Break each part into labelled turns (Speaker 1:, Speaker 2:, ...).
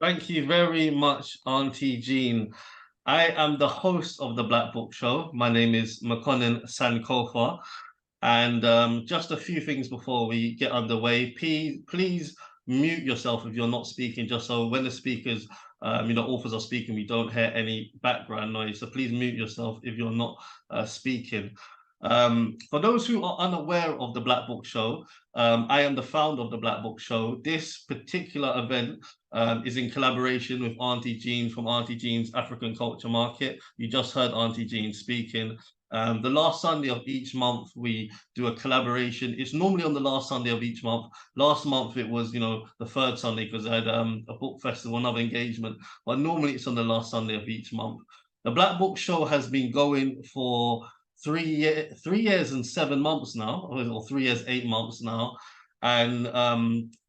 Speaker 1: Thank you very much, Auntie Jean. I am the host of the Black Book Show. My name is Makonnen Sankofa. And just a few things before we get underway. Please mute yourself if you're not speaking, just so when the speakers, authors are speaking, we don't hear any background noise. So please mute yourself if you're not speaking. For those who are unaware of the Black Book Show, I am the founder of the Black Book Show. This particular event is in collaboration with Auntie Jean from Auntie Jean's African Culture Market. You just heard Auntie Jean speaking. The last Sunday of each month, we do a collaboration. It's normally on the last Sunday of each month. Last month, it was, the third Sunday because I had a book festival, another engagement. But normally, it's on the last Sunday of each month. The Black Book Show has been going for 3 years and 7 months now, or 3 years, 8 months now. And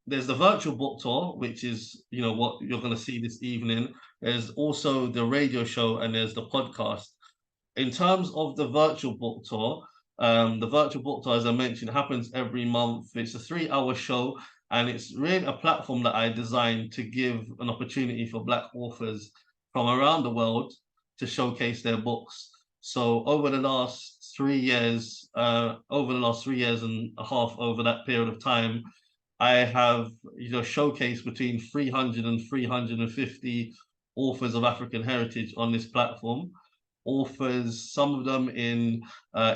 Speaker 1: there's the virtual book tour, which is, what you're going to see this evening. There's also the radio show and there's the podcast. In terms of the virtual book tour, as I mentioned, happens every month. It's a 3 hour show, and it's really a platform that I designed to give an opportunity for Black authors from around the world to showcase their books. So over the last 3 years and a half, over that period of time, I have, showcased between 300 and 350 authors of African heritage on this platform. Authors, some of them in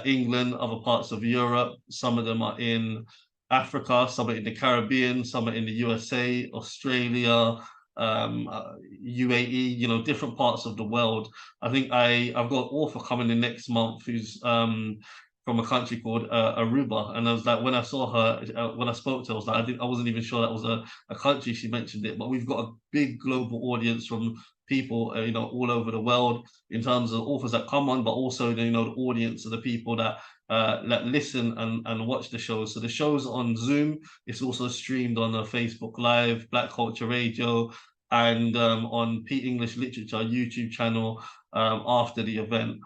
Speaker 1: England, other parts of Europe, some of them are in Africa, some are in the Caribbean, some are in the USA, Australia, UAE, different parts of the world. I think I've got an author coming in next month who's from a country called Aruba, and I was like, when I saw her, when I spoke to her, I was like, I wasn't even sure that was a country. She mentioned it, but we've got a big global audience from people, all over the world in terms of authors that come on, but also the audience of the people that listen and watch the shows. So the show's on Zoom. It's also streamed on Facebook Live, Black Culture Radio, and on Pete English Literature YouTube channel after the event.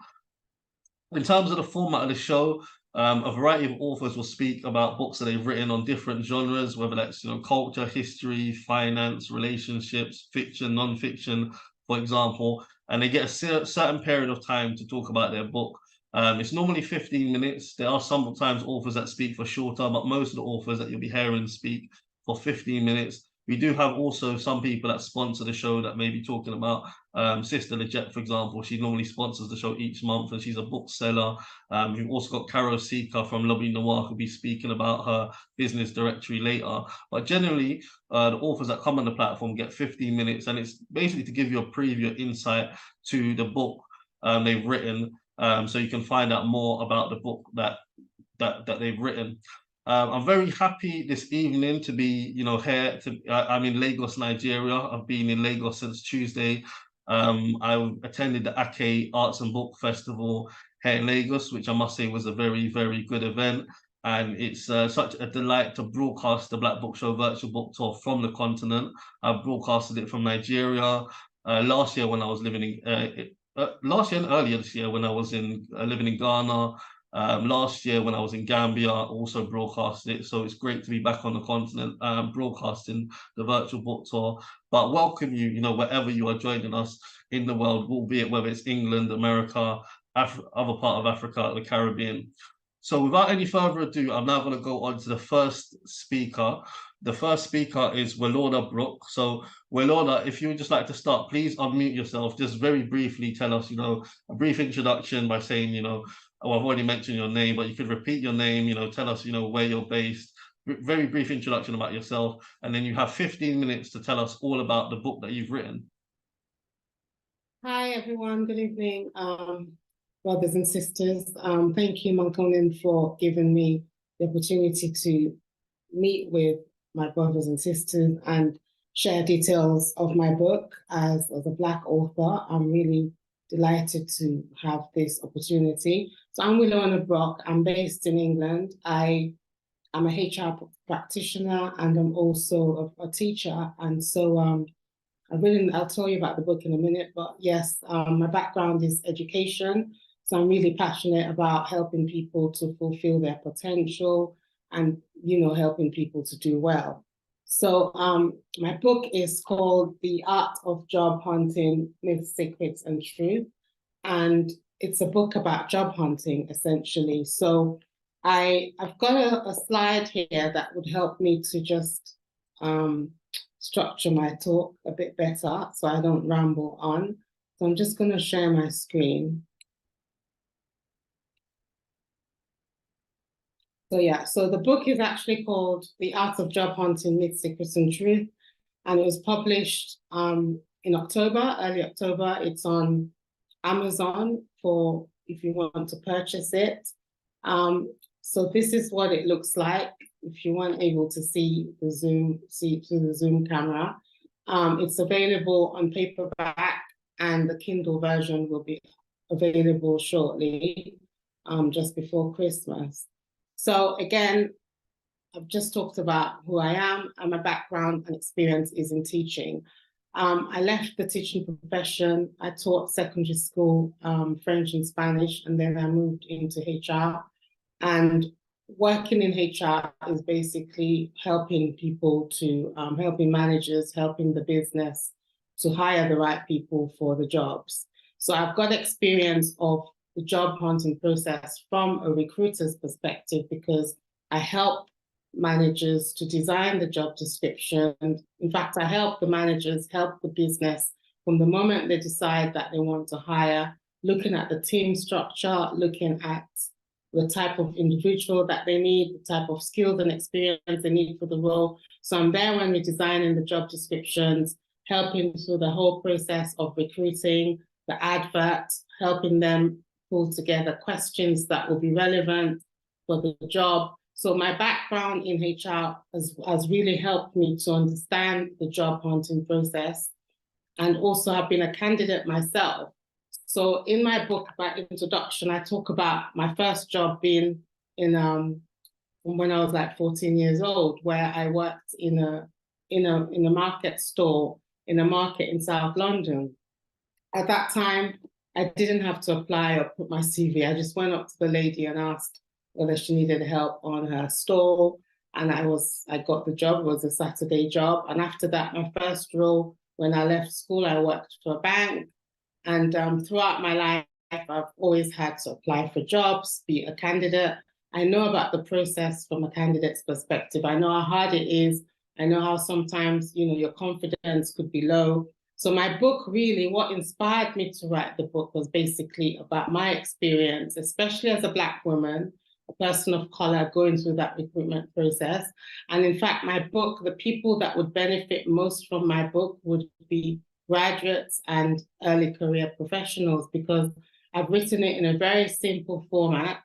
Speaker 1: In terms of the format of the show, a variety of authors will speak about books that they've written on different genres, whether that's culture, history, finance, relationships, fiction, non-fiction, for example, and they get a certain period of time to talk about their book. It's normally 15 minutes. There are sometimes authors that speak for shorter, but most of the authors that you'll be hearing speak for 15 minutes. We do have also some people that sponsor the show that may be talking about. Sister Lejet, for example, she normally sponsors the show each month, and she's a bookseller. We've also got Caro Sika from LobbyNoir who'll be speaking about her business directory later. But generally, the authors that come on the platform get 15 minutes, and it's basically to give you a preview insight to the book they've written, so you can find out more about the book that they've written. I'm very happy this evening to be, here. I'm in Lagos, Nigeria. I've been in Lagos since Tuesday. I attended the Ake Arts and Book Festival here in Lagos, which I must say was a very, very good event. And it's such a delight to broadcast the Black Book Show virtual book tour from the continent. I've broadcasted it from Nigeria last year when I was living in, last year and earlier this year when I was living in Ghana. Last year when I was in Gambia, I also broadcasted it. So it's great to be back on the continent broadcasting the virtual book tour. But welcome you, wherever you are joining us in the world, albeit whether it's England, America, other part of Africa, the Caribbean. So without any further ado, I'm now going to go on to the first speaker. The first speaker is Willorna Brooke. So Willorna, if you would just like to start, please unmute yourself. Just very briefly tell us, a brief introduction by saying, oh, I've already mentioned your name, but you could repeat your name, tell us, where you're based, very brief introduction about yourself, and then you have 15 minutes to tell us all about the book that you've written.
Speaker 2: Hi, everyone. Good evening, brothers and sisters. Thank you, Makonnen, for giving me the opportunity to meet with my brothers and sisters and share details of my book. As a Black author, I'm really delighted to have this opportunity. So I'm Willorna Brooke. I'm based in England. I'm a HR practitioner, and I'm also a teacher. And so I'll tell you about the book in a minute, but yes, my background is education. So I'm really passionate about helping people to fulfill their potential and, helping people to do well. So my book is called The Art of Job Hunting, Myths, Secrets, and Truth. And it's a book about job hunting, essentially. So I've got a slide here that would help me to just structure my talk a bit better so I don't ramble on. So I'm just going to share my screen. So yeah, so the book is actually called The Art of Job Hunting, Myths, Secrets, and Truth. And it was published in October, early October. It's on Amazon for if you want to purchase it. So this is what it looks like if you weren't able to see through the Zoom camera. It's available on paperback, and the Kindle version will be available shortly, just before Christmas. So again, I've just talked about who I am, and my background and experience is in teaching. I left the teaching profession. I taught secondary school, French and Spanish, and then I moved into HR. And working in HR is basically helping people to, helping managers, helping the business to hire the right people for the jobs. So I've got experience of the job hunting process from a recruiter's perspective, because I help managers to design the job description. In fact, I help the managers help the business from the moment they decide that they want to hire, looking at the team structure, looking at the type of individual that they need, the type of skills and experience they need for the role. So I'm there when we're designing the job descriptions, helping through the whole process of recruiting, the advert, helping them pull together questions that will be relevant for the job. So my background in HR has really helped me to understand the job hunting process, and also I've been a candidate myself. So in my book, by introduction, I talk about my first job being in when I was like 14 years old, where I worked in a market store, in a market in South London. At that time, I didn't have to apply or put my CV. I just went up to the lady and asked whether she needed help on her store. And I got the job. It was a Saturday job. And after that, my first role, when I left school, I worked for a bank. And throughout my life, I've always had to apply for jobs, be a candidate. I know about the process from a candidate's perspective. I know how hard it is. I know how sometimes, your confidence could be low. So my book, really, what inspired me to write the book was basically about my experience, especially as a Black woman, a person of color going through that recruitment process. And in fact, my book, the people that would benefit most from my book would be graduates and early career professionals, because I've written it in a very simple format,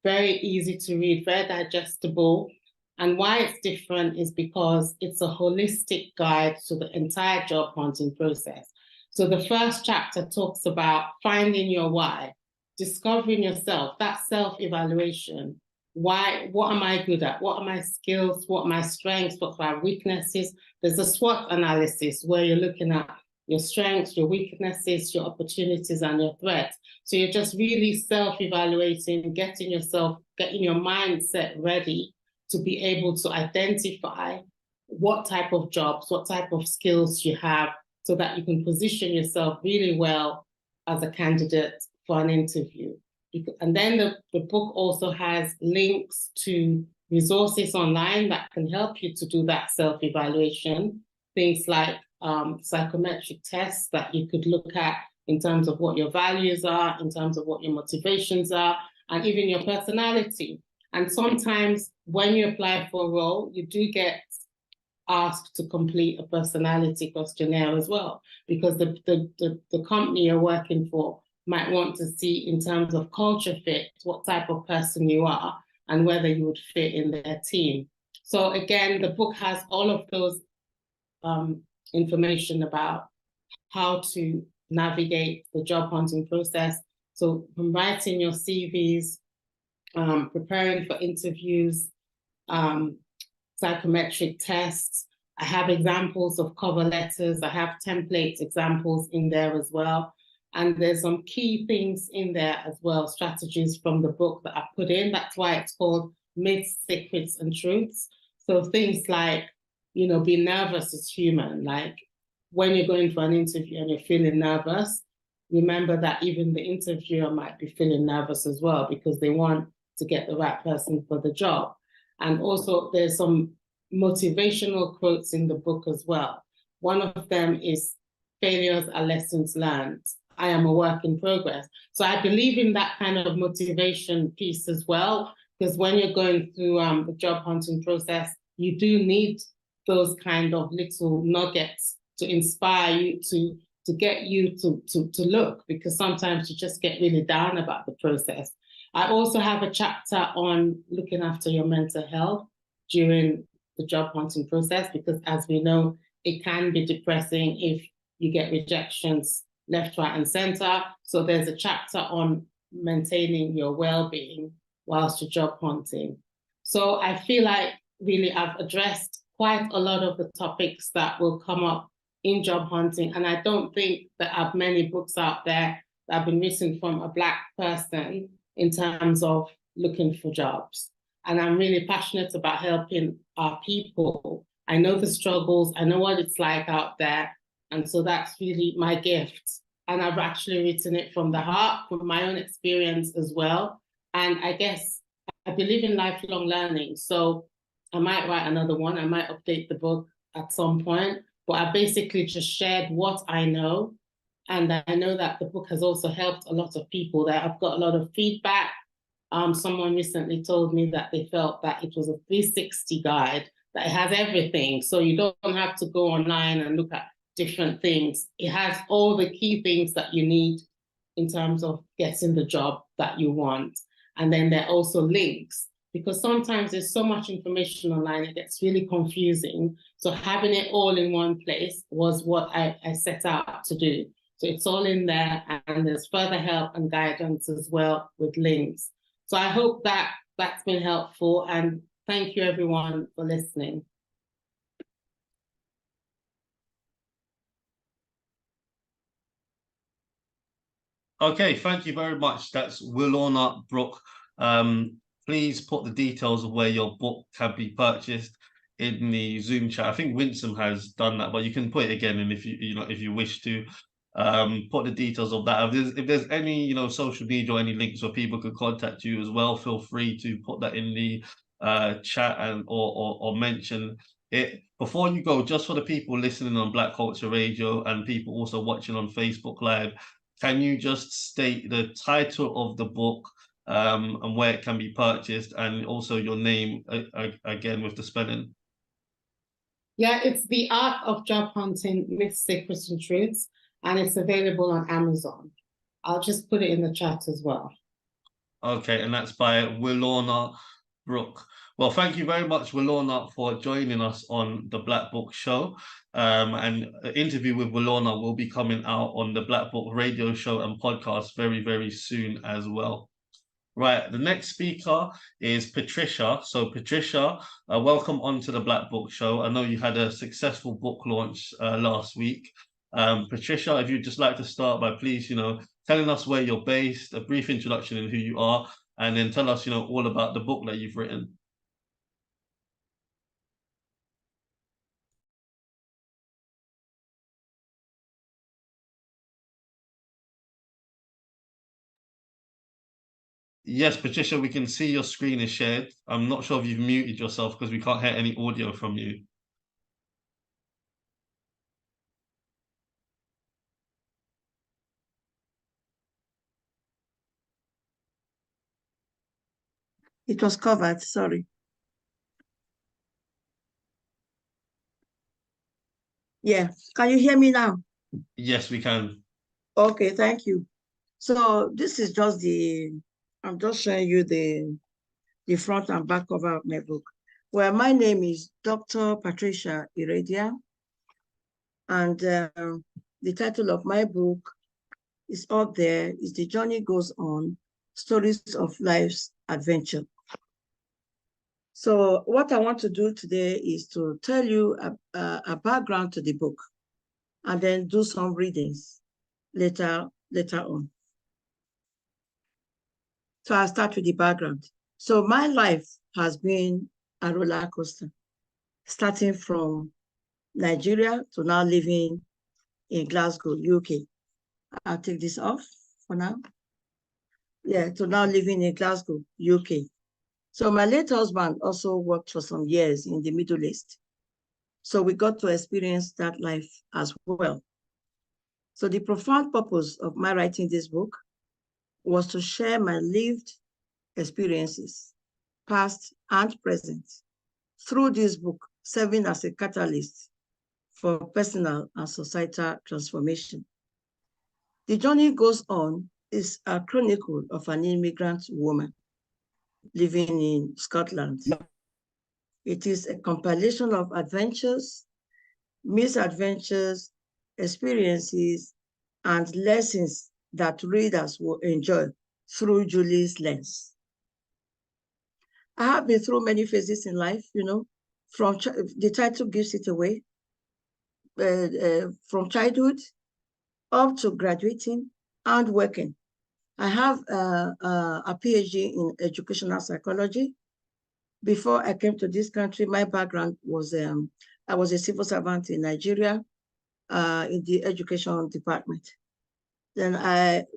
Speaker 2: very easy to read, very digestible. And why it's different is because it's a holistic guide to the entire job hunting process. So the first chapter talks about finding your why, discovering yourself, that self-evaluation. Why? What am I good at? What are my skills? What are my strengths? What are my weaknesses? There's a SWOT analysis where you're looking at your strengths, your weaknesses, your opportunities, and your threats. So you're just really self-evaluating, getting your mindset ready to be able to identify what type of jobs, what type of skills you have, so that you can position yourself really well as a candidate for an interview. And then the book also has links to resources online that can help you to do that self-evaluation, things like psychometric tests that you could look at in terms of what your values are, in terms of what your motivations are, and even your personality. And sometimes when you apply for a role, you do get asked to complete a personality questionnaire as well, because the company you're working for might want to see, in terms of culture fit, what type of person you are and whether you would fit in their team. So again, the book has all of those information about how to navigate the job hunting process. So from writing your CVs, preparing for interviews, psychometric tests. I have examples of cover letters. I have template examples in there as well. And there's some key things in there as well, strategies from the book that I put in. That's why it's called Myths, Secrets, and Truths. So things like being nervous is human. Like when you're going for an interview and you're feeling nervous, remember that even the interviewer might be feeling nervous as well because they want to get the right person for the job. And also there's some motivational quotes in the book as well. One of them is failures are lessons learned. I am a work in progress. So I believe in that kind of motivation piece as well, because when you're going through the job hunting process, you do need those kind of little nuggets to inspire you to get you to look, because sometimes you just get really down about the process. I also have a chapter on looking after your mental health during the job hunting process, because as we know, it can be depressing if you get rejections left, right, and center. So there's a chapter on maintaining your well-being whilst you're job hunting. So I feel like really I've addressed quite a lot of the topics that will come up in job hunting. And I don't think there are many books out there that have been written from a Black person in terms of looking for jobs. And I'm really passionate about helping our people. I know the struggles, I know what it's like out there. And so that's really my gift. And I've actually written it from the heart, from my own experience as well. And I guess I believe in lifelong learning. So I might write another one. I might update the book at some point. But I basically just shared what I know. And I know that the book has also helped a lot of people. That I've got a lot of feedback. Someone recently told me that they felt that it was a 360 guide, that it has everything. So you don't have to go online and look at different things. It has all the key things that you need in terms of getting the job that you want. And then there are also links, because sometimes there's so much information online, it gets really confusing. So having it all in one place was what I set out to do. So it's all in there, and there's further help and guidance as well with links. So I hope that that's been helpful, and thank you everyone for listening.
Speaker 1: Okay, thank you very much. That's Willorna Brooke. Please put the details of where your book can be purchased in the Zoom chat. I think Winsome has done that, but you can put it again, and if if you wish to, put the details of that. If there's any social media or any links where people could contact you as well, feel free to put that in the chat and or mention it. Before you go, just for the people listening on Black Culture Radio and people also watching on Facebook Live, can you just state the title of the book and where it can be purchased, and also your name again with the spelling?
Speaker 2: Yeah, it's The Art of Job Hunting, Myths, Secrets, and Truths, and it's available on Amazon. I'll just put it in the chat as well.
Speaker 1: Okay, and that's by Willorna Brooke. Well, thank you very much, Willorna, for joining us on the Black Book Show. And an interview with Willorna will be coming out on the Black Book radio show and podcast very, very soon as well. Right, the next speaker is Patricia. So Patricia, welcome onto the Black Book Show. I know you had a successful book launch last week. Patricia, if you'd just like to start by please, telling us where you're based, a brief introduction in who you are, and then tell us, all about the book that you've written. Yes, Patricia, we can see your screen is shared. I'm not sure if you've muted yourself because we can't hear any audio from you.
Speaker 3: It was covered, sorry. Yeah, can you hear me now?
Speaker 1: Yes, we can.
Speaker 3: Okay, thank you. So this is just I'm just showing you the front and back cover of my book. Well, my name is Dr. Patricia Iredia, and the title of my book is up there, is The Journey Goes On, Stories of Life's Adventure. So what I want to do today is to tell you a background to the book, and then do some readings later on. So I'll start with the background. So my life has been a roller coaster. starting from Nigeria to now living in Glasgow, UK. I'll take this off for now. Yeah, to now living in Glasgow, UK. So my late husband also worked for some years in the Middle East. So we got to experience that life as well. So the profound purpose of my writing this book was to share my lived experiences, past and present, through this book, serving as a catalyst for personal and societal transformation. The Journey Goes On is a chronicle of an immigrant woman living in Scotland. It is a compilation of adventures, misadventures, experiences, and lessons that readers will enjoy through Julie's lens. I have been through many phases in life, from the title gives it away, from childhood up to graduating and working. I have a PhD in educational psychology. Before I came to this country, my background was, I was a civil servant in Nigeria in the education department. Then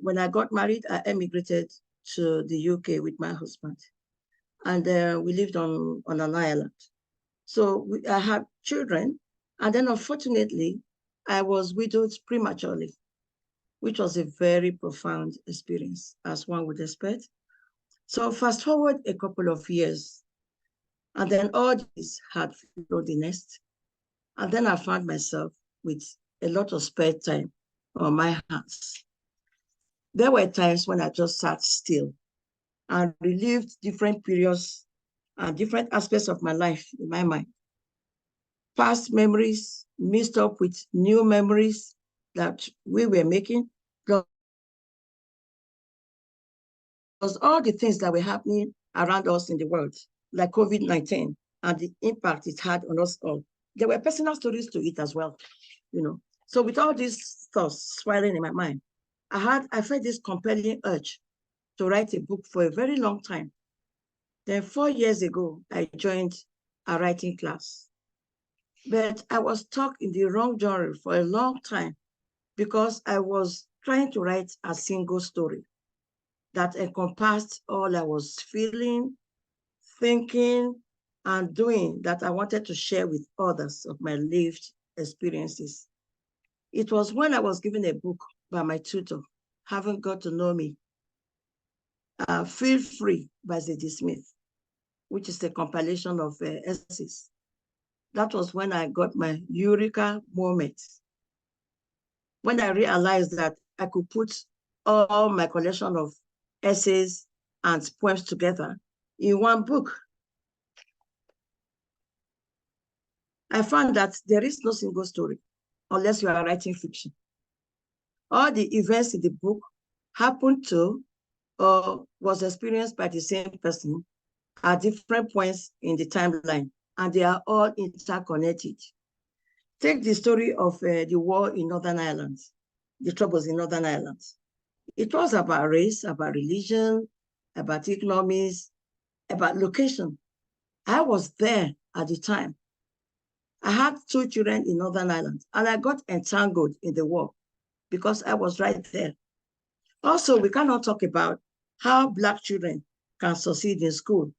Speaker 3: when I got married, I emigrated to the UK with my husband. And we lived on an island. So I had children. And then unfortunately, I was widowed prematurely, which was a very profound experience, as one would expect. So fast forward a couple of years, and then all this had followed the nest. And then I found myself with a lot of spare time on my hands. There were times when I just sat still and relived different periods and different aspects of my life in my mind. Past memories mixed up with new memories that we were making, plus all the things that were happening around us in the world, like COVID-19 and the impact it had on us all. There were personal stories to it as well, So with all these thoughts swirling in my mind, I felt this compelling urge to write a book for a very long time. Then 4 years ago, I joined a writing class. But I was stuck in the wrong genre for a long time because I was trying to write a single story that encompassed all I was feeling, thinking, and doing that I wanted to share with others of my lived experiences. It was when I was given a book by my tutor, Haven't Got to Know Me, Feel Free by Zadie Smith, which is a compilation of essays. That was when I got my eureka moment. When I realized that I could put all my collection of essays and poems together in one book. I found that there is no single story unless you are writing fiction. All the events in the book happened to or was experienced by the same person at different points in the timeline, and they are all interconnected. Take the story of the war in Northern Ireland, the troubles in Northern Ireland. It was about race, about religion, about economies, about location. I was there at the time. I had 2 children in Northern Ireland, and I got entangled in the war because I was right there. Also, we cannot talk about how Black children can succeed in school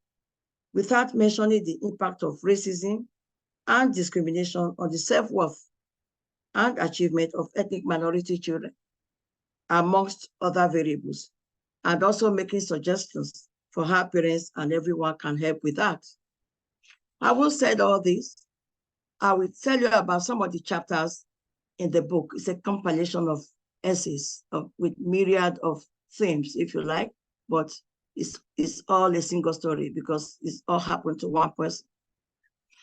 Speaker 3: without mentioning the impact of racism and discrimination on the self-worth and achievement of ethnic minority children, amongst other variables, and also making suggestions for how parents and everyone can help with that. Having said all this, I will tell you about some of the chapters in the book. It's a compilation of essays with myriad of themes, if you like, but it's all a single story because it's all happened to one person.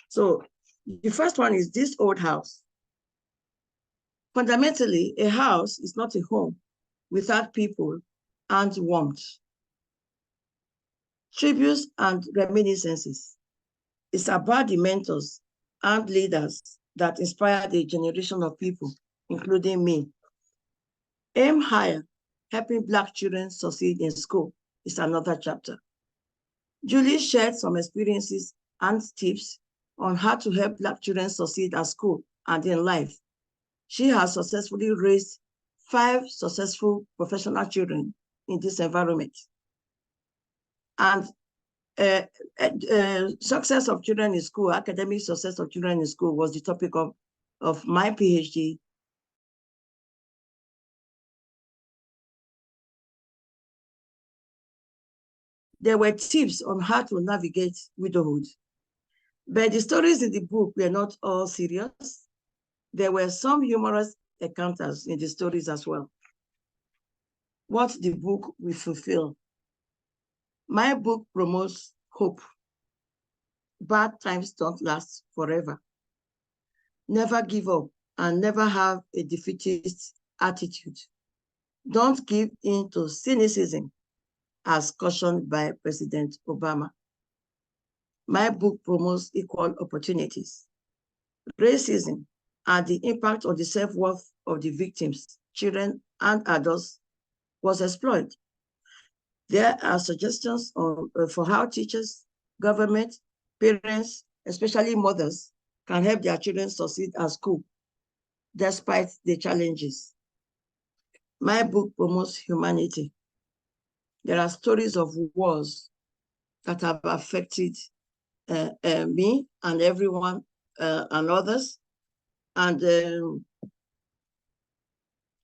Speaker 3: So the first one is This Old House. Fundamentally, a house is not a home without people and warmth. Tributes and reminiscences. It's about the mentors and leaders that inspired a generation of people, including me. Aim Higher, helping Black children succeed in school, is another chapter. Julie shared some experiences and tips on how to help Black children succeed at school and in life. She has successfully raised 5 successful professional children in this environment. And success of children in school, academic success of children in school was the topic of my PhD. There were tips on how to navigate widowhood. But the stories in the book were not all serious. There were some humorous encounters in the stories as well. What the book will fulfill. My book promotes hope. Bad times don't last forever. Never give up and never have a defeatist attitude. Don't give in to cynicism, as cautioned by President Obama. My book promotes equal opportunities. Racism and the impact on the self-worth of the victims, children and adults, was explored. There are suggestions for how teachers, government, parents, especially mothers, can help their children succeed at school, despite the challenges. My book promotes humanity. There are stories of wars that have affected me and everyone and others, and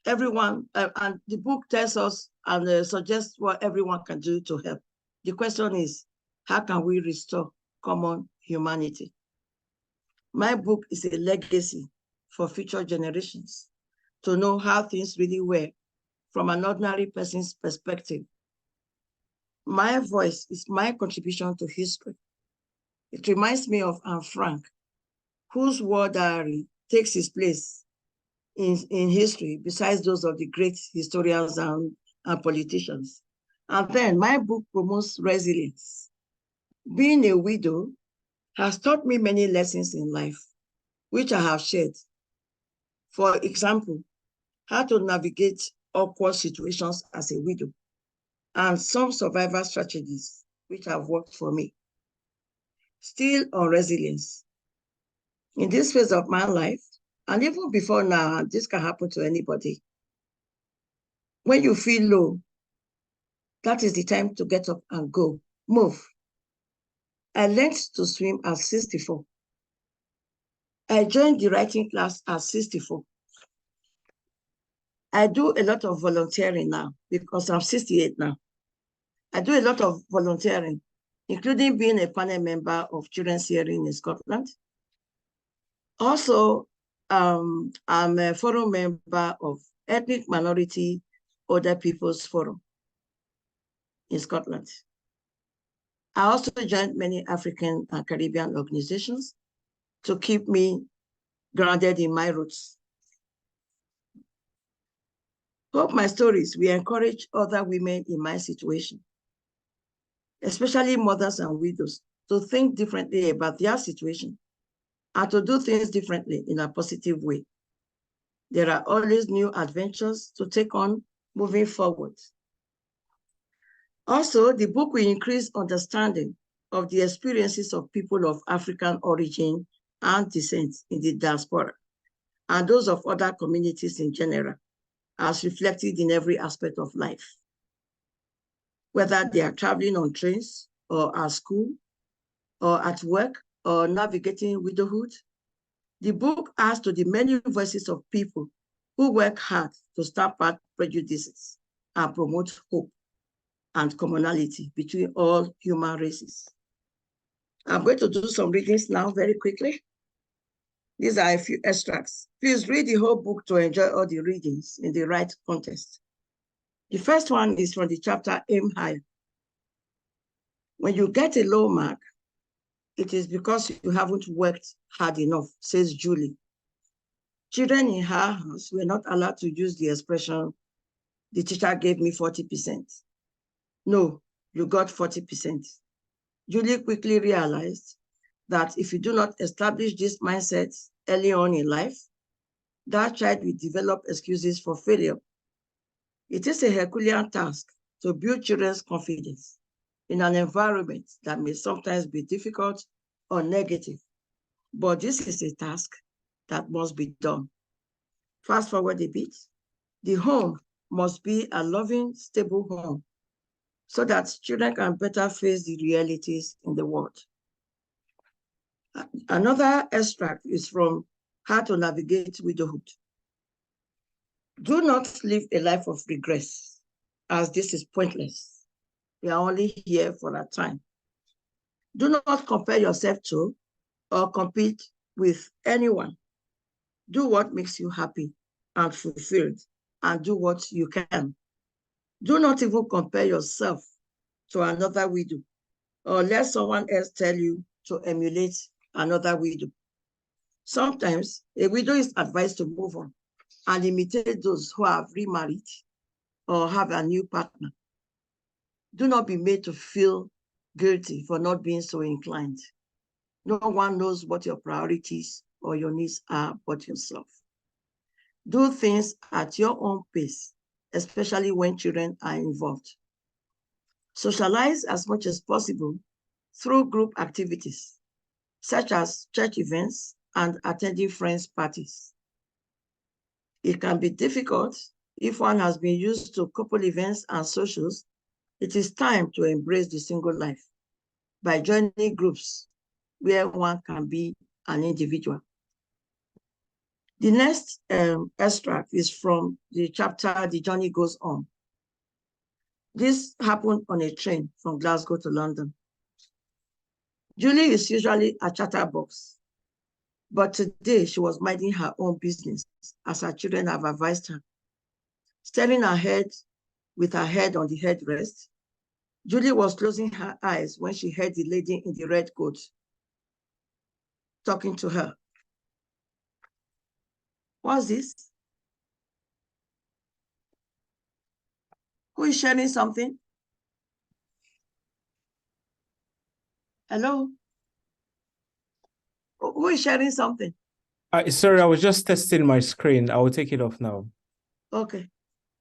Speaker 3: everyone, and the book tells us and suggests what everyone can do to help. The question is, how can we restore common humanity? My book is a legacy for future generations to know how things really were from an ordinary person's perspective. My voice is my contribution to history. It reminds me of Anne Frank, whose war diary takes his place in history besides those of the great historians and politicians. And then my book promotes resilience. Being a widow has taught me many lessons in life, which I have shared. For example, how to navigate awkward situations as a widow, and some survival strategies which have worked for me. Still on resilience. In this phase of my life, and even before now, this can happen to anybody. When you feel low, that is the time to get up and go, move. I learned to swim at 64. I joined the writing class at 64. I do a lot of volunteering now because I'm 68 now. I do a lot of volunteering, including being a panel member of Children's Hearing in Scotland. Also, I'm a forum member of Ethnic Minority Other People's Forum in Scotland. I also joined many African and Caribbean organizations to keep me grounded in my roots. Hope my stories will encourage other women in my situation, especially mothers and widows, to think differently about their situation and to do things differently in a positive way. There are always new adventures to take on moving forward. Also, the book will increase understanding of the experiences of people of African origin and descent in the diaspora, and those of other communities in general, as reflected in every aspect of life. Whether they are traveling on trains, or at school, or at work, or navigating widowhood, the book adds to the many voices of people who work hard to stamp out prejudices and promote hope and commonality between all human races. I'm going to do some readings now very quickly. These are a few extracts. Please read the whole book to enjoy all the readings in the right context. The first one is from the chapter Aim High. When you get a low mark, it is because you haven't worked hard enough, says Julie. Children in her house were not allowed to use the expression, the teacher gave me 40%. No, you got 40%. Julie quickly realized that if you do not establish this mindset early on in life, that child will develop excuses for failure. It is a Herculean task to build children's confidence in an environment that may sometimes be difficult or negative. but this is a task that must be done. Fast forward a bit, the home must be a loving, stable home so that children can better face the realities in the world. Another extract is from How to Navigate Widowhood. Do not live a life of regrets, as this is pointless. We are only here for a time. Do not compare yourself to or compete with anyone. Do what makes you happy and fulfilled, and do what you can. Do not even compare yourself to another widow, or let someone else tell you to emulate another widow. Sometimes a widow is advised to move on and imitate those who have remarried or have a new partner. Do not be made to feel guilty for not being so inclined. No one knows what your priorities or your needs are but yourself. Do things at your own pace, especially when children are involved. Socialize as much as possible through group activities, such as church events and attending friends' parties. It can be difficult if one has been used to couple events and socials. It is time to embrace the single life by joining groups where one can be an individual. The next extract is from the chapter, The Journey Goes On. This happened on a train from Glasgow to London. Julie is usually a chatterbox, but today she was minding her own business as her children have advised her. Staring ahead with her head on the headrest, Julie was closing her eyes when she heard the lady in the red coat talking to her. What's this? Who is sharing something? Hello? Who is sharing something?
Speaker 4: Sorry, I was just testing my screen. I will take it off now.
Speaker 3: Okay.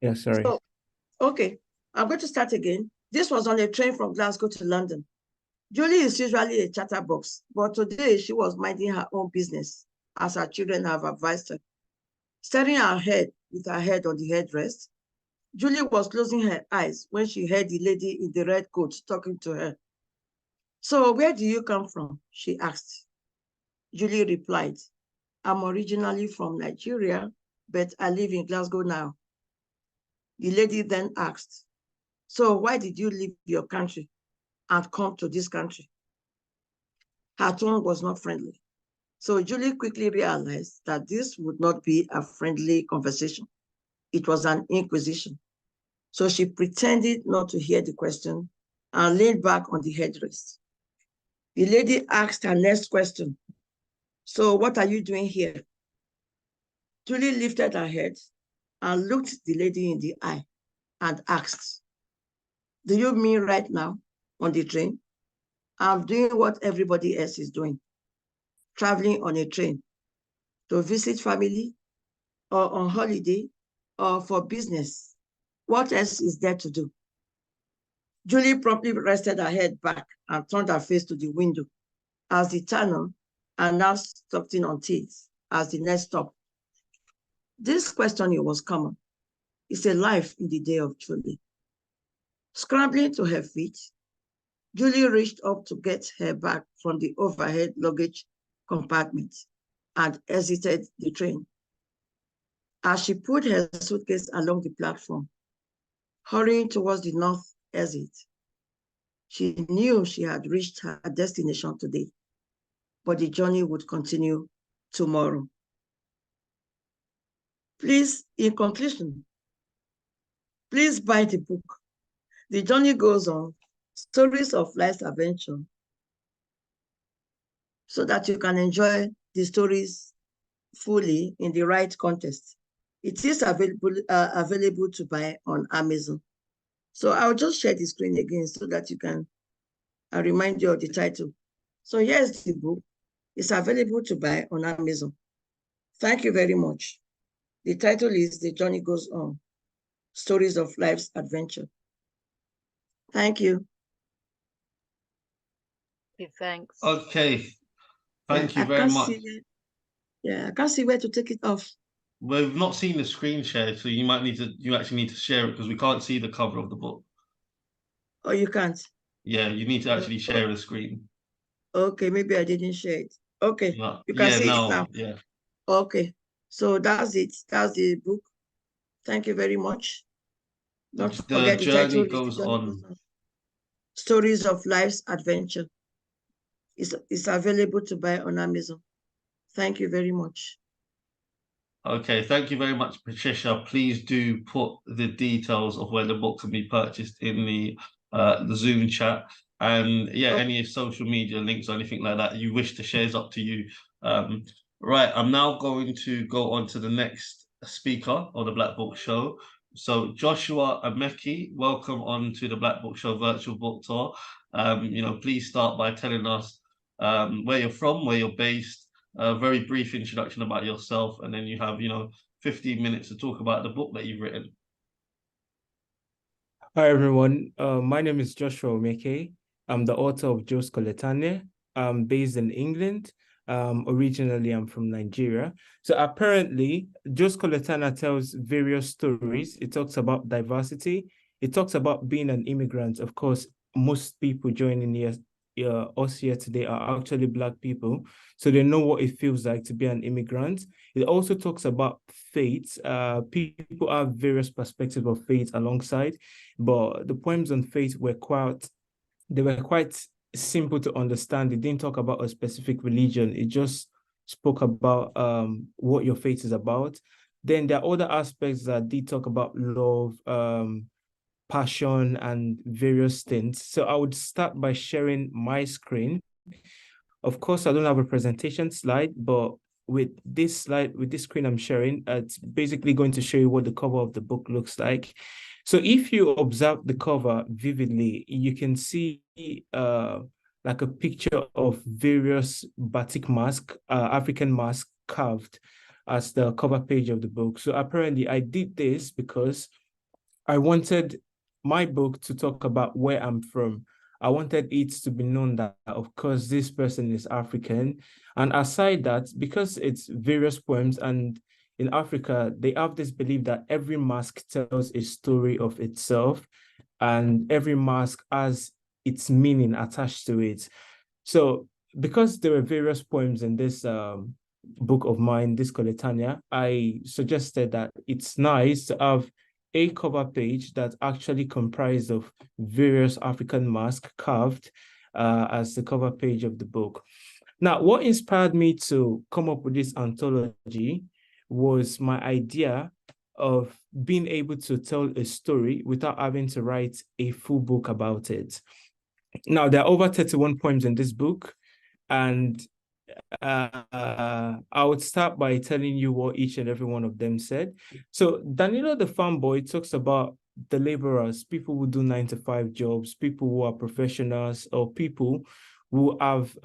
Speaker 4: Yeah, sorry.
Speaker 3: So, okay, I'm going to start again. This was on a train from Glasgow to London. Julie is usually a chatterbox, but today she was minding her own business as her children have advised her. Staring ahead with her head on the headrest, Julie was closing her eyes when she heard the lady in the red coat talking to her. So where do you come from? She asked. Julie replied, I'm originally from Nigeria, but I live in Glasgow now. The lady then asked, so why did you leave your country and come to this country? Her tone was not friendly. So Julie quickly realized that this would not be a friendly conversation. It was an inquisition. So she pretended not to hear the question and leaned back on the headrest. The lady asked her next question. So what are you doing here? Julie lifted her head and looked the lady in the eye and asked, do you mean right now on the train? I'm doing what everybody else is doing, traveling on a train to visit family or on holiday or for business. What else is there to do? Julie promptly rested her head back and turned her face to the window as the tunnel announced stopping on Tees as the next stop. This questioning was common. It's a life in the day of Julie. Scrambling to her feet, Julie reached up to get her bag from the overhead luggage compartment and exited the train. As she put her suitcase along the platform, hurrying towards the north exit, she knew she had reached her destination today, but the journey would continue tomorrow. Please, in conclusion, please buy the book. The Journey Goes On, Stories of Life's Adventure, so that you can enjoy the stories fully in the right context. It is available to buy on Amazon. So I'll just share the screen again so that you can remind you of the title. So here's the book. It's available to buy on Amazon. Thank you very much. The title is The Journey Goes On, Stories of Life's Adventure. Thank you.
Speaker 5: Okay, thanks.
Speaker 1: Okay. Thank you
Speaker 3: I
Speaker 1: very
Speaker 3: can't
Speaker 1: much.
Speaker 3: see. Yeah, I can't see where to take it off.
Speaker 1: We've not seen the screen share, so you actually need to share it because we can't see the cover of the book.
Speaker 3: Or you can't.
Speaker 1: Yeah, you need to actually share the screen.
Speaker 3: Okay, maybe I didn't share it. Okay,
Speaker 1: No,
Speaker 3: you can
Speaker 1: yeah,
Speaker 3: see it now.
Speaker 1: yeah.
Speaker 3: Okay, so that's it. That's the book. Thank you very much. Don't
Speaker 1: The
Speaker 3: forget the title
Speaker 1: journey
Speaker 3: is The
Speaker 1: goes
Speaker 3: Journey Goes
Speaker 1: on.
Speaker 3: On. Stories of Life's Adventure. It's available to buy on Amazon. Thank you very much.
Speaker 1: Okay, thank you very much, Patricia. Please do put the details of where the book can be purchased in the Zoom chat. And yeah,
Speaker 3: Okay.
Speaker 1: any social media links or anything like that you wish to share is up to you. Um, right, I'm now going to go on to the next speaker of the Black Book Show. So Joshua Ameki, welcome on to the Black Book Show virtual book tour. Please start by telling us where you're from, where you're based, a very brief introduction about yourself, and then you have, 15 minutes to talk about the book that you've written.
Speaker 4: Hi, everyone. My name is Joshua Omeke. I'm the author of Jos Coletane. I'm based in England. Originally, I'm from Nigeria. So apparently, Jos Coletana tells various stories. It talks about diversity. It talks about being an immigrant. Of course, most people joining here, us here today are actually Black people. So they know what it feels like to be an immigrant. It also talks about faith. People have various perspectives of faith alongside, but the poems on faith were quite simple to understand. It didn't talk about a specific religion. It just spoke about what your faith is about. Then there are other aspects that did talk about love, passion, and various things. So I would start by sharing my screen. Of course, I don't have a presentation slide, but with this screen I'm sharing, it's basically going to show you what the cover of the book looks like. So if you observe the cover vividly, you can see like a picture of various batik mask, African mask carved as the cover page of the book. So apparently I did this because I wanted my book to talk about where I'm from. I wanted it to be known that, of course, this person is African. And aside that, because it's various poems, and in Africa, they have this belief that every mask tells a story of itself, and every mask has its meaning attached to it. So because there were various poems in this book of mine, this Coletania, I suggested that it's nice to have a cover page that's actually comprised of various African masks carved as the cover page of the book. Now, what inspired me to come up with this anthology was my idea of being able to tell a story without having to write a full book about it. Now, there are over 31 poems in this book, and I would start by telling you what each and every one of them said. So Danilo the farm boy talks about the laborers, people who do 9-to-5 jobs, people who are professionals, or people who have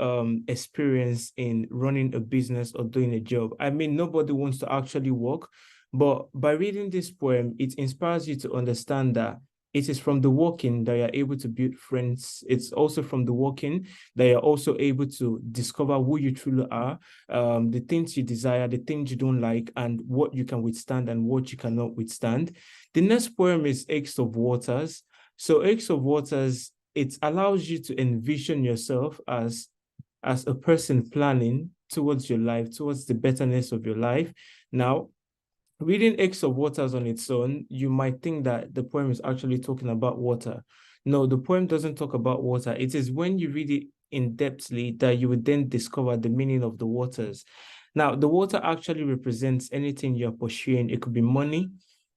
Speaker 4: experience in running a business or doing a job. I mean, nobody wants to actually work, but by reading this poem, it inspires you to understand that it is from the walking that you're able to build friends. It's also from the walking that you're also able to discover who you truly are, the things you desire, the things you don't like, and what you can withstand and what you cannot withstand. The next poem is Aches of Waters. So Aches of Waters, it allows you to envision yourself as a person planning towards your life, towards the betterness of your life. Now, reading Aches of Waters on its own, you might think that the poem is actually talking about water. No, the poem doesn't talk about water. It is when you read it in depthly that you would then discover the meaning of the waters. Now, the water actually represents anything you're pursuing. It could be money,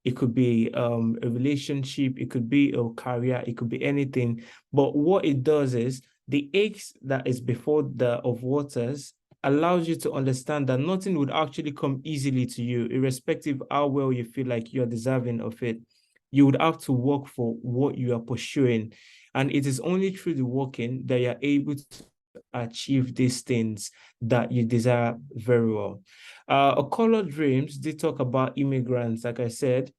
Speaker 4: it could be a relationship, it could be a career, it could be anything. But what it does is the aches that is before the of waters allows you to understand that nothing would actually come easily to you, irrespective how well you feel like you're deserving of it. You would have to work for what you are pursuing. And it is only through the working that you're able to achieve these things that you desire very well. A Colored Dreams did talk about immigrants. Like I said,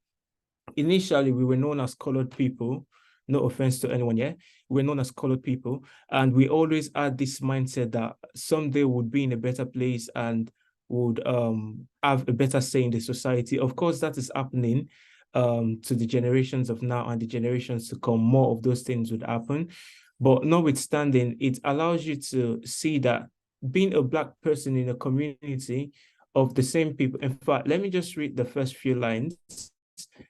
Speaker 4: initially we were known as colored people, No offense to anyone, yeah? We're known as colored people. And we always had this mindset that someday would be in a better place and would have a better say in the society. Of course, that is happening to the generations of now and the generations to come. More of those things would happen. But notwithstanding, it allows you to see that being a Black person in a community of the same people. In fact, let me just read the first few lines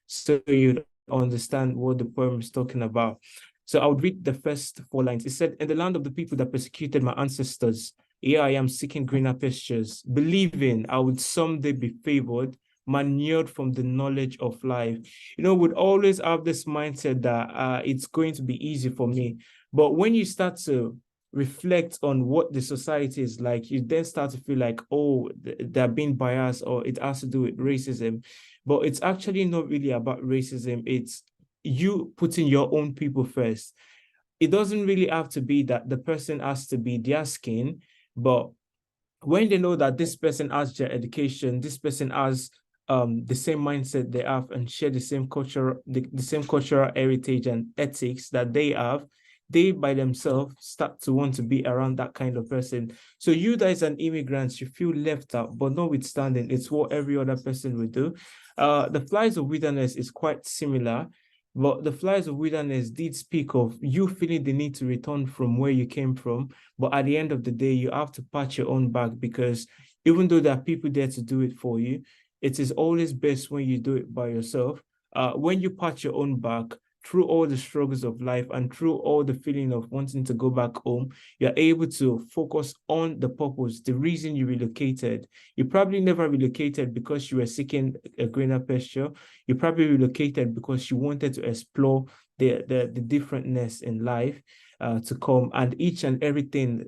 Speaker 4: so you understand what the poem is talking about. So I would read the first 4 lines. It said, "In the land of the people that persecuted my ancestors, here I am seeking greener pastures, believing I would someday be favored, manured from the knowledge of life." You know, we'd always have this mindset that it's going to be easy for me. But when you start to reflect on what the society is like, you then start to feel like, oh, they're being biased, or it has to do with racism. But it's actually not really about racism. It's you putting your own people first. It doesn't really have to be that the person has to be their skin, but when they know that this person has their education, this person has the same mindset they have and share the same culture, the same cultural heritage and ethics that they have, they by themselves start to want to be around that kind of person. So you that is an immigrant, you feel left out, but notwithstanding, it's what every other person would do. The Flies of Wilderness is quite similar, but the Flies of Wilderness did speak of you feeling the need to return from where you came from. But at the end of the day, you have to patch your own back, because even though there are people there to do it for you, it is always best when you do it by yourself. When you patch your own back, through all the struggles of life and through all the feeling of wanting to go back home, you're able to focus on the purpose, the reason you relocated. You probably never relocated because you were seeking a greener pasture. You probably relocated because you wanted to explore the differentness in life to come, and each and everything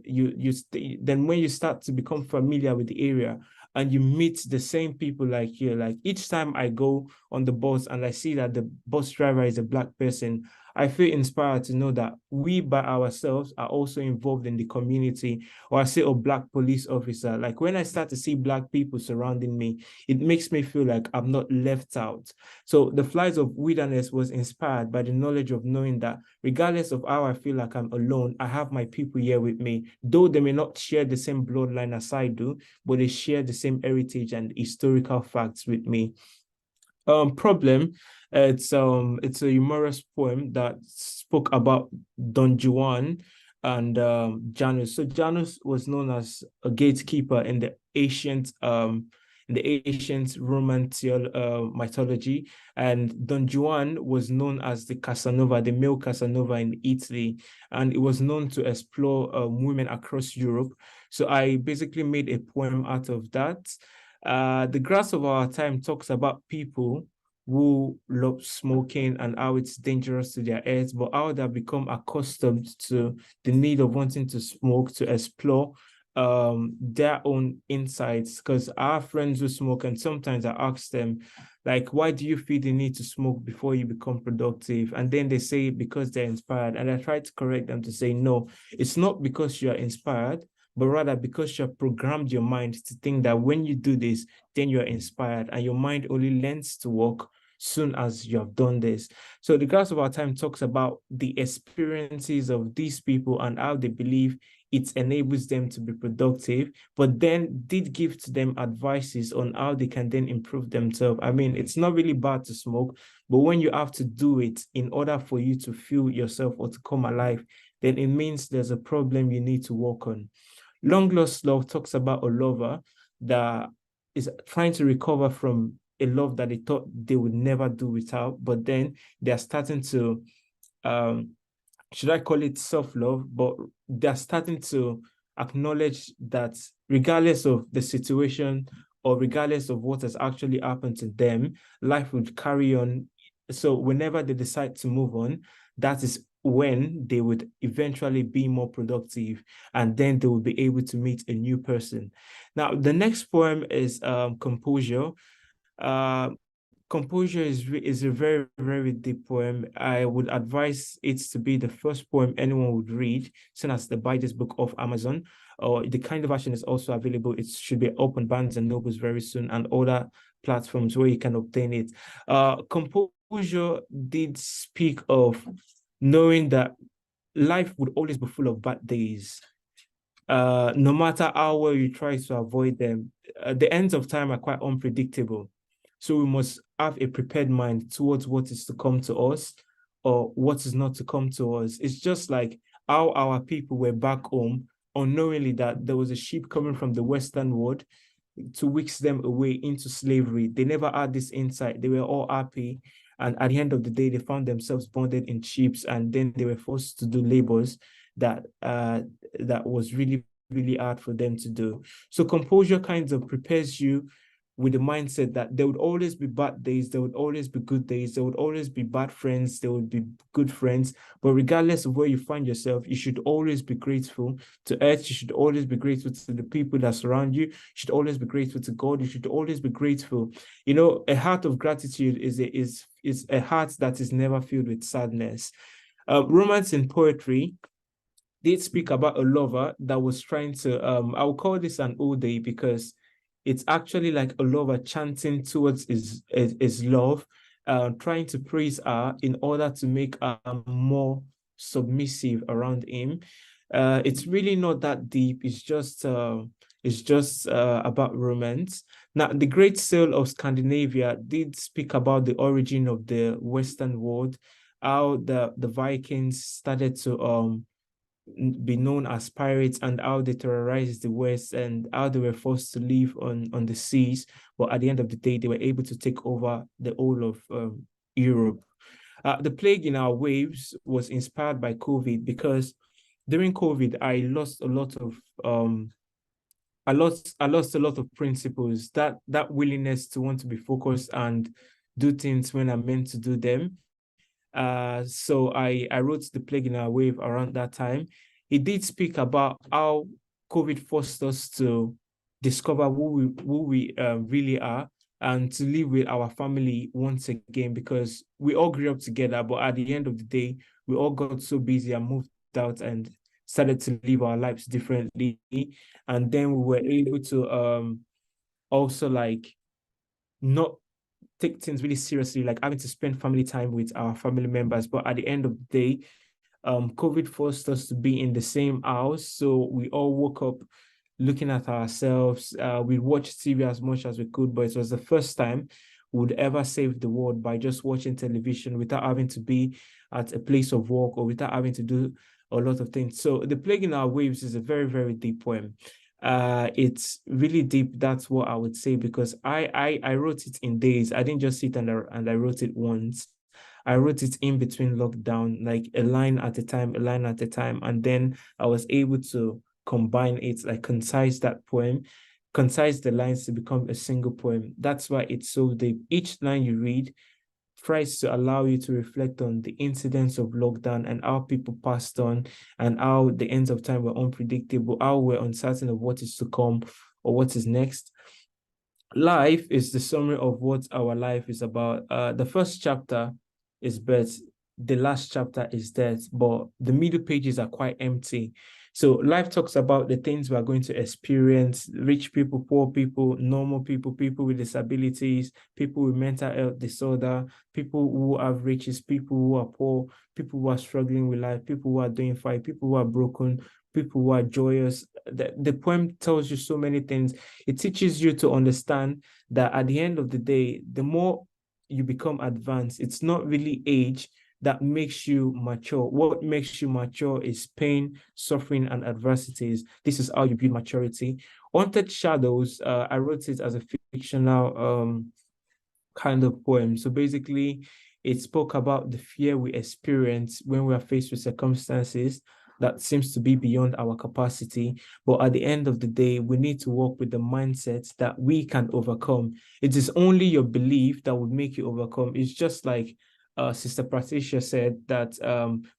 Speaker 4: then when you start to become familiar with the area and you meet the same people like you, like each time I go on the bus and I see that the bus driver is a Black person, I feel inspired to know that we by ourselves are also involved in the community. Or I say a Black police officer. Like when I start to see Black people surrounding me, it makes me feel like I'm not left out. So the Flies of Wilderness was inspired by the knowledge of knowing that regardless of how I feel like I'm alone, I have my people here with me. Though they may not share the same bloodline as I do, but they share the same heritage and historical facts with me. Problem, it's a humorous poem that spoke about Don Juan and Janus. So Janus was known as a gatekeeper in the ancient Roman mythology, and Don Juan was known as the Casanova, the male Casanova in Italy, and it was known to explore women across Europe. So I basically made a poem out of that. The Grass of Our Time talks about people who love smoking and how it's dangerous to their health, but how they've become accustomed to the need of wanting to smoke to explore their own insights. Because our friends who smoke, and sometimes I ask them, like, why do you feel the need to smoke before you become productive? And then they say because they're inspired. And I try to correct them to say, no, it's not because you're inspired, but rather because you have programmed your mind to think that when you do this, then you're inspired, and your mind only learns to work soon as you have done this. So the Grass of Our Time talks about the experiences of these people and how they believe it enables them to be productive, but then did give to them advices on how they can then improve themselves. I mean, it's not really bad to smoke, but when you have to do it in order for you to feel yourself or to come alive, then it means there's a problem you need to work on. Long Lost Love talks about a lover that is trying to recover from a love that they thought they would never do without, but then they're starting to, should I call it self-love, but they're starting to acknowledge that regardless of the situation or regardless of what has actually happened to them, life would carry on. So whenever they decide to move on, that is when they would eventually be more productive, and then they will be able to meet a new person. Now, the next poem is Composure. Composure is a very, very deep poem. I would advise it to be the first poem anyone would read, soon as they buy this book off Amazon, or the Kindle version is also available. It should be up on Barnes and Nobles very soon, and other platforms where you can obtain it. Composure did speak of knowing that life would always be full of bad days. No matter how well you try to avoid them, the ends of time are quite unpredictable. So we must have a prepared mind towards what is to come to us or what is not to come to us. It's just like how our people were back home, unknowingly that there was a ship coming from the Western world to whisk them away into slavery. They never had this insight. They were all happy. And at the end of the day, they found themselves bonded in ships, and then they were forced to do labors that that was really, really hard for them to do. So composure kind of prepares you with the mindset that there would always be bad days, there would always be good days, there would always be bad friends, there would be good friends. But regardless of where you find yourself, you should always be grateful to Earth. You should always be grateful to the people that surround you. You should always be grateful to God. You should always be grateful. You know, a heart of gratitude is a heart that is never filled with sadness. Romance in poetry did speak about a lover that was trying to, I will call this an ode because it's actually like a lover chanting towards his love, trying to praise her in order to make her more submissive around him. It's really not that deep. It's just about romance. Now, the Great Sale of Scandinavia did speak about the origin of the Western world, how the Vikings started to be known as pirates, and how they terrorized the West and how they were forced to live on the seas. But at the end of the day, they were able to take over the whole of Europe. The plague in our waves was inspired by COVID, because during COVID, I lost a lot of I lost a lot of principles, that willingness to want to be focused and do things when I'm meant to do them. So I wrote The Plague in Our Wave around that time. It did speak about how COVID forced us to discover who we really are, and to live with our family once again, because we all grew up together, but at the end of the day, we all got so busy and moved out and started to live our lives differently. And then we were able to also like not take things really seriously, like having to spend family time with our family members. But at the end of the day, COVID forced us to be in the same house. So we all woke up looking at ourselves. We watched TV as much as we could, but it was the first time we'd ever save the world by just watching television without having to be at a place of work or without having to do a lot of things. So The Plague in Our Waves is a very, very deep poem. It's really deep. That's what I would say, because I wrote it in days. I didn't just sit and I wrote it once. I wrote it in between lockdown, like a line at a time, and then I was able to combine it, like concise that poem, concise the lines to become a single poem. That's why it's so deep. Each line you read tries to allow you to reflect on the incidents of lockdown and how people passed on, and how the ends of time were unpredictable, how we're uncertain of what is to come or what is next. Life is the summary of what our life is about. The first chapter is birth, the last chapter is death, but the middle pages are quite empty. So life talks about the things we are going to experience: rich people, poor people, normal people, people with disabilities, people with mental health disorder, people who have riches, people who are poor, people who are struggling with life, people who are doing fine, people who are broken, people who are joyous. The poem tells you so many things. It teaches you to understand that at the end of the day, the more you become advanced, it's not really age that makes you mature. What makes you mature is pain, suffering, and adversities. This is how you build maturity. Haunted Shadows, I wrote it as a fictional kind of poem. So basically, it spoke about the fear we experience when we are faced with circumstances that seems to be beyond our capacity. But at the end of the day, we need to work with the mindset that we can overcome. It is only your belief that would make you overcome. It's just like Sister Patricia said, that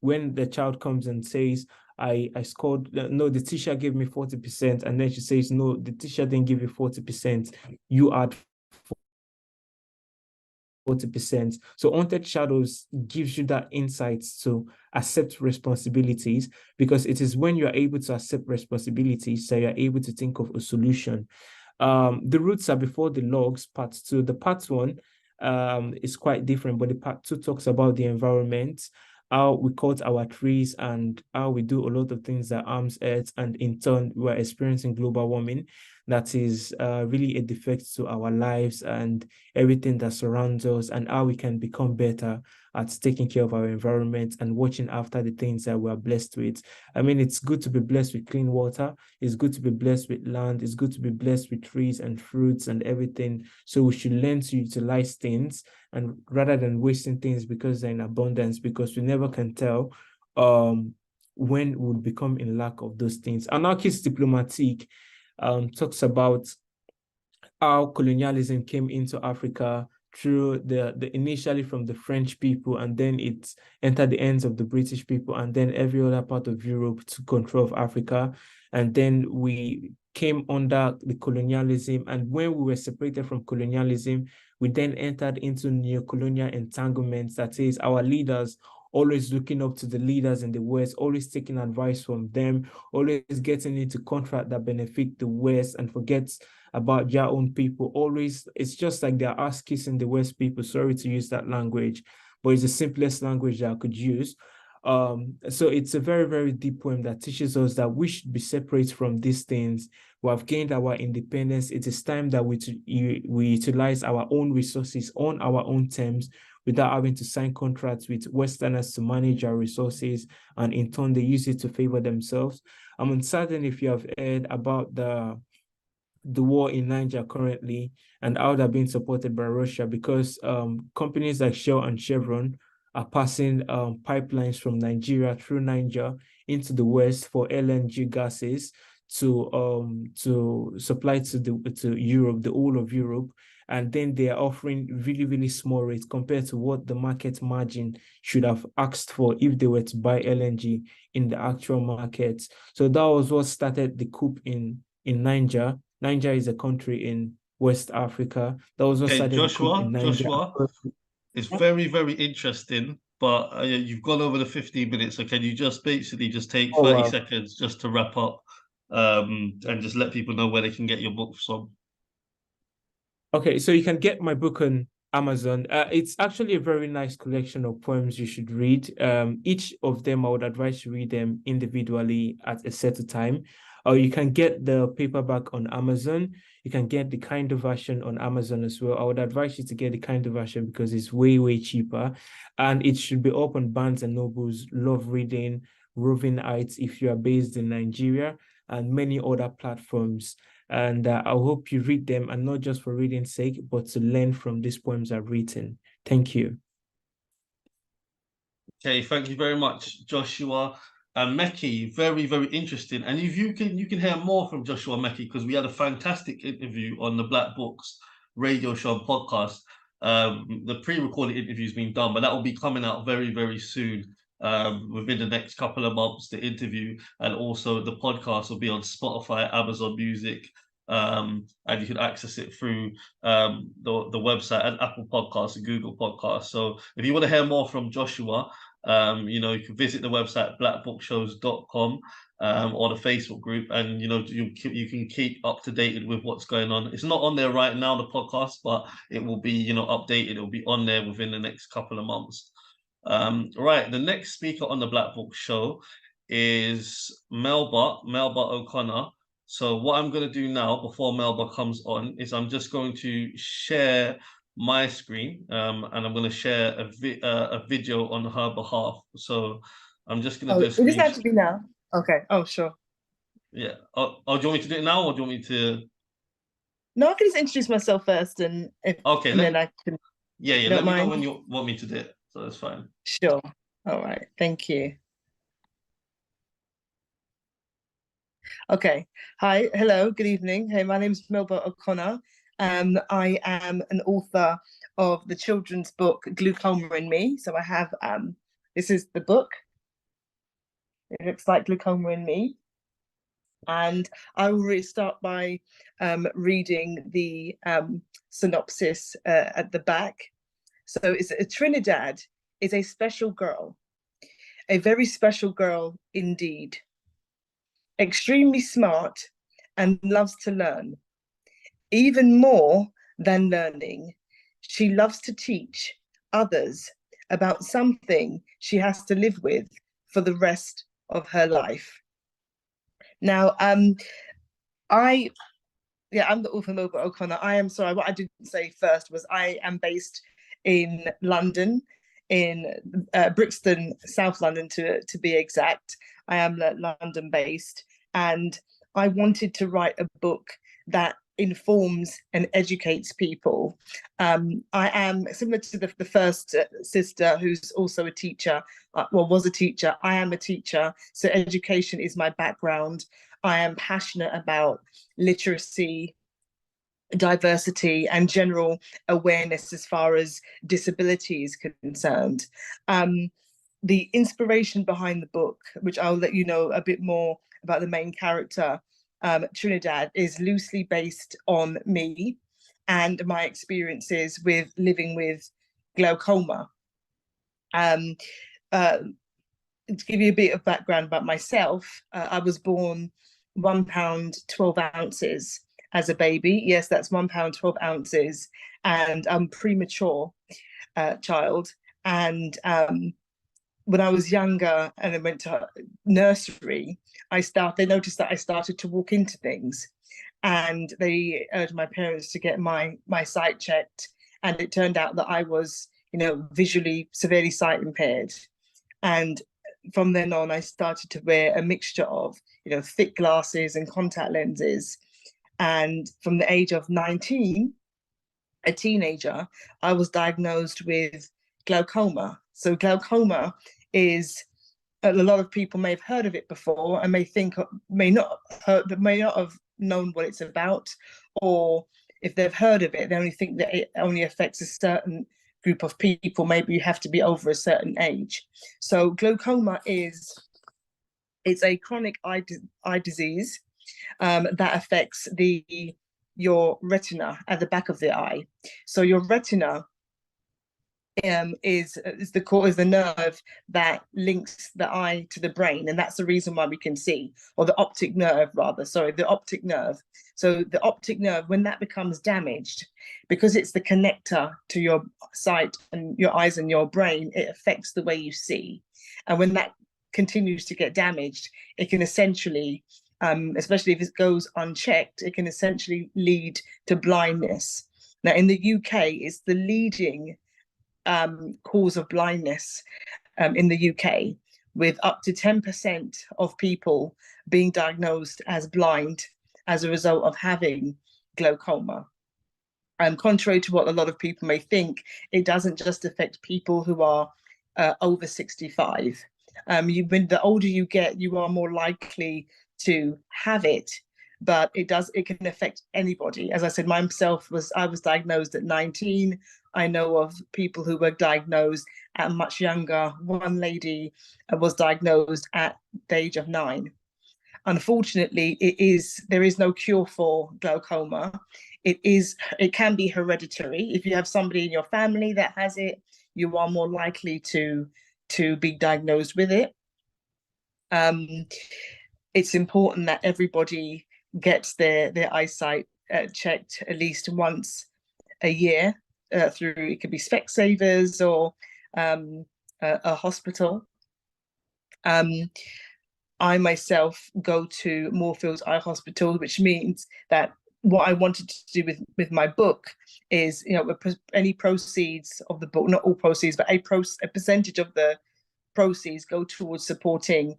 Speaker 4: when the child comes and says, I scored, no, the teacher gave me 40%, and then she says, no, the teacher didn't give you 40%, you add 40%. So Haunted Shadows gives you that insight to accept responsibilities, because it is when you are able to accept responsibilities that you are able to think of a solution. The Roots Are Before the Logs, part 2. The part 1 is quite different, but the part 2 talks about the environment. how we cut our trees and how we do a lot of things that harms Earth, and in turn we're experiencing global warming that is really a defect to our lives and everything that surrounds us, and how we can become better at taking care of our environment and watching after the things that we're blessed with. I mean, it's good to be blessed with clean water. It's good to be blessed with land. It's good to be blessed with trees and fruits and everything. So we should learn to utilize things, and rather than wasting things because they're in abundance, because we never can tell when we'll become in lack of those things. Anarchist Diplomatique talks about how colonialism came into Africa through the initially from the French people, and then it entered the hands of the British people, and then every other part of Europe took control of Africa. And then we came under the colonialism, and when we were separated from colonialism, we then entered into neo-colonial entanglements. That is, our leaders always looking up to the leaders in the West, always taking advice from them, always getting into contracts that benefit the West and forgets about their own people. Always, it's just like they're ass kissing the West people. Sorry to use that language, but it's the simplest language that I could use. So it's a very, very deep poem that teaches us that we should be separate from these things. We have gained our independence. It is time that we utilize our own resources on our own terms, without having to sign contracts with Westerners to manage our resources, and in turn they use it to favor themselves. I'm uncertain if you have heard about the war in Niger currently and how they're being supported by Russia, because companies like Shell and Chevron are passing pipelines from Nigeria through Niger into the West for LNG gases to supply to Europe, the whole of Europe. And then they are offering really, really small rates compared to what the market margin should have asked for if they were to buy LNG in the actual market. So that was what started the coup in Niger. Niger is a country in West Africa. That was what started the coup in Niger.
Speaker 1: Joshua, it's very, very interesting, but you've gone over the 15 minutes. So can you just basically just take 30 seconds just to wrap up, and just let people know where they can get your book from?
Speaker 4: Okay, so you can get my book on Amazon. It's actually a very nice collection of poems you should read. Each of them, I would advise you read them individually at a set time. Or you can get the paperback on Amazon. You can get the Kindle version on Amazon as well. I would advise you to get the Kindle version because it's way, way cheaper. And it should be up on Barnes and Noble's Love Reading, Roving Heights if you are based in Nigeria, and many other platforms. And I hope you read them, and not just for reading's sake, but to learn from these poems I've written. Thank you.
Speaker 1: Okay, thank you very much, Joshua and Meki. Very, very interesting. And if you can hear more from Joshua and Meki, because we had a fantastic interview on the Black Books radio show and podcast. The pre-recorded interview's been done, but that will be coming out very, very soon. Within the next couple of months, the interview, and also the podcast will be on Spotify, Amazon Music, and you can access it through the website and Apple Podcasts and Google Podcasts. So if you want to hear more from Joshua, you can visit the website blackbookshows.com, or the Facebook group, and you can keep up to date with what's going on. It's not on there right now, the podcast, but it will be updated. It will be on there within the next couple of months. Right, the next speaker on the Black Book Show is Melba O'Connor. So what I'm going to do now, before Melba comes on, is I'm just going to share my screen, and I'm going to share a video on her behalf. So I'm just going to do a screen.
Speaker 5: It doesn't have to be now. Okay. Oh, sure.
Speaker 1: Yeah. Oh, do you want me to do it now, or do you want me to?
Speaker 5: No, I can just introduce myself first, and then I can.
Speaker 1: Yeah. Let me know when you want me to do it. So that's fine.
Speaker 5: Sure. All right. Thank you. Okay. Hi. Hello. Good evening. Hey, my name is Melba O'Connor. I am an author of the children's book Glaucoma in Me. So I have this is the book. It looks like Glaucoma in Me. And I will really start by reading the synopsis at the back. So it's Trinidad is a special girl, a very special girl indeed. Extremely smart and loves to learn. Even more than learning, she loves to teach others about something she has to live with for the rest of her life. Now, I'm the author Wilbur O'Connor. I am sorry, what I didn't say first was I am based in London, in Brixton, South London to be exact. I am London based, and I wanted to write a book that informs and educates people. I am similar to the first sister, who's also a teacher, was a teacher. I am a teacher, so education is my background. I am passionate about literacy, diversity, and general awareness as far as disability is concerned. The inspiration behind the book, which I'll let you know a bit more about the main character, Trinidad, is loosely based on me and my experiences with living with glaucoma. To give you a bit of background about myself, I was born 1 pound 12 ounces as a baby. Yes, that's 1 pound 12 ounces, and I'm premature child. And when I was younger and I went to nursery, they noticed that I started to walk into things, and they urged my parents to get my sight checked. And it turned out that I was, visually severely sight impaired. And from then on, I started to wear a mixture of, thick glasses and contact lenses. And from the age of 19, a teenager, I was diagnosed with glaucoma. So glaucoma is, a lot of people may have heard of it before and may not have known what it's about, or if they've heard of it, they only think that it only affects a certain group of people. Maybe you have to be over a certain age. So glaucoma it's a chronic eye disease that affects your retina at the back of the eye. So your retina is the nerve that links the eye to the brain, and that's the reason why we can see, or the optic nerve rather, sorry, the optic nerve. So the optic nerve, when that becomes damaged, because it's the connector to your sight and your eyes and your brain, it affects the way you see. And when that continues to get damaged, it can essentially, especially if it goes unchecked, it can essentially lead to blindness. Now in the UK, it's the leading cause of blindness in the UK, with up to 10% of people being diagnosed as blind as a result of having glaucoma. And contrary to what a lot of people may think, it doesn't just affect people who are over 65. When the older you get, you are more likely to have it, but it can affect anybody. As I said, I was diagnosed at 19. I know of people who were diagnosed at much younger. One lady was diagnosed at the age of 9. Unfortunately, there is no cure for glaucoma. It can be hereditary. If you have somebody in your family that has it, you are more likely to be diagnosed with it. It's important that everybody gets their eyesight checked at least once a year through, it could be Specsavers or a hospital. I myself go to Moorfields Eye Hospital, which means that what I wanted to do with my book is, any proceeds of the book, not all proceeds, but a percentage of the proceeds go towards supporting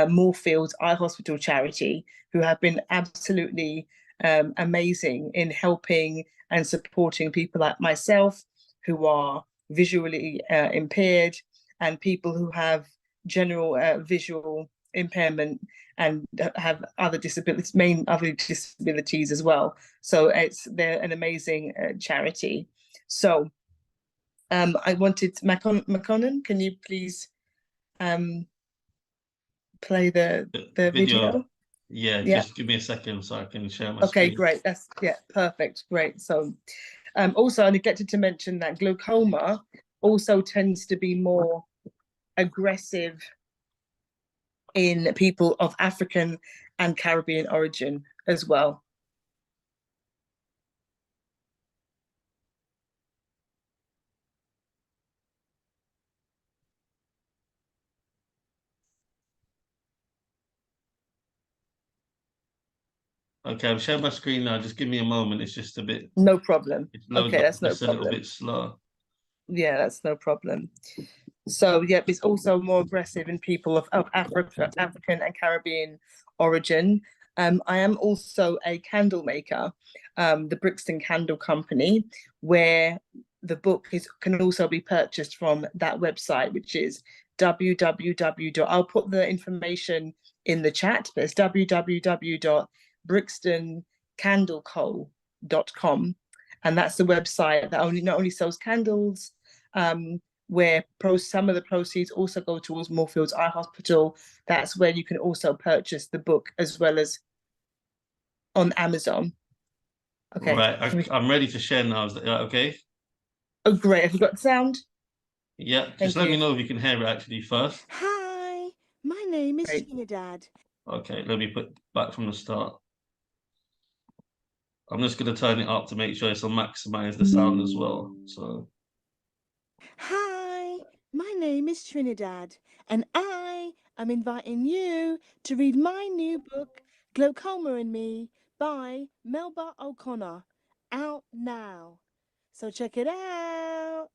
Speaker 5: Moorfields Eye Hospital charity, who have been absolutely amazing in helping and supporting people like myself who are visually impaired, and people who have general visual impairment and have other disabilities as well. So they're an amazing charity. So I wanted Makonnen, can you please play the video?
Speaker 1: Yeah, just give me a second so I can share my
Speaker 5: Okay,
Speaker 1: screen.
Speaker 5: great. That's perfect. Great. So also I neglected to mention that glaucoma also tends to be more aggressive in people of African and Caribbean origin as well.
Speaker 1: Okay, I'm sharing my screen now. Just give me a moment. It's just a bit.
Speaker 5: No problem.
Speaker 1: It's loading
Speaker 5: Okay,
Speaker 1: up
Speaker 5: that's no
Speaker 1: just a little
Speaker 5: problem.
Speaker 1: bit slow.
Speaker 5: Yeah, that's no problem. So, yep, it's also more aggressive in people of African and Caribbean origin. I am also a candle maker, the Brixton Candle Company, where the book can also be purchased from that website, which is www. I'll put the information in the chat, but it's www.brixtoncandleco.com. And that's the website that not only sells candles, where some of the proceeds also go towards Moorfields Eye Hospital. That's where you can also purchase the book as well as on Amazon. Okay.
Speaker 1: Right, I'm ready to share now. Is that okay?
Speaker 5: Oh, great. Have you got sound?
Speaker 1: Yeah, just let me know if you can hear it actually first.
Speaker 6: Hi, my name is
Speaker 5: Great.
Speaker 6: Trinidad.
Speaker 1: Okay, let me put back from the start. I'm just going to turn it up to make sure it'll maximize the sound as well. So.
Speaker 6: Hi, my name is Trinidad, and I am inviting you to read my new book, Glaucoma and Me, by Melba O'Connor, out now. So check it out.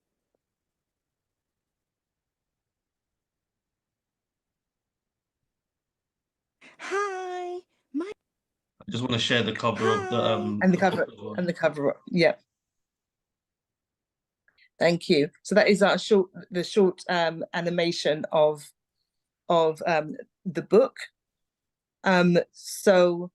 Speaker 6: Hi, my.
Speaker 1: I just want to share the cover of the
Speaker 5: And the cover, yeah. Thank you. So that is the short animation of the book. So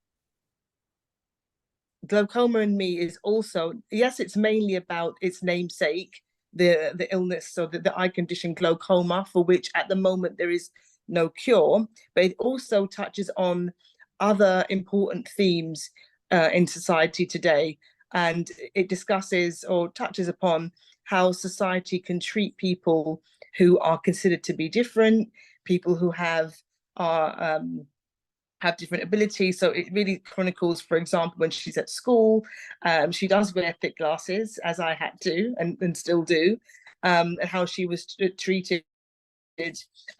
Speaker 5: Glaucoma and Me is also, yes, it's mainly about its namesake, the illness, so the eye condition glaucoma, for which at the moment there is no cure, but it also touches on other important themes in society today, and it discusses or touches upon how society can treat people who are considered to be different, people who have different abilities. So it really chronicles, for example, when she's at school, she does wear thick glasses, as I had to and still do, and how she was treated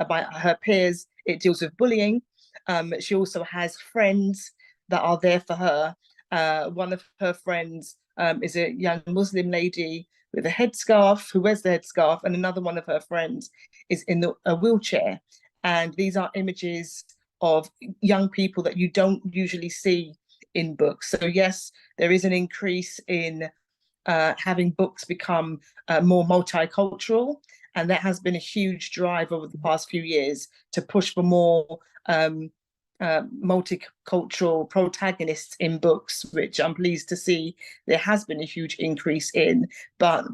Speaker 5: by her peers. It deals with bullying. She also has friends that are there for her. One of her friends is a young Muslim lady with a headscarf, who wears the headscarf, and another one of her friends is in a wheelchair. And these are images of young people that you don't usually see in books. So yes, there is an increase in having books become more multicultural, and that has been a huge drive over the past few years to push for more multicultural protagonists in books, which I'm pleased to see there has been a huge increase in, but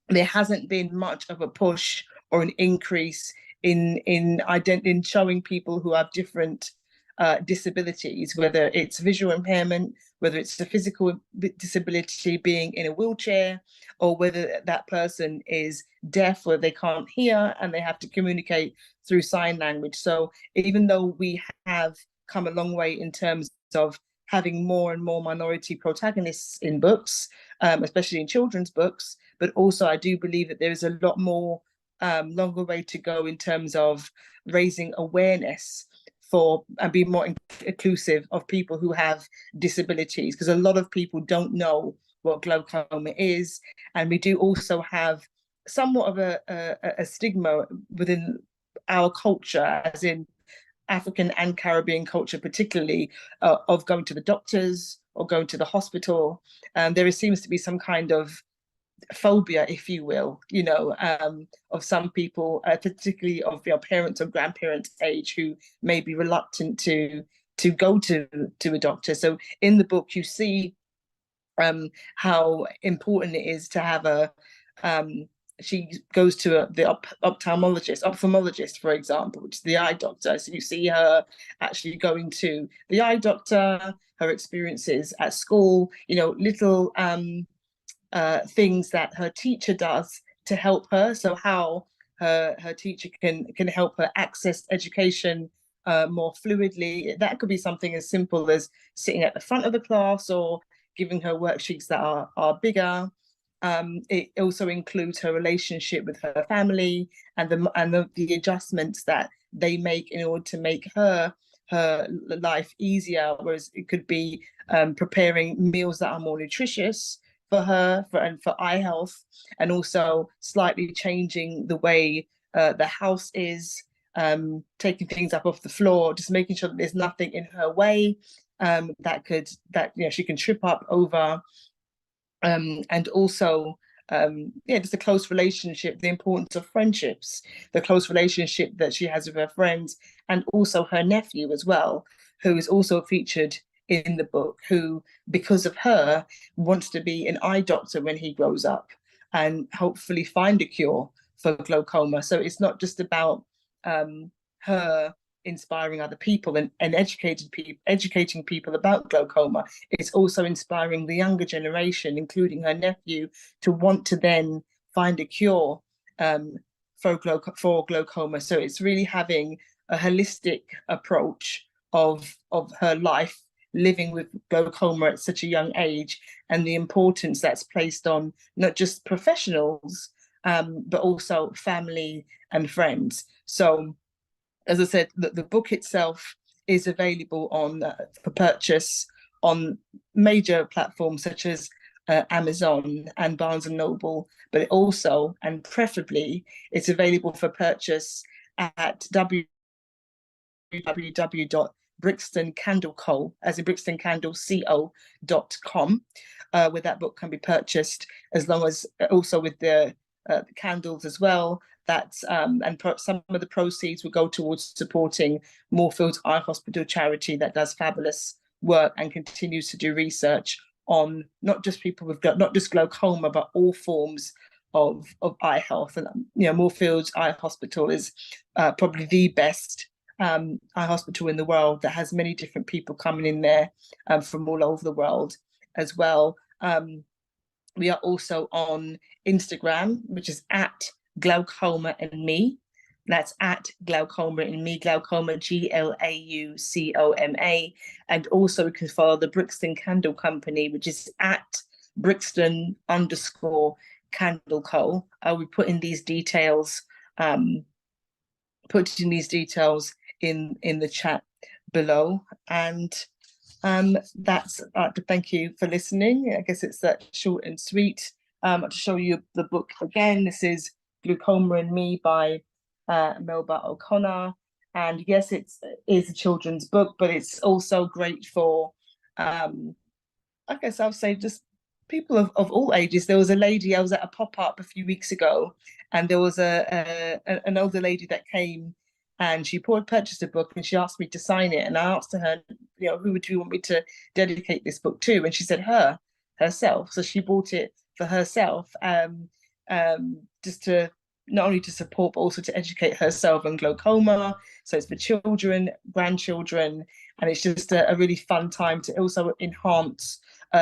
Speaker 5: there hasn't been much of a push or an increase in showing people who have different disabilities, whether it's visual impairment, whether it's a physical disability, being in a wheelchair, or whether that person is deaf or they can't hear and they have to communicate through sign language. So even though we have come a long way in terms of having more and more minority protagonists in books, especially in children's books, but also I do believe that there is a lot more longer way to go in terms of raising awareness for and be more inclusive of people who have disabilities, because a lot of people don't know what glaucoma is, and we do also have somewhat of a stigma within our culture, as in African and Caribbean culture particularly, of going to the doctors or going to the hospital. There seems to be some kind of phobia, if you will, of some people, particularly of your parents or grandparents' age, who may be reluctant to go to a doctor. So in the book, you see how important it is to have she goes to the ophthalmologist, for example, which is the eye doctor. So you see her actually going to the eye doctor, her experiences at school, little things that her teacher does to help her. So how her teacher can help her access education more fluidly. That could be something as simple as sitting at the front of the class or giving her worksheets that are bigger. It also includes her relationship with her family and the adjustments that they make in order to make her her life easier, whereas it could be preparing meals that are more nutritious for her and for eye health, and also slightly changing the way the house is, taking things up off the floor, just making sure that there's nothing in her way that she can trip up over, and also just a close relationship, the importance of friendships, the close relationship that she has with her friends, and also her nephew as well, who is also featured in the book, who, because of her, wants to be an eye doctor when he grows up and hopefully find a cure for glaucoma. So it's not just about her inspiring other people and educating people about glaucoma. It's also inspiring the younger generation, including her nephew, to want to then find a cure for glaucoma. So it's really having a holistic approach of her life, living with glaucoma at such a young age, and the importance that's placed on not just professionals, but also family and friends. So, as I said, the book itself is available for purchase on major platforms such as Amazon and Barnes & Noble, but it also, and preferably, it's available for purchase at www.brixtoncandleco, as in brixtoncandleco.com, where that book can be purchased, as long as also with the candles as well. Some of the proceeds will go towards supporting Moorfields Eye Hospital charity that does fabulous work and continues to do research on not just people with not just glaucoma, but all forms of eye health. And Moorfields Eye Hospital is probably the best eye hospital in the world, that has many different people coming in there from all over the world as well. We are also on Instagram, which is at Glaucoma and Me. That's at Glaucoma and Me, Glaucoma, GLAUCOMA. And also we can follow the Brixton Candle Company, which is at Brixton_Candle Co. We put in these details, in the chat below. And that's thank you for listening. I guess it's that short and sweet. To show you the book again, this is Glaucoma and Me by Melba O'Connor. And yes, it is a children's book, but it's also great for, I guess I'll say, just people of all ages. There was a lady, I was at a pop-up a few weeks ago, and there was an older lady that came, and she purchased a book, and she asked me to sign it. And I asked her, who would you want me to dedicate this book to? And she said herself. So she bought it for herself, just to not only to support, but also to educate herself on glaucoma. So it's for children, grandchildren, and it's just a really fun time to also enhance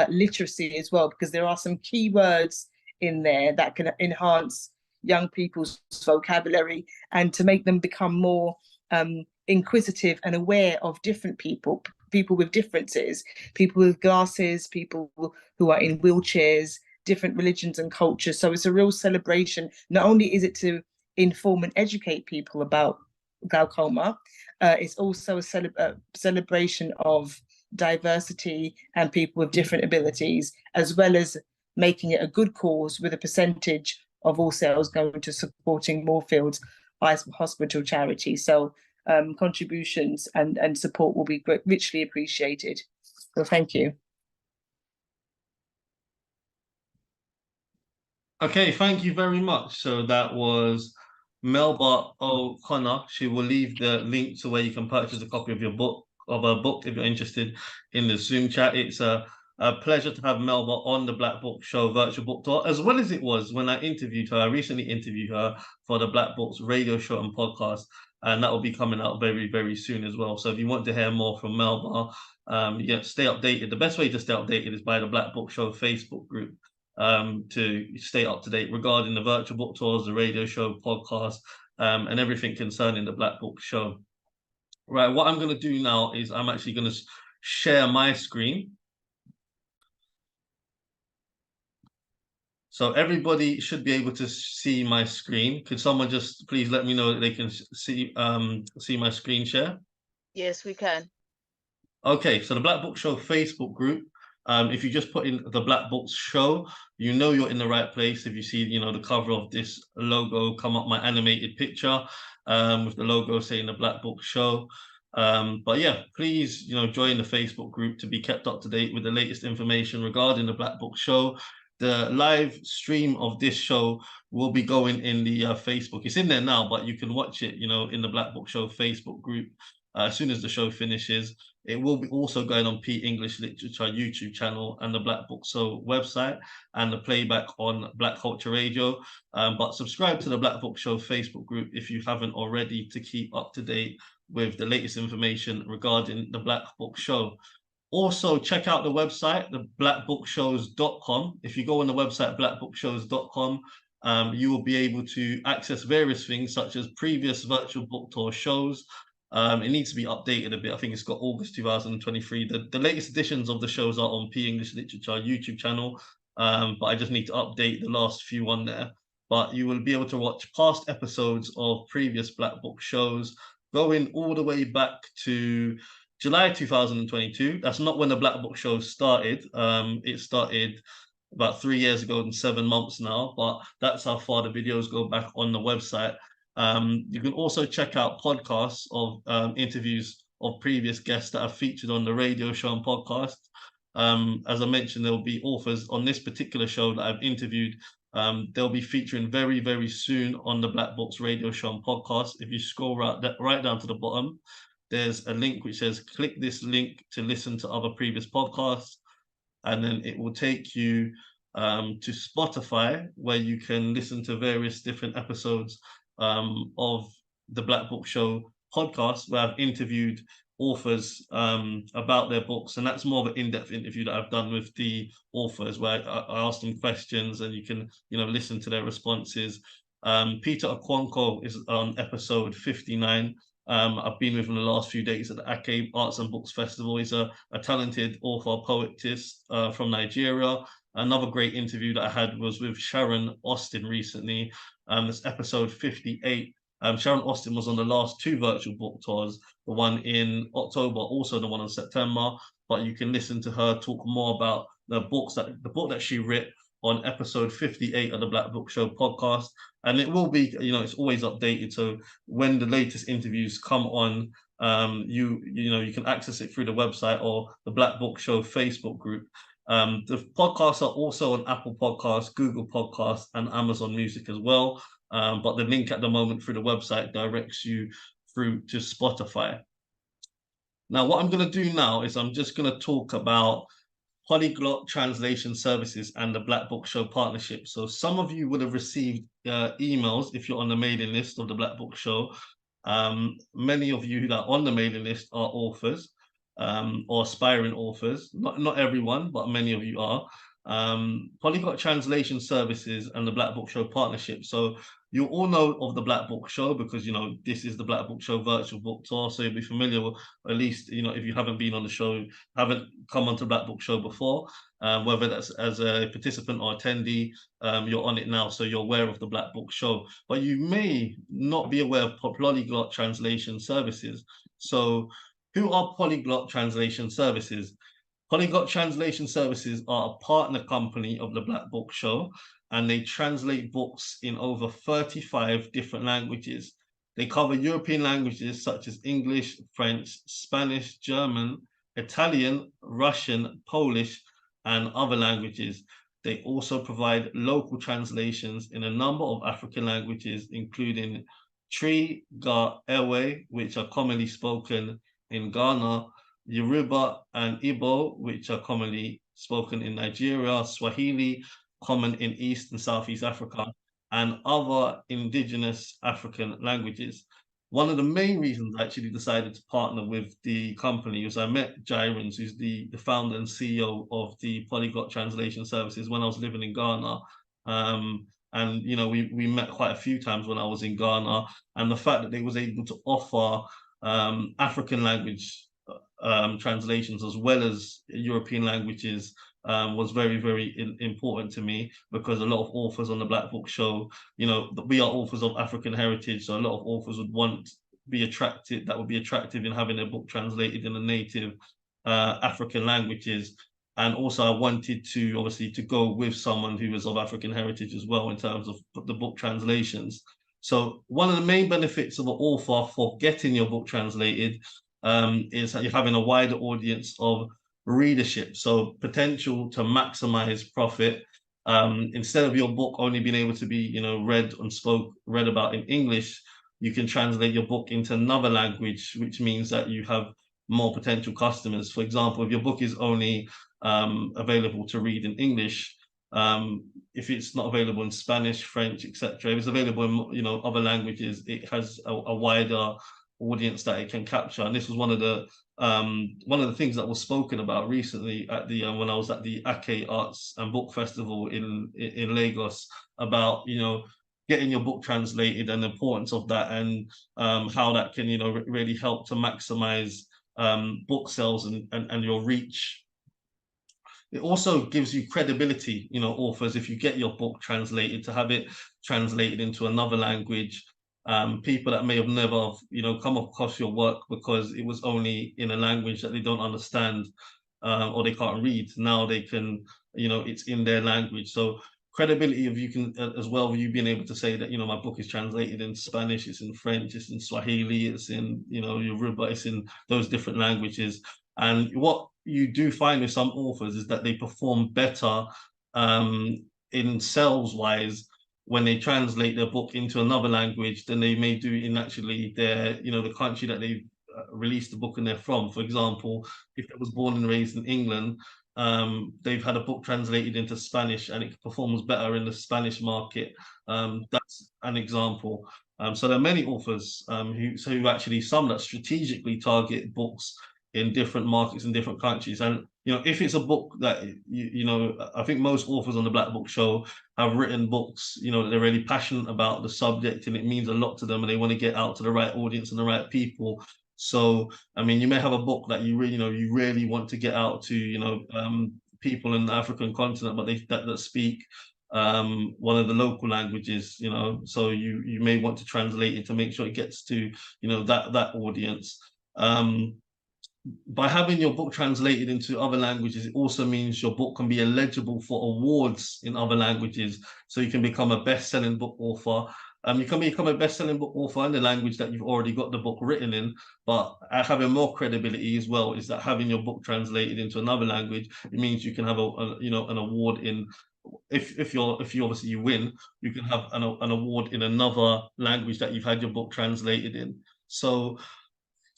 Speaker 5: literacy as well, because there are some key words in there that can enhance young people's vocabulary and to make them become more inquisitive and aware of different people with differences, people with glasses, people who are in wheelchairs, different religions and cultures. So it's a real celebration. Not only is it to inform and educate people about glaucoma, it's also a celebration of diversity and people with different abilities, as well as making it a good cause with a percentage of all sales going to supporting Moorfields Eye Hospital charity. So contributions and support will be richly appreciated. So thank you.
Speaker 1: Okay, thank you very much. So that was Melba O'Connor. She will leave the link to where you can purchase a copy of her book if you're interested in the Zoom chat. It's a pleasure to have Melba on the Black Book Show virtual book tour, as well as it was when I interviewed her. I recently interviewed her for the Black Books radio show and podcast, and that will be coming out very, very soon as well. So if you want to hear more from Melba, stay updated. The best way to stay updated is by the Black Book Show Facebook group, to stay up to date regarding the virtual book tours, the radio show, podcast, and everything concerning the Black Book Show. Right, what I'm going to do now is I'm actually going to share my screen. So everybody should be able to see my screen. Could someone just please let me know that they can see my screen share?
Speaker 7: Yes, we can.
Speaker 1: Okay, so the Black Book Show Facebook group, if you just put in the Black Books Show, you know you're in the right place. If you see, you know, the cover of this logo come up, my animated picture, with the logo saying the Black Book Show. But yeah, please, you know, join the Facebook group to be kept up to date with the latest information regarding the Black Book Show. The live stream of this show will be going in the Facebook. It's in there now, but you can watch it, you know, in the Black Book Show Facebook group as soon as the show finishes. It will be also going on P English Literature YouTube channel and the Black Book Show website and the playback on Black Culture Radio. But subscribe to the Black Book Show Facebook group if you haven't already to keep up to date with the latest information regarding the Black Book Show. Also, check out the website, the blackbookshows.com. If you go on the website, blackbookshows.com, you will be able to access various things such as previous virtual book tour shows. It needs to be updated a bit. I think it's got August 2023. The latest editions of the shows are on P English Literature YouTube channel, but I just need to update the last few on there. But you will be able to watch past episodes of previous Black Book shows, going all the way back to July 2022. That's not when the Black Book show started. It started about 3 years ago and 7 months now, but that's how far the videos go back on the website. You can also check out podcasts of interviews of previous guests that are featured on the radio show and podcast. As I mentioned, there will be authors on this particular show that I've interviewed. They'll be featuring very, very soon on the Black Books radio show and podcast. If you scroll right down to the bottom, there's a link which says click this link to listen to other previous podcasts, and then it will take you to Spotify, where you can listen to various different episodes of the Black Book Show podcast, where I've interviewed authors about their books, and that's more of an in-depth interview that I've done with the authors, where I ask them questions and you can, you know, listen to their responses. Peter Okonkwo is on episode 59. I've been with him the last few days at the Ake Arts and Books Festival. He's a talented author, poetess from Nigeria. Another great interview that I had was with Sharon Austin recently. It's episode 58. Sharon Austin was on the last 2 virtual book tours, the one in October, also the one in September. But you can listen to her talk more about the book that she wrote on episode 58 of the Black Book Show podcast. And it will be, you know, it's always updated. So when the latest interviews come on, you can access it through the website or the Black Book Show Facebook group. The podcasts are also on Apple Podcasts, Google Podcasts, and Amazon Music as well. But the link at the moment through the website directs you through to Spotify. Now, what I'm going to do now is I'm just going to talk about polyglot translation services and the Black Book Show partnership. So some of you would have received emails if you're on the mailing list of the Black Book Show. Many of you that are on the mailing list are authors or aspiring authors. Not everyone, but many of you are. Polyglot translation services and the Black Book Show partnership. So you all know of the Black Book Show because, you know, this is the Black Book Show virtual book tour. So you'll be familiar with, at least, you know, if you haven't been on the show, haven't come onto Black Book Show before, whether that's as a participant or attendee, you're on it now. So you're aware of the Black Book Show, but you may not be aware of polyglot translation services. So who are polyglot translation services? Polyglot Translation Services are a partner company of the Black Book Show, and they translate books in over 35 different languages. They cover European languages such as English, French, Spanish, German, Italian, Russian, Polish, and other languages. They also provide local translations in a number of African languages, including Twi, Ga, Ewe, which are commonly spoken in Ghana, Yoruba and Igbo, which are commonly spoken in Nigeria, Swahili, common in East and Southeast Africa, and other indigenous African languages. One of the main reasons I actually decided to partner with the company was I met Jyrens, who's the founder and CEO of the Polyglot Translation Services, when I was living in Ghana. And, you know, we met quite a few times when I was in Ghana, and the fact that they was able to offer African language translations as well as European languages was very, very important to me, because a lot of authors on the Black Book Show, you know, we are authors of African heritage, so a lot of authors would want be attractive in having a book translated in the native African languages. And also I wanted to obviously to go with someone who is of African heritage as well in terms of the book translations. So one of the main benefits of an author for getting your book translated is that you're having a wider audience of readership. So potential to maximize profit. Instead of your book only being able to be, you know, read about in English, you can translate your book into another language, which means that you have more potential customers. For example, if your book is only available to read in English, if it's not available in Spanish, French, etc., if it's available in, you know, other languages, it has a wider audience that it can capture. And this was one of the things that was spoken about recently at the when I was at the Ake Arts and Book Festival in Lagos, about, you know, getting your book translated and the importance of that, and how that can, you know, really help to maximize book sales and your reach. It also gives you credibility, you know, authors, if you get your book translated, to have it translated into another language. People that may have never, you know, come across your work because it was only in a language that they don't understand or they can't read. Now they can, you know, it's in their language. So credibility of you can as well, you being able to say that, you know, my book is translated in Spanish, it's in French, it's in Swahili, it's in, you know, Yoruba, it's in those different languages. And what you do find with some authors is that they perform better in sales wise when they translate their book into another language than they may do in actually their, you know, the country that they've released the book and they're from. For example, if it was born and raised in England, they've had a book translated into Spanish and it performs better in the Spanish market. That's an example. So there are many authors who actually, some that strategically target books in different markets in different countries. And, you know, if it's a book that, you know, I think most authors on the Black Book Show have written books, you know, that they're really passionate about the subject and it means a lot to them and they want to get out to the right audience and the right people. So, I mean, you may have a book that you really, you know, you really want to get out to, you know, people in the African continent, but that speak one of the local languages, you know, so you may want to translate it to make sure it gets to, you know, that audience. By having your book translated into other languages, it also means your book can be eligible for awards in other languages. So you can become a best-selling book author. You can become a best-selling book author in the language that you've already got the book written in, but having more credibility as well is that having your book translated into another language, it means you can have you know, an award in, if you obviously you win, you can have an award in another language that you've had your book translated in.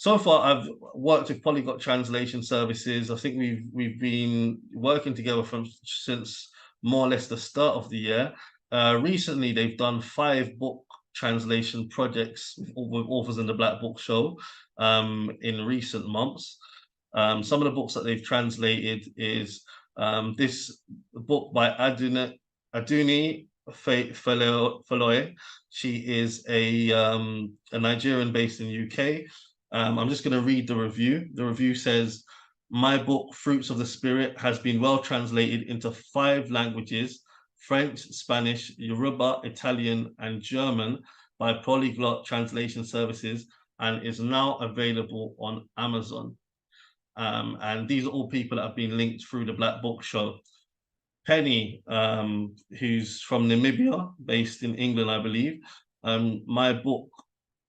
Speaker 1: So far, I've worked with Polyglot Translation Services. I think we've been working together since more or less the start of the year. Recently, they've done 5 book translation projects with authors in the Black Book Show in recent months. Some of the books that they've translated is this book by Aduni Faloye. She is a Nigerian based in UK. I'm just going to read the review. The review says, my book, Fruits of the Spirit, has been well translated into 5 languages, French, Spanish, Yoruba, Italian, and German by Polyglot Translation Services, and is now available on Amazon. And these are all people that have been linked through the Black Book Show. Penny, who's from Namibia, based in England, I believe. My book,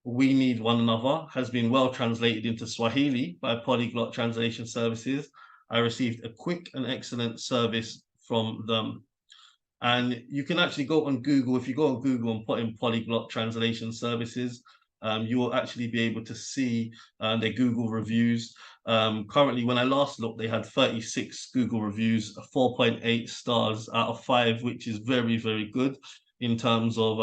Speaker 1: We Need One Another, has been well translated into Swahili by Polyglot Translation Services. I received a quick and excellent service from them. And you can actually go on Google. If you go on Google and put in Polyglot Translation Services, you will actually be able to see their Google reviews. Currently, when I last looked, they had 36 Google reviews, 4.8 stars out of 5, which is very, very good in terms of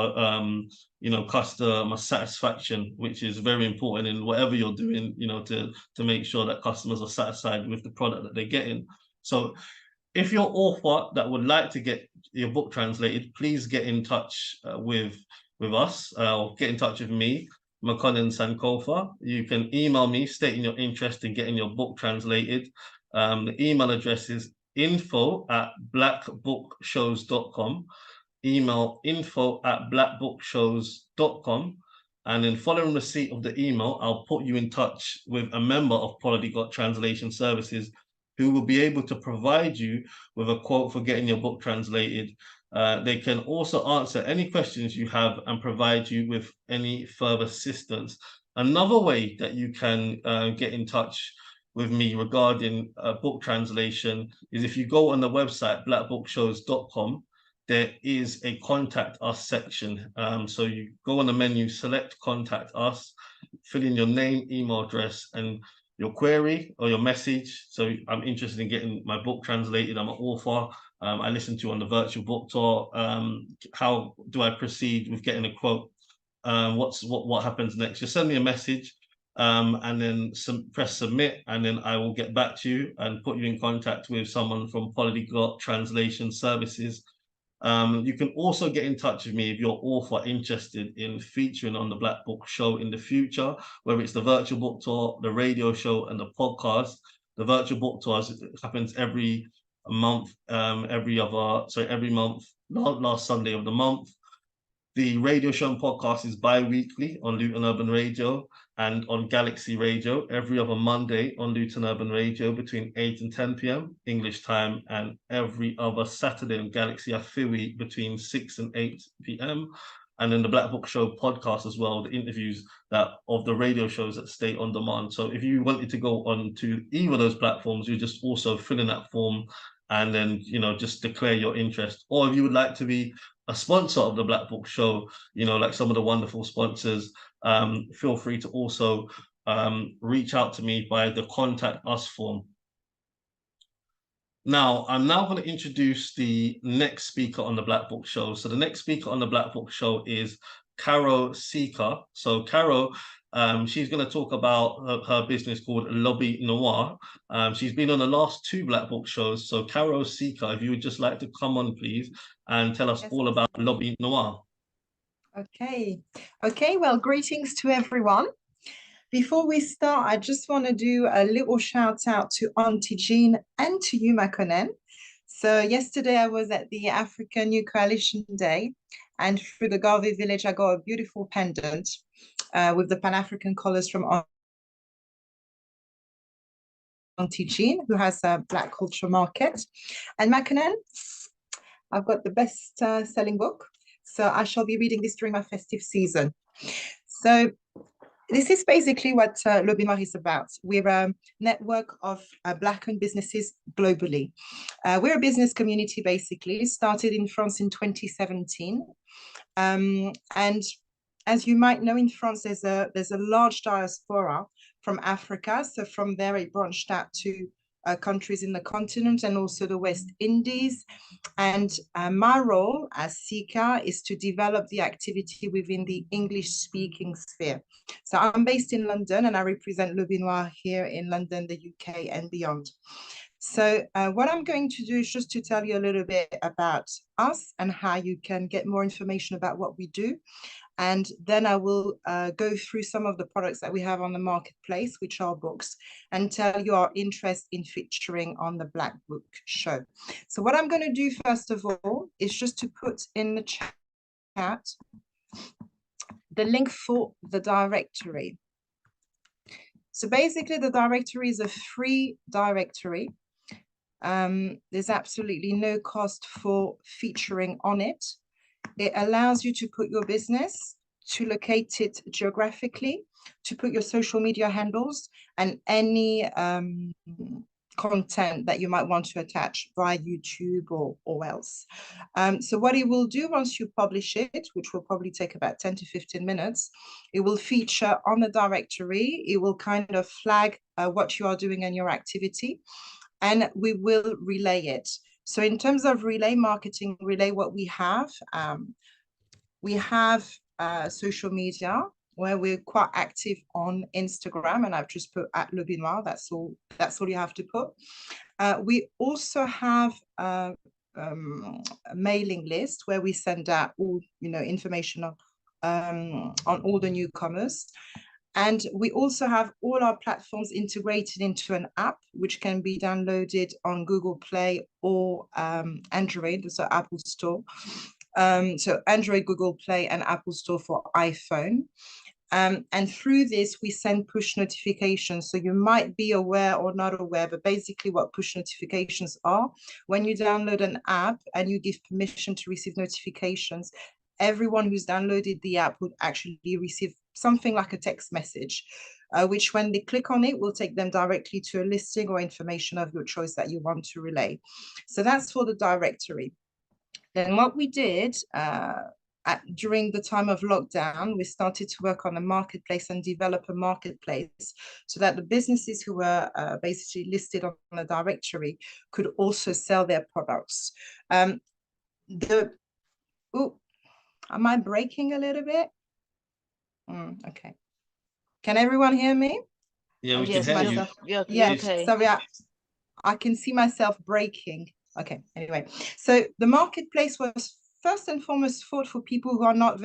Speaker 1: you know, customer satisfaction, which is very important in whatever you're doing, you know, to make sure that customers are satisfied with the product that they're getting. So if you're an author that would like to get your book translated, please get in touch with us, or get in touch with me, Makonnen Sankofa. You can email me stating your interest in getting your book translated. The email address is info@blackbookshows.com. Email info@blackbookshows.com. And then following receipt of the email, I'll put you in touch with a member of Polyglot Translation Services who will be able to provide you with a quote for getting your book translated. They can also answer any questions you have and provide you with any further assistance. Another way that you can get in touch with me regarding book translation is if you go on the website blackbookshows.com. There is a contact us section. So you go on the menu, select contact us, fill in your name, email address, and your query or your message. So I'm interested in getting my book translated. I'm an author. I listen to you on the virtual book tour. How do I proceed with getting a quote? What happens next? Just send me a message, and then press submit, and then I will get back to you and put you in contact with someone from Polyglot Translation Services. You can also get in touch with me if you're author interested in featuring on the Black Book Show in the future, whether it's the virtual book tour, the radio show, and the podcast. The virtual book tour happens every month, every month, last Sunday of the month. The radio show and podcast is bi-weekly on Luton Urban Radio and on Galaxy Radio every other Monday on Luton Urban Radio between 8 and 10 p.m. English time, and every other Saturday on Galaxy Afiwi between 6 and 8 p.m. And then the Black Book Show podcast as well, the interviews of the radio shows that stay on demand. So if you wanted to go on to either of those platforms, you just also fill in that form and then, just declare your interest. Or if you would like to be a sponsor of the Black Book Show, like some of the wonderful sponsors, feel free to also reach out to me by the contact us form. Now, I'm now going to introduce the next speaker on the Black Book Show. So the next speaker on the Black Book Show is Caro Sika. So Caro, she's going to talk about her business called LobbyNoir. She's been on the last 2 Black Book shows. So Caro Sika, if you would just like to come on, please, and tell us all about LobbyNoir.
Speaker 7: Okay, well, greetings to everyone. Before we start, I just want to do a little shout out to Auntie Jean and to you, Makonnen. So yesterday I was at the African New Coalition Day, and through the Garvey village, I got a beautiful pendant with the Pan-African colors from Auntie Jean, who has a Black Culture Market. And Makonnen, I've got the best selling book. So I shall be reading this during my festive season. So this is basically what LobbyNoir is about. We're a network of Black-owned businesses globally. We're a business community, basically, started in France in 2017. And as you might know, in France, there's a large diaspora from Africa. So from there, it branched out to countries in the continent and also the West Indies. And my role as Sika is to develop the activity within the English-speaking sphere. So I'm based in London and I represent LobbyNoir here in London, the UK and beyond. So what I'm going to do is just to tell you a little bit about us and how you can get more information about what we do. And then I will go through some of the products that we have on the marketplace, which are books, and tell you our interest in featuring on the Black Book Show. So what I'm going to do, first of all, is just to put in the chat the link for the directory. So basically, the directory is a free directory. There's absolutely no cost for featuring on it. It allows you to put your business, to locate it geographically, to put your social media handles and any content that you might want to attach via YouTube or else. So what it will do once you publish it, which will probably take about 10 to 15 minutes, it will feature on the directory. It will kind of flag what you are doing and your activity, and we will relay it. So in terms of relay marketing, what we have social media where we're quite active on Instagram, and I've just put at LobbyNoir. That's all you have to put. We also have a mailing list where we send out all information on all the newcomers. And we also have all our platforms integrated into an app, which can be downloaded on Google Play or Android, so Apple Store. So Android, Google Play, and Apple Store for iPhone. And through this, we send push notifications. So you might be aware or not aware, but basically what push notifications are, when you download an app and you give permission to receive notifications, everyone who's downloaded the app would actually receive something like a text message, which when they click on it, will take them directly to a listing or information of your choice that you want to relay. So that's for the directory. Then what we did during the time of lockdown, we started to work on a marketplace and develop a marketplace so that the businesses who were basically listed on the directory could also sell their products. Am I breaking a little bit? Okay. Can everyone hear me?
Speaker 1: Yeah, we can
Speaker 8: Yes,
Speaker 1: hear you.
Speaker 8: myself. Yeah,
Speaker 7: Yeah,
Speaker 8: okay.
Speaker 7: sorry, I can see myself breaking. Okay, anyway. So the marketplace was first and foremost thought for people who are not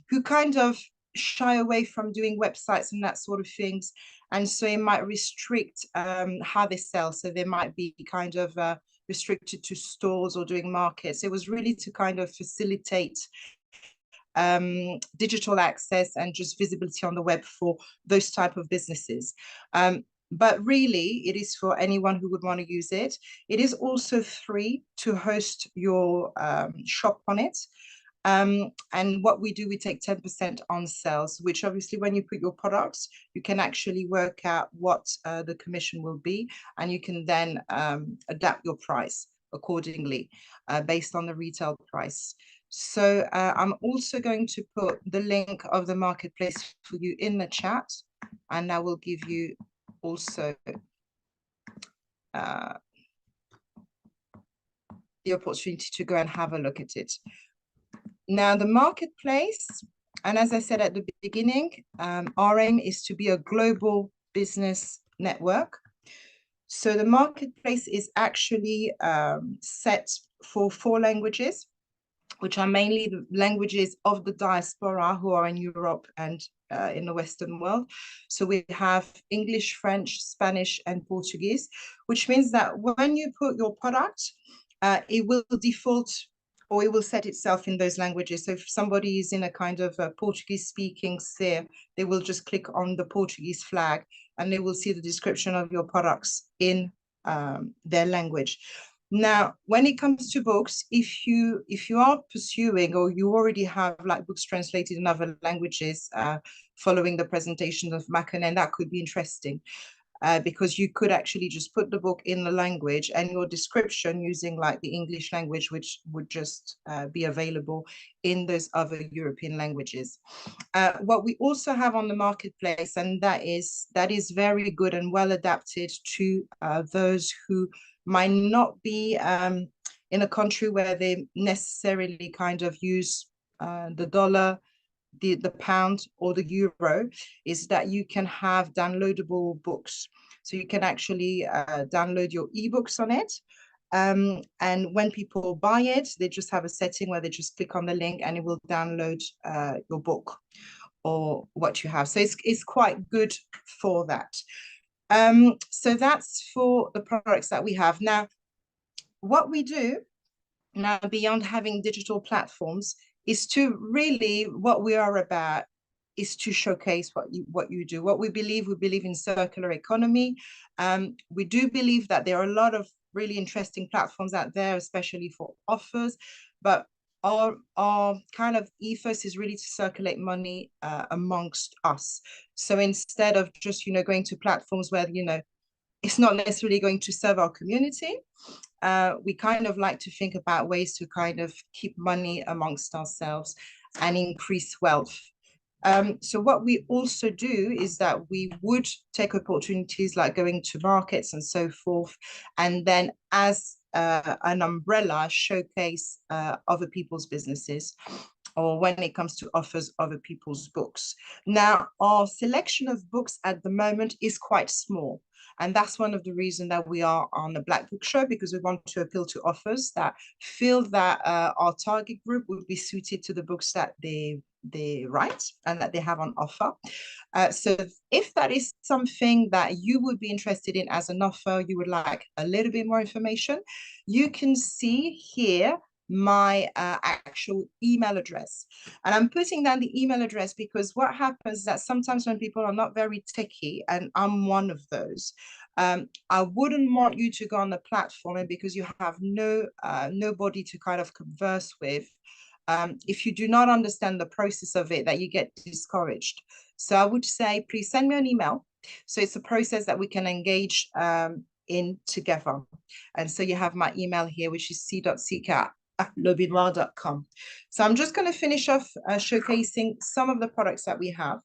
Speaker 7: who kind of shy away from doing websites and that sort of things. And so it might restrict how they sell. So they might be kind of restricted to stores or doing markets. It was really to kind of facilitate digital access and just visibility on the web for those type of businesses. But really, it is for anyone who would want to use it. It is also free to host your shop on it. And what we do, we take 10% on sales, which obviously when you put your products, you can actually work out what the commission will be, and you can then adapt your price accordingly based on the retail price. So I'm also going to put the link of the marketplace for you in the chat, and I will give you also the opportunity to go and have a look at it. Now, the marketplace, and as I said at the beginning, our aim is to be a global business network. So the marketplace is actually set for 4 languages, which are mainly the languages of the diaspora who are in Europe and in the Western world. So we have English, French, Spanish, and Portuguese, which means that when you put your product, it will default or it will set itself in those languages. So if somebody is in a kind of a Portuguese-speaking sphere, they will just click on the Portuguese flag and they will see the description of your products in their language. Now, when it comes to books, if you are pursuing or you already have like books translated in other languages following the presentation of Makonnen, that could be interesting because you could actually just put the book in the language and your description using like the English language, which would just be available in those other European languages. What we also have on the marketplace, and that is very good and well adapted to those who might not be in a country where they necessarily kind of use the dollar, the pound, or the euro, is that you can have downloadable books. So you can actually download your ebooks on it. And when people buy it, they just have a setting where they just click on the link and it will download your book or what you have. So it's quite good for that. So that's for the products that we have. Now, what we do now beyond having digital platforms is to really, what we are about is to showcase what you do. What we believe in circular economy. We do believe that there are a lot of really interesting platforms out there, especially for offers, but our kind of ethos is really to circulate money amongst us. So instead of just, going to platforms where, it's not necessarily going to serve our community, we kind of like to think about ways to kind of keep money amongst ourselves and increase wealth. So what we also do is that we would take opportunities like going to markets and so forth, and then as an umbrella showcase other people's businesses, or when it comes to offers, other people's books. Now, our selection of books at the moment is quite small. And that's one of the reasons that we are on the Black Book Show, because we want to appeal to authors that feel that our target group would be suited to the books that they write and that they have on offer. So if that is something that you would be interested in as an author, you would like a little bit more information, you can see here my actual email address. And I'm putting down the email address because what happens is that sometimes when people are not very techy, and I'm one of those, I wouldn't want you to go on the platform, and because you have nobody to kind of converse with, if you do not understand the process of it, that you get discouraged. So I would say, please send me an email. So it's a process that we can engage in together. And so you have my email here, which is c.sika@LobbyNoir.com. So I'm just going to finish off showcasing some of the products that we have.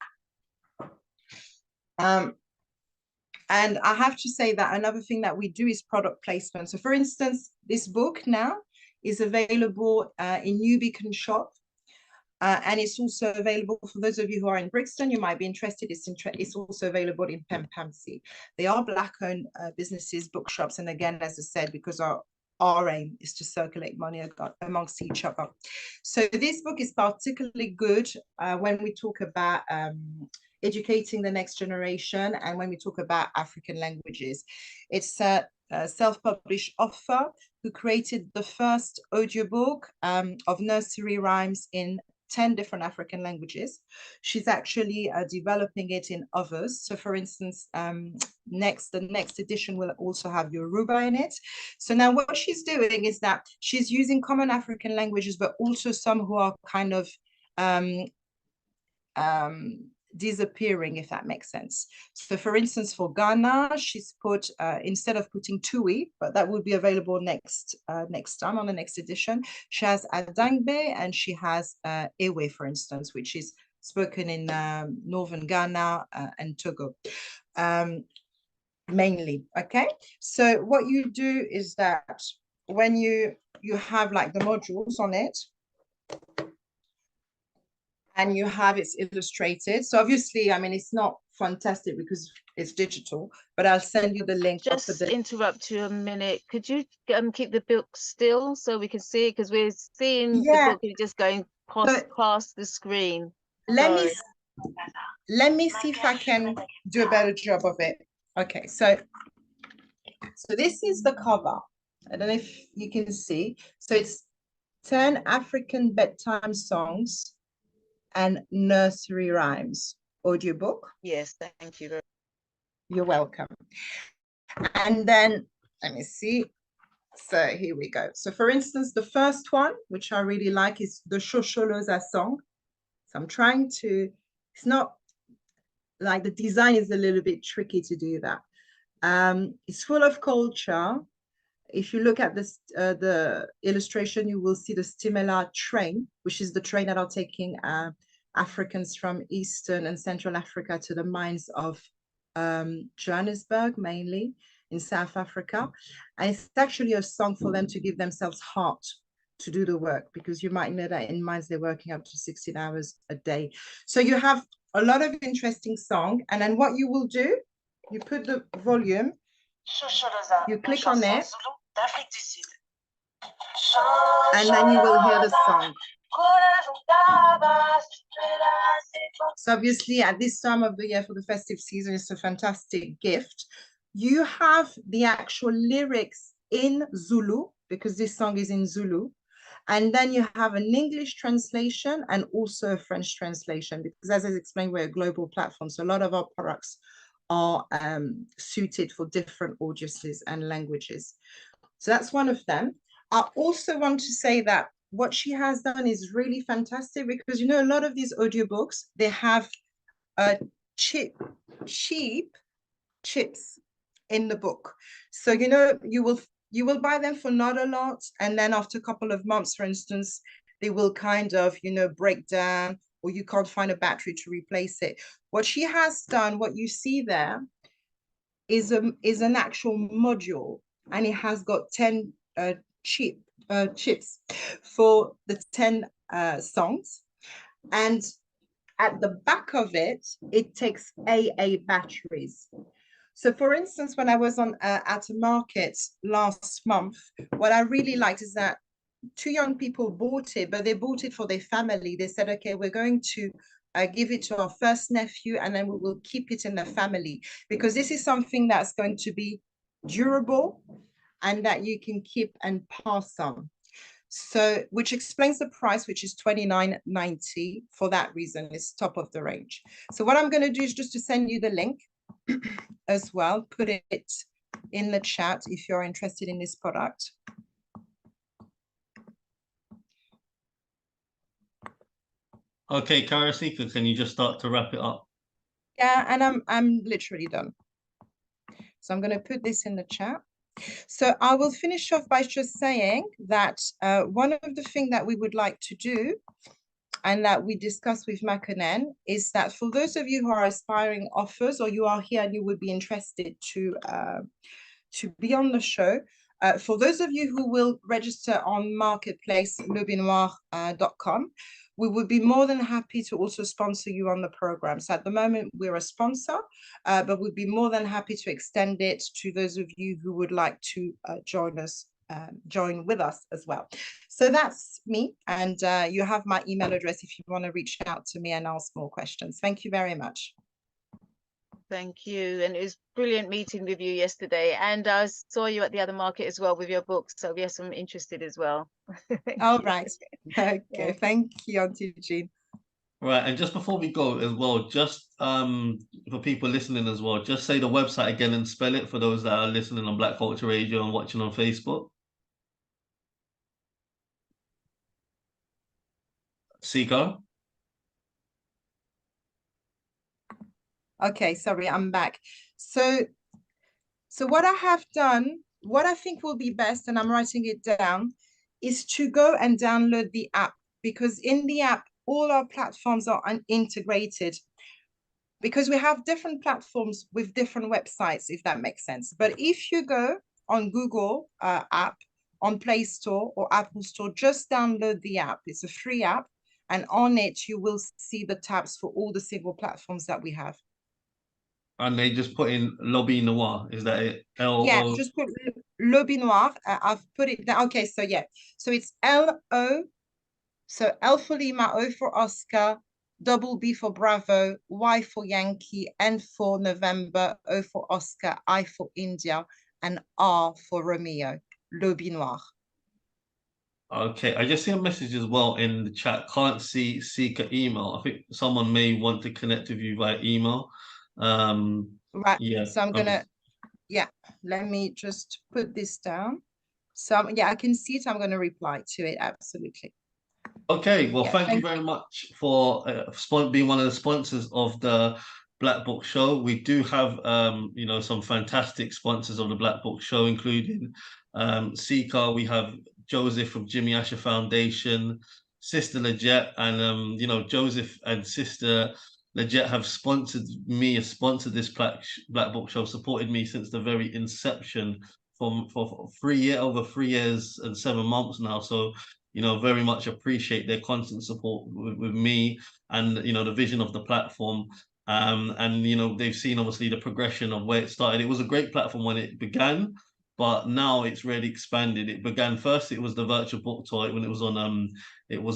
Speaker 7: And I have to say that another thing that we do is product placement. So for instance, this book now is available in Nubian shop. And it's also available for those of you who are in Brixton. You might be interested. It's also available in Pempamsi. They are Black-owned businesses, bookshops. And again, as I said, because our aim is to circulate money amongst each other. So this book is particularly good when we talk about educating the next generation and when we talk about African languages. It's a self-published author who created the first audiobook of nursery rhymes in 10 different African languages. She's actually developing it in others. So for instance, the next edition will also have Yoruba in it. So now what she's doing is that she's using common African languages, but also some who are kind of disappearing, if that makes sense. So for instance, for Ghana, she's put, instead of putting Tui, but that will be available next time on the next edition, she has Adangbe and she has Ewe, for instance, which is spoken in northern Ghana and Togo, mainly, okay? So what you do is that when you have like the modules on it, and you have it's illustrated. So obviously, I mean, it's not fantastic because it's digital, but I'll send you the link.
Speaker 8: Just interrupt you a minute. Could you keep the book still so we can see it? Because we're seeing the book just going past the screen.
Speaker 7: Let me see if I can do a better job of it. Okay, so this is the cover. I don't know if you can see. So it's 10 African bedtime songs and nursery rhymes audiobook.
Speaker 8: Yes, thank you.
Speaker 7: You're welcome. And then let me see. So here we go. So for instance, the first one, which I really like, is the Shosholoza song. So I'm trying to, it's not like the design is a little bit tricky to do that. It's full of culture. If you look at this, the illustration, you will see the Stimela train, which is the train that are taking Africans from Eastern and Central Africa to the mines of Johannesburg, mainly in South Africa. And it's actually a song for them to give themselves heart to do the work, because you might know that in mines, they're working up to 16 hours a day. So you have a lot of interesting song. And then what you will do, you put the volume, you click on it, and then you will hear the song. So obviously at this time of the year for the festive season, it's a fantastic gift. You have the actual lyrics in Zulu, because this song is in Zulu. And then you have an English translation and also a French translation, because as I explained, we're a global platform. So a lot of our products are suited for different audiences and languages. So that's one of them. I also want to say that what she has done is really fantastic, because, you know, a lot of these audiobooks, they have cheap chips in the book. So, you know, you will buy them for not a lot. And then after a couple of months, for instance, they will kind of, you know, break down, or you can't find a battery to replace it. What she has done, what you see there is an actual module, and it has got 10 chips for the 10 songs. And at the back of it, it takes AA batteries. So for instance, when I was at a market last month, what I really liked is that 2 young people bought it, but they bought it for their family. They said, okay, we're going to give it to our first nephew, and then we will keep it in the family, because this is something that's going to be durable and that you can keep and pass on. So, which explains the price, which is $29.90. For that reason, it's top of the range. So what I'm going to do is just to send you the link as well, put it in the chat if you're interested in this product.
Speaker 1: Okay, Caro, Sika, can you just start to wrap it up?
Speaker 7: Yeah, and I'm literally done. So I'm going to put this in the chat. So I will finish off by just saying that one of the things that we would like to do and that we discussed with Makonnen is that for those of you who are aspiring authors or you are here and you would be interested to be on the show, for those of you who will register on marketplace LobbyNoir.com, we would be more than happy to also sponsor you on the program. So at the moment, we're a sponsor, but we'd be more than happy to extend it to those of you who would like to join with us as well. So that's me. And you have my email address if you want to reach out to me and ask more questions. Thank you very much.
Speaker 8: Thank you. And it was brilliant meeting with you yesterday. And I saw you at the other market as well with your books. So yes, I'm interested as well.
Speaker 7: All right. Okay.
Speaker 8: Yeah.
Speaker 7: Thank you, Auntie Jean.
Speaker 1: Right, and just before we go as well, just for people listening as well, just say the website again and spell it for those that are listening on Black Culture Radio and watching on Facebook. Sika?
Speaker 7: Okay, sorry, I'm back. So what I have done, what I think will be best, and I'm writing it down, is to go and download the app, because in the app, all our platforms are integrated, because we have different platforms with different websites, if that makes sense. But if you go on Google app, on Play Store or Apple Store, just download the app. It's a free app. And on it, you will see the tabs for all the single platforms that we have.
Speaker 1: And they just put in LobbyNoir. Is that it?
Speaker 7: Yeah, just put LobbyNoir. I've put it down. Okay, so yeah. So it's L-O, so L for Lima, O for Oscar, double B for Bravo, Y for Yankee, N for November, O for Oscar, I for India, and R for Romeo. LobbyNoir.
Speaker 1: Okay, I just see a message as well in the chat. Can't see Sika email. I think someone may want to connect with you via email.
Speaker 7: Right.
Speaker 1: Yeah.
Speaker 7: So I'm gonna, yeah, let me just put this down. So yeah, I can see it. I'm gonna reply to it. Absolutely.
Speaker 1: Okay, well,
Speaker 7: Yeah,
Speaker 1: thank you very much for being one of the sponsors of the Black Book Show. We do have, you know, some fantastic sponsors of the Black Book Show, including Sika. We have Joseph from Jimmy Asher Foundation, Sister Lejet, and you know, Joseph and Sister Lejet have sponsored this Black Book Show, supported me since the very inception for over 3 years and 7 months now. So, you know, very much appreciate their constant support with me and, you know, the vision of the platform. And, you know, they've seen obviously the progression of where it started. It was a great platform when it began, but now it's really expanded. It began first, it was the virtual book tour when it was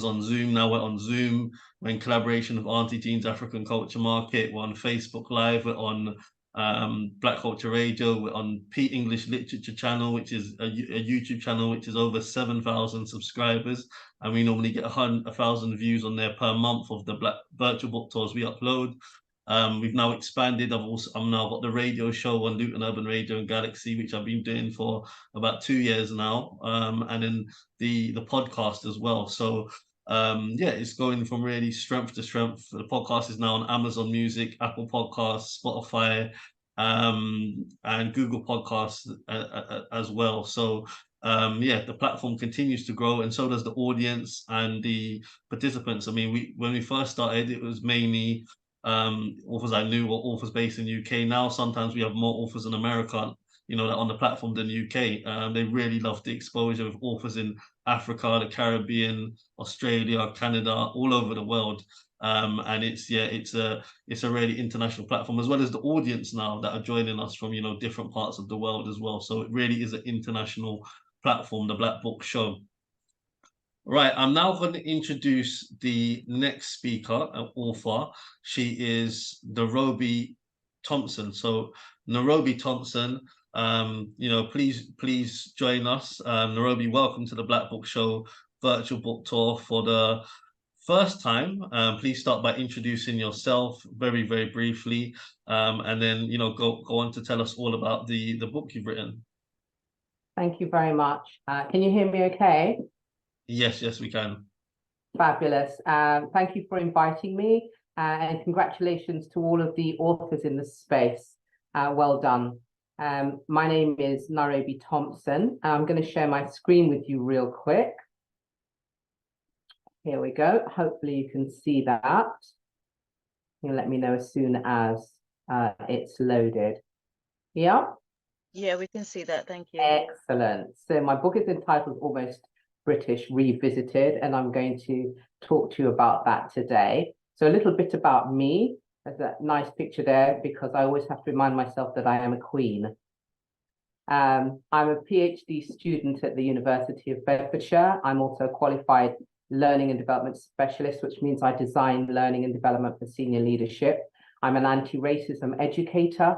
Speaker 1: on Zoom. Now we're on Zoom. We're in collaboration with Auntie Jean's African Culture Market. We're on Facebook Live. We're on Black Culture Radio. We're on Pete English Literature channel, which is a YouTube channel which is over 7,000 subscribers, and we normally get 1,000 views on there per month of the Black virtual book tours we upload. We've now expanded. I'm now got the radio show on Luton Urban Radio and Galaxy, which I've been doing for about 2 years now, and then the podcast as well. So yeah, it's going from really strength to strength. The podcast is now on Amazon Music, Apple Podcasts, Spotify, and Google Podcasts as well. So yeah, the platform continues to grow, and so does the audience and the participants. I mean, when we first started, it was mainly authors I knew or authors based in UK. Now sometimes we have more authors in America, you know, on the platform than UK. They really love the exposure of authors in Africa, the Caribbean, Australia, Canada, all over the world. And it's a really international platform, as well as the audience now that are joining us from, you know, different parts of the world as well. So it really is an international platform, the Black Book Show. Right, I'm now going to introduce the next speaker, an author. She is Nairobi Thompson. So Nairobi Thompson, you know, please join us. Nairobi, welcome to the Black Book Show. virtual book tour for the first time. Please start by introducing yourself very, very briefly, and then go on to tell us all about the book you've written.
Speaker 9: Thank you very much. Can you hear me okay?
Speaker 1: Yes, we can.
Speaker 9: Fabulous. Thank you for inviting me, and congratulations to all of the authors in the space. Well done. My name is Nairobi Thompson. I'm going to share my screen with you real quick. Here we go. Hopefully you can see that. You'll let me know as soon as it's loaded. Yeah?
Speaker 8: Yeah, we can see that. Thank you.
Speaker 9: Excellent. So my book is entitled Almost British Revisited, and I'm going to talk to you about that today. So a little bit about me. There's a nice picture there because I always have to remind myself that I am a queen. I'm a PhD student at the University of Bedfordshire. I'm also a qualified learning and development specialist, which means I design learning and development for senior leadership. I'm an anti-racism educator.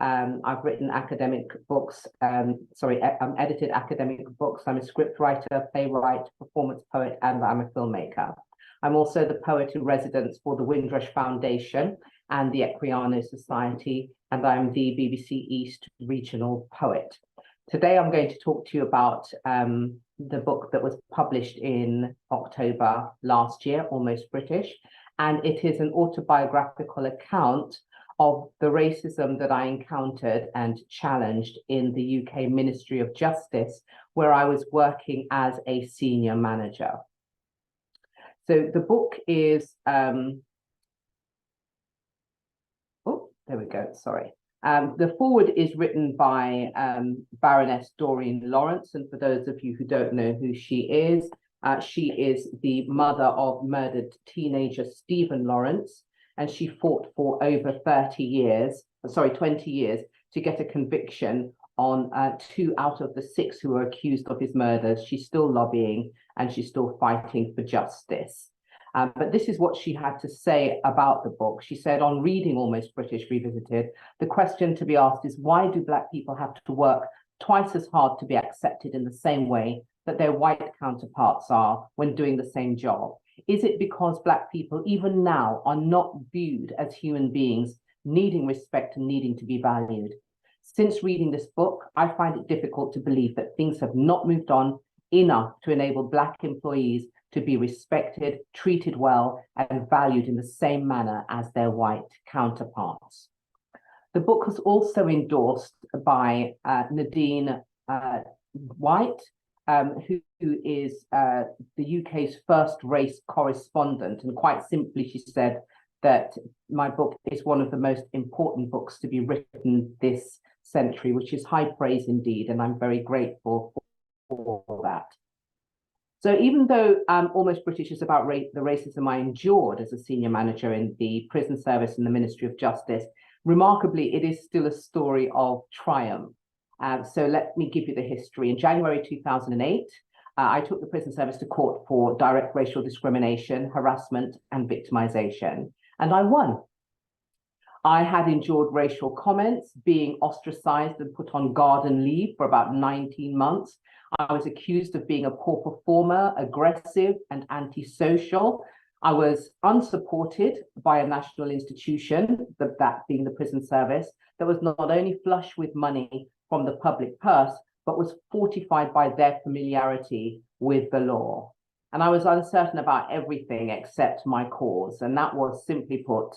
Speaker 9: I've written academic books, edited academic books. I'm a scriptwriter, playwright, performance poet, and I'm a filmmaker. I'm also the poet in residence for the Windrush Foundation and the Equiano Society, and I'm the BBC East regional poet. Today, I'm going to talk to you about the book that was published in October last year, Almost British, and it is an autobiographical account of the racism that I encountered and challenged in the UK Ministry of Justice, where I was working as a senior manager. So the book is, oh, there we go, sorry. The foreword is written by Baroness Doreen Lawrence, and for those of you who don't know who she is the mother of murdered teenager Stephen Lawrence, and she fought for over 20 years to get a conviction on 2 out of the 6 who were accused of his murders. She's still lobbying and she's still fighting for justice. But this is what she had to say about the book. She said, on reading Almost British Revisited, the question to be asked is, why do Black people have to work twice as hard to be accepted in the same way that their white counterparts are when doing the same job? Is it because Black people, even now, are not viewed as human beings, needing respect and needing to be valued? Since reading this book, I find it difficult to believe that things have not moved on enough to enable Black employees to be respected, treated well, and valued in the same manner as their white counterparts. The book was also endorsed by Nadine White, who is the UK's first race correspondent. And quite simply, she said that my book is one of the most important books to be written this century, which is high praise indeed, and I'm very grateful for that. So even though Almost British is about the racism I endured as a senior manager in the prison service in the Ministry of Justice, remarkably, it is still a story of triumph. So let me give you the history. In January 2008, I took the prison service to court for direct racial discrimination, harassment, and victimization, and I won. I had endured racial comments, being ostracized and put on garden leave for about 19 months. I was accused of being a poor performer, aggressive, and antisocial. I was unsupported by a national institution, that being the prison service, that was not only flush with money from the public purse, but was fortified by their familiarity with the law. And I was uncertain about everything except my cause. And that was, simply put,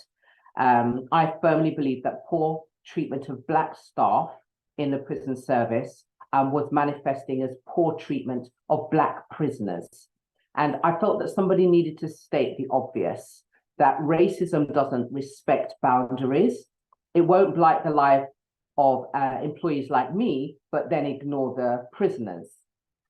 Speaker 9: I firmly believe that poor treatment of Black staff in the prison service was manifesting as poor treatment of Black prisoners. And I felt that somebody needed to state the obvious, that racism doesn't respect boundaries. It won't blight the life of employees like me, but then ignore the prisoners.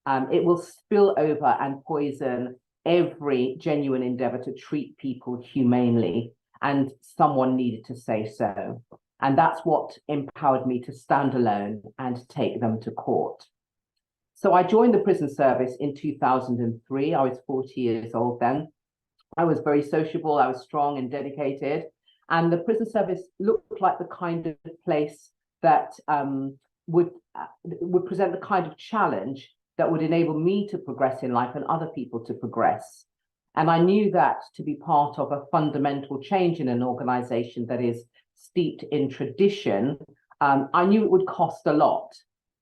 Speaker 9: It will spill over and poison every genuine endeavor to treat people humanely, and someone needed to say so. And that's what empowered me to stand alone and take them to court. So I joined the prison service in 2003. I was 40 years old then. I was very sociable, I was strong and dedicated. And the prison service looked like the kind of place that would present the kind of challenge that would enable me to progress in life and other people to progress. And I knew that to be part of a fundamental change in an organization that is steeped in tradition, I knew it would cost a lot,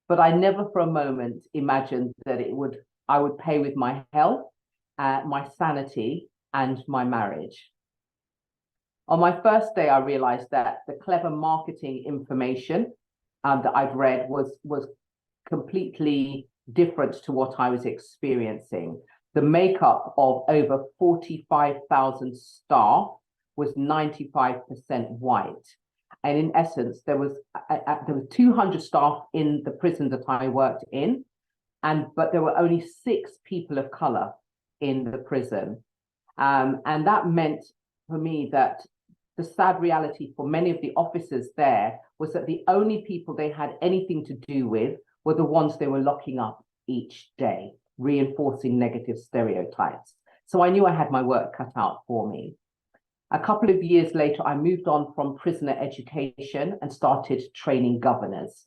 Speaker 9: but I never for a moment imagined that I would pay with my health, my sanity, and my marriage. On my first day, I realized that the clever marketing information that I'd read was completely different to what I was experiencing. The makeup of over 45,000 staff was 95% white. And in essence, there was 200 staff in the prison that I worked in, but there were only 6 people of color in the prison. And that meant for me that the sad reality for many of the officers there was that the only people they had anything to do with were the ones they were locking up each day, reinforcing negative stereotypes. So I knew I had my work cut out for me. A couple of years later, I moved on from prisoner education and started training governors.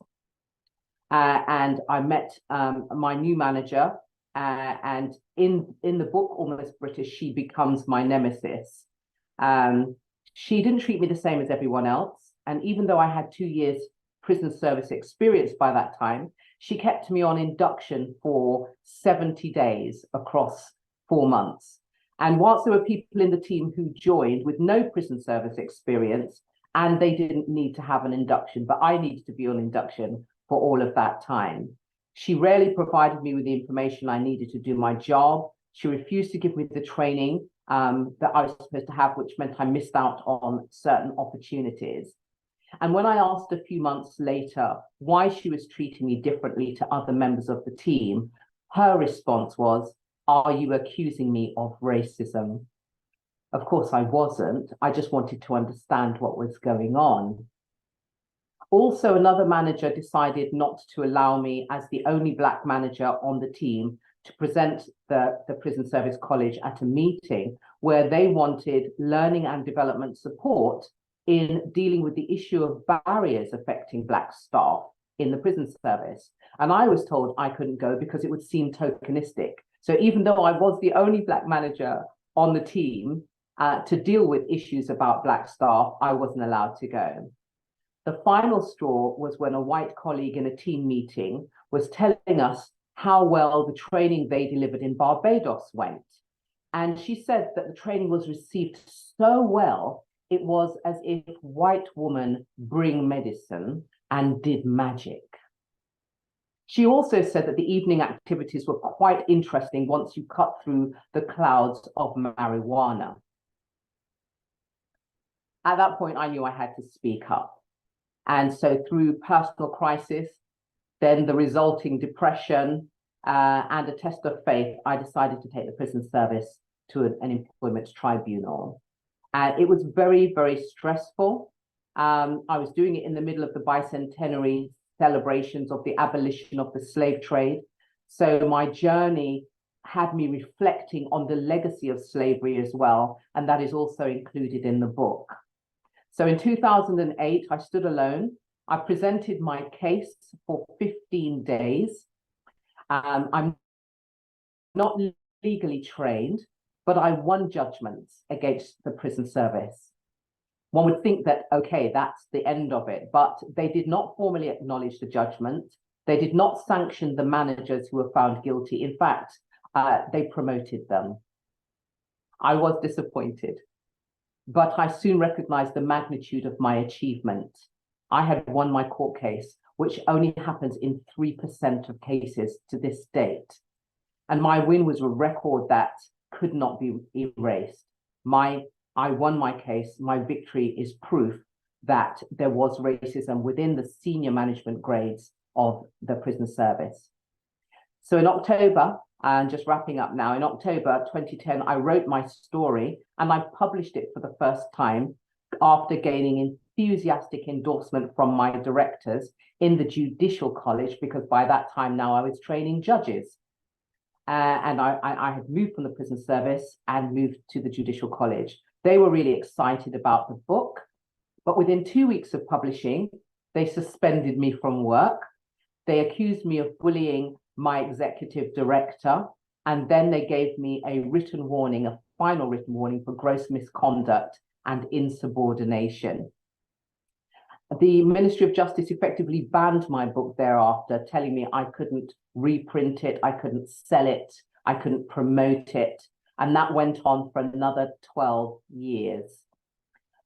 Speaker 9: And I met my new manager, and in the book, Almost British, she becomes my nemesis. She didn't treat me the same as everyone else. And even though I had 2 years prison service experience by that time, she kept me on induction for 70 days across 4 months. And whilst there were people in the team who joined with no prison service experience, and they didn't need to have an induction, but I needed to be on induction for all of that time. She rarely provided me with the information I needed to do my job. She refused to give me the training that I was supposed to have, which meant I missed out on certain opportunities. And when I asked a few months later why she was treating me differently to other members of the team, her response was, "Are you accusing me of racism?" Of course, I wasn't. I just wanted to understand what was going on. Also, another manager decided not to allow me, as the only Black manager on the team, to present the Prison Service College at a meeting where they wanted learning and development support in dealing with the issue of barriers affecting Black staff in the prison service. And I was told I couldn't go because it would seem tokenistic. So even though I was the only Black manager on the team to deal with issues about Black staff, I wasn't allowed to go. The final straw was when a white colleague in a team meeting was telling us how well the training they delivered in Barbados went. And she said that the training was received so well, it was as if white women bring medicine and did magic. She also said that the evening activities were quite interesting once you cut through the clouds of marijuana. At that point, I knew I had to speak up. And so through personal crisis, then the resulting depression and a test of faith, I decided to take the prison service to an employment tribunal. It was very, very stressful. I was doing it in the middle of the bicentenary celebrations of the abolition of the slave trade. So my journey had me reflecting on the legacy of slavery as well, and that is also included in the book. So in 2008, I stood alone. I presented my case for 15 days. I'm not legally trained, but I won judgments against the prison service. One would think that, okay, that's the end of it, but they did not formally acknowledge the judgment. They did not sanction the managers who were found guilty. In fact, they promoted them. I was disappointed, but I soon recognized the magnitude of my achievement. I had won my court case, which only happens in 3% of cases to this date. And my win was a record that could not be erased. I won my case. My victory is proof that there was racism within the senior management grades of the prison service. So in October, and just wrapping up now, in October 2010, I wrote my story and I published it for the first time after gaining enthusiastic endorsement from my directors in the Judicial College, because by that time now I was training judges. And I had moved from the prison service and moved to the Judicial College. They were really excited about the book, but within 2 weeks of publishing, they suspended me from work. They accused me of bullying my executive director, and then they gave me a written warning, a final written warning for gross misconduct and insubordination. The Ministry of Justice effectively banned my book thereafter, telling me I couldn't reprint it, I couldn't sell it, I couldn't promote it. And that went on for another 12 years.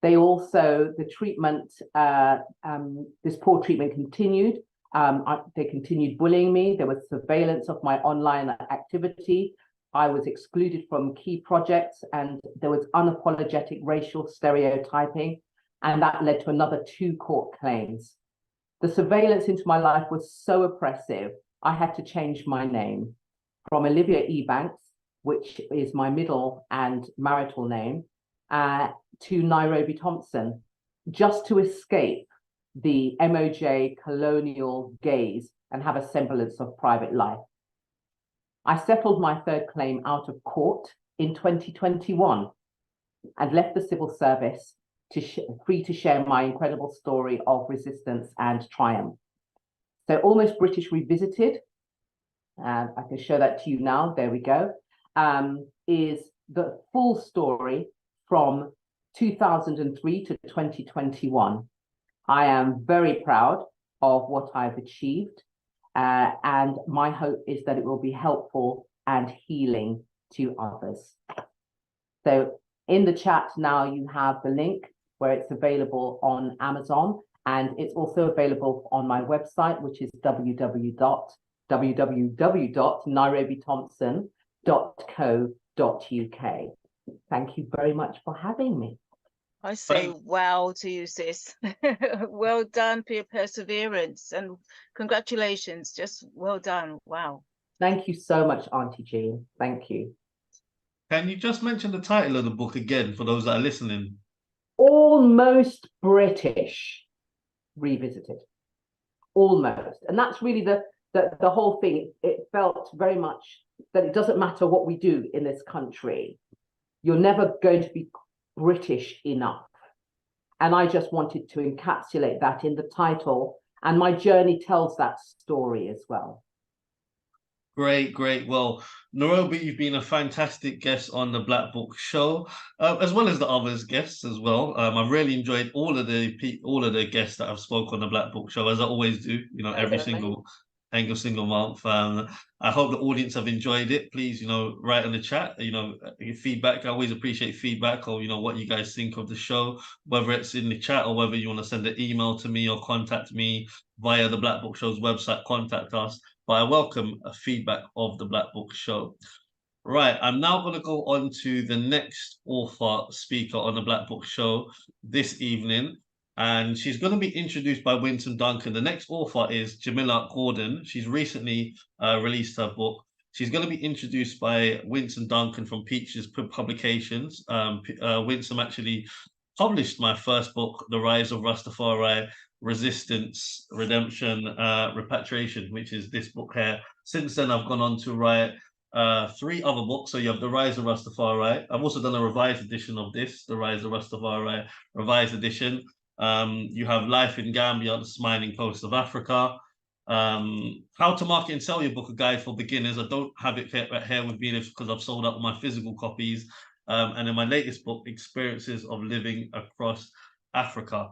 Speaker 9: They also, the treatment, this poor treatment continued. They continued bullying me. There was surveillance of my online activity. I was excluded from key projects, and there was unapologetic racial stereotyping. And that led to another 2 court claims. The surveillance into my life was so oppressive, I had to change my name from Olivia Ebanks, which is my middle and marital name, to Nairobi Thompson, just to escape the MOJ colonial gaze and have a semblance of private life. I settled my 3rd claim out of court in 2021 and left the civil service free to share my incredible story of resistance and triumph. So Almost British Revisited, and I can show that to you now, there we go, is the full story from 2003 to 2021. I am very proud of what I've achieved, and my hope is that it will be helpful and healing to others. So in the chat now you have the link where it's available on Amazon, and it's also available on my website, which is www.nairobithompson.co.uk. Thank you very much for having me.
Speaker 8: I say wow to you, sis. Well done for your perseverance, and congratulations. Just well done. Wow.
Speaker 9: Thank you so much, Auntie Jean. Thank you.
Speaker 1: Can you just mention the title of the book again for those that are listening?
Speaker 9: Almost British Revisited. Almost. And that's really the whole thing. It felt very much that it doesn't matter what we do in this country, you're never going to be British enough. And I just wanted to encapsulate that in the title, and my journey tells that story as well.
Speaker 1: Great, great. Well, Nairobi, you've been a fantastic guest on the Black Book Show, as well as the others guests as well. I've really enjoyed all of the guests that have spoken on the Black Book Show, as I always do. You know, every single month. I hope the audience have enjoyed it. Please, write in the chat. Your feedback. I always appreciate feedback, or what you guys think of the show, whether it's in the chat or whether you want to send an email to me or contact me via the Black Book Show's website. Contact us. But I welcome a feedback of the Black Book Show. Right, I'm now going to go on to the next author speaker on the Black Book Show this evening, and she's going to be introduced by Winsome Duncan. The next author is Jamila Gordon. She's recently released her book. She's going to be introduced by Winsome Duncan from Peaches Publications. Winsome actually published my first book, The Rise of Rastafari, Resistance, Redemption, Repatriation, which is this book here. Since then, I've gone on to write 3 other books. So you have The Rise of Rastafari. I've also done a revised edition of this, The Rise of Rastafari, revised edition. You have Life in Gambia, The Smiling Coast of Africa. How to Market and Sell Your Book, a guide for beginners. I don't have it right here with me because I've sold out my physical copies. And in my latest book, Experiences of Living Across Africa,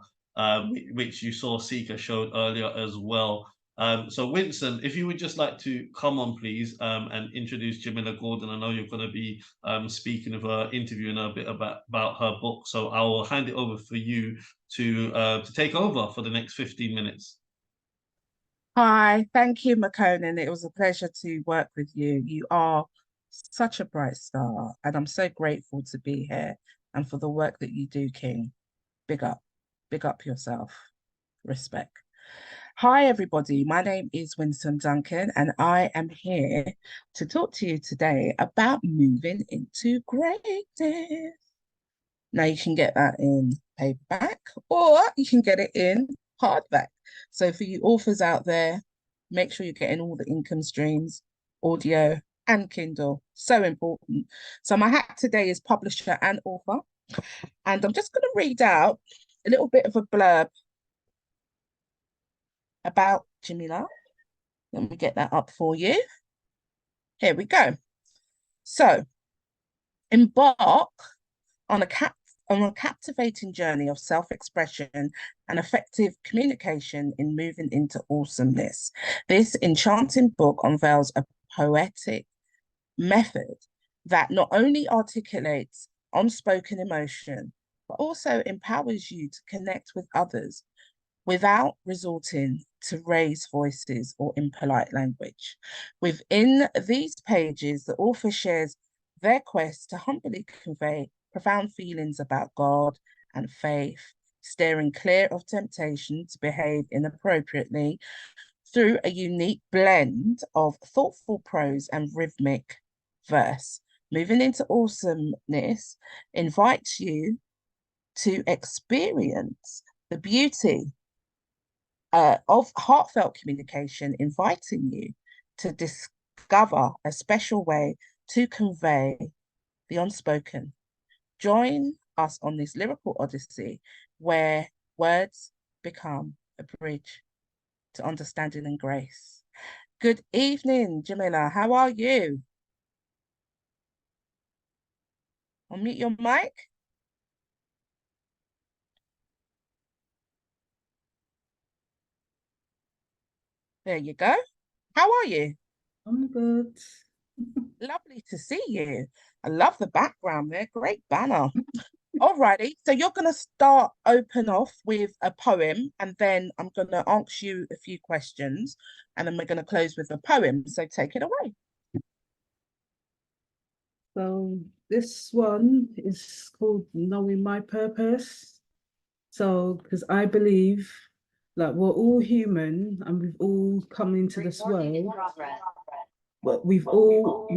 Speaker 1: which you saw Sika showed earlier as well. So Winsome, if you would just like to come on, please, and introduce Jamila Gordon. I know you're going to be speaking of her, interviewing her a bit about her book. So I will hand it over for you to take over for the next 15 minutes.
Speaker 10: Hi, thank you, Makonnen. It was a pleasure to work with you. You are such a bright star, and I'm so grateful to be here and for the work that you do, King. Big up yourself. Respect. Hi, everybody. My name is Winsome Duncan, and I am here to talk to you today about moving into greatness. Now, you can get that in paperback, or you can get it in hardback. So for you authors out there, make sure you're getting all the income streams, audio and Kindle. So important. So my hat today is publisher and author. And I'm just going to read out a little bit of a blurb about Jamila Let me get that up for you. Here we go. So, embark on a captivating journey of self-expression and effective communication in moving into awesomeness. This enchanting book unveils a poetic method that not only articulates unspoken emotion, but also empowers you to connect with others without resorting to raise voices or impolite language. Within these pages, the author shares their quest to humbly convey profound feelings about God and faith, steering clear of temptation to behave inappropriately through a unique blend of thoughtful prose and rhythmic verse. Moving into awesomeness invites you to experience the beauty of heartfelt communication, inviting you to discover a special way to convey the unspoken. Join us on this lyrical odyssey where words become a bridge to understanding and grace. Good evening, Jamila. How are you? Unmute your mic. There you go. How are you?
Speaker 11: I'm good.
Speaker 10: Lovely to see you. I love the background there. Great banner. Alrighty, so you're going to open off with a poem, and then I'm going to ask you a few questions, and then we're going to close with a poem. So take it away.
Speaker 11: So this one is called Knowing My Purpose. So, because I believe like we're all human and we've all come into this world, but we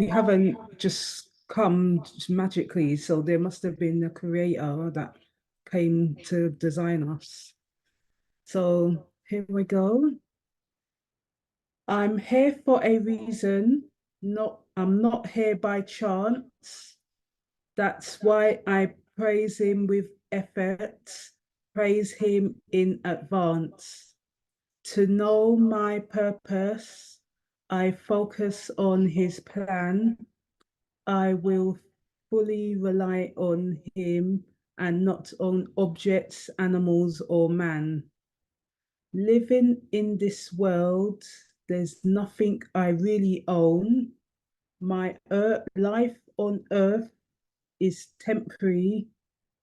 Speaker 11: haven't just come magically. So there must have been a creator that came to design us. So here we go. I'm here for a reason. I'm not here by chance. That's why I praise him with effort, praise him in advance. To know my purpose, I focus on his plan. I will fully rely on him and not on objects, animals, or man. Living in this world, there's nothing I really own. My life on earth is temporary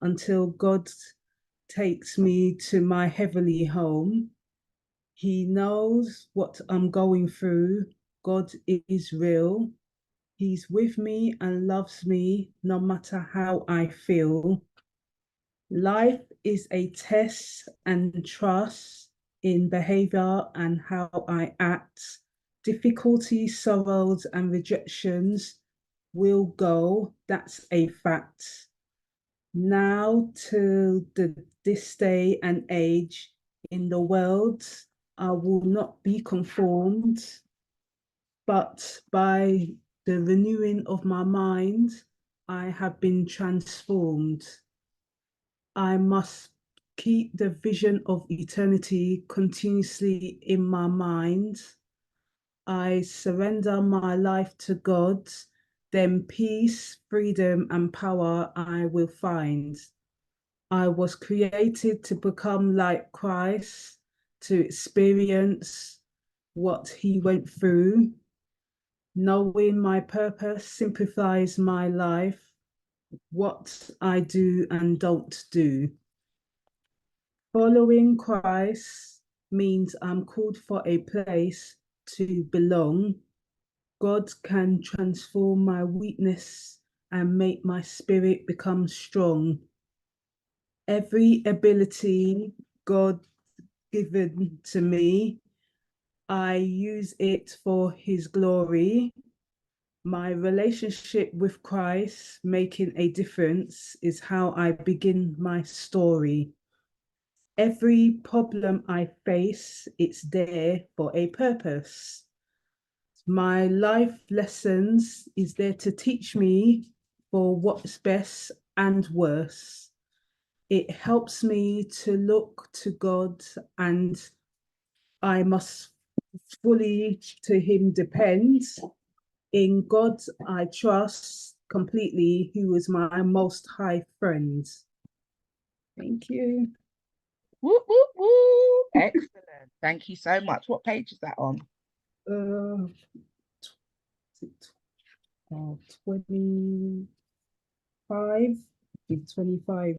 Speaker 11: until God takes me to my heavenly home. He knows what I'm going through. God is real. He's with me and loves me no matter how I feel. Life is a test and trust in behavior and how I act. Difficulties, sorrows, and rejections will go. That's a fact. Now to this day and age in the world, I will not be conformed, but by the renewing of my mind, I have been transformed. I must keep the vision of eternity continuously in my mind. I surrender my life to God, then peace, freedom, and power I will find. I was created to become like Christ, to experience what he went through. Knowing my purpose simplifies my life, what I do and don't do. Following Christ means I'm called for a place to belong. God can transform my weakness and make my spirit become strong. Every ability God given to me, I use it for his glory. My relationship with Christ making a difference is how I begin my story. Every problem I face, it's there for a purpose. My life lessons is there to teach me for what's best and worse. It helps me to look to God, and I must fully to him depends. In God I trust completely, who is my most high friend. Thank you.
Speaker 10: Woo, woo, woo. Excellent. Thank you so much. What page is that on?
Speaker 11: 25. 25.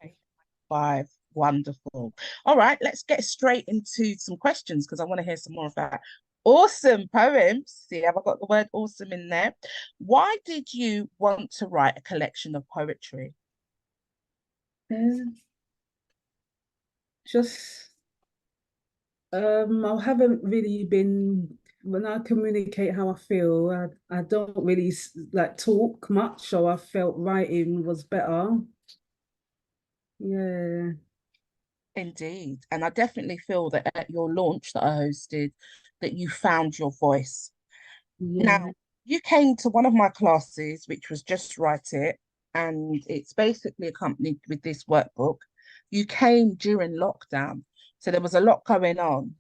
Speaker 10: 5. Wonderful. All right, let's get straight into some questions because I want to hear some more of that. Awesome poems. See, have I got the word awesome in there? Why did you want to write a collection of poetry?
Speaker 11: Just I haven't really been, when I communicate how I feel, I don't really like talk much, so I felt writing was better. Yeah.
Speaker 10: Indeed. And I definitely feel that at your launch that I hosted, that you found your voice.
Speaker 11: Yeah.
Speaker 10: Now, you came to one of my classes, which was Just Write It, and it's basically accompanied with this workbook. You came during lockdown, so there was a lot going on.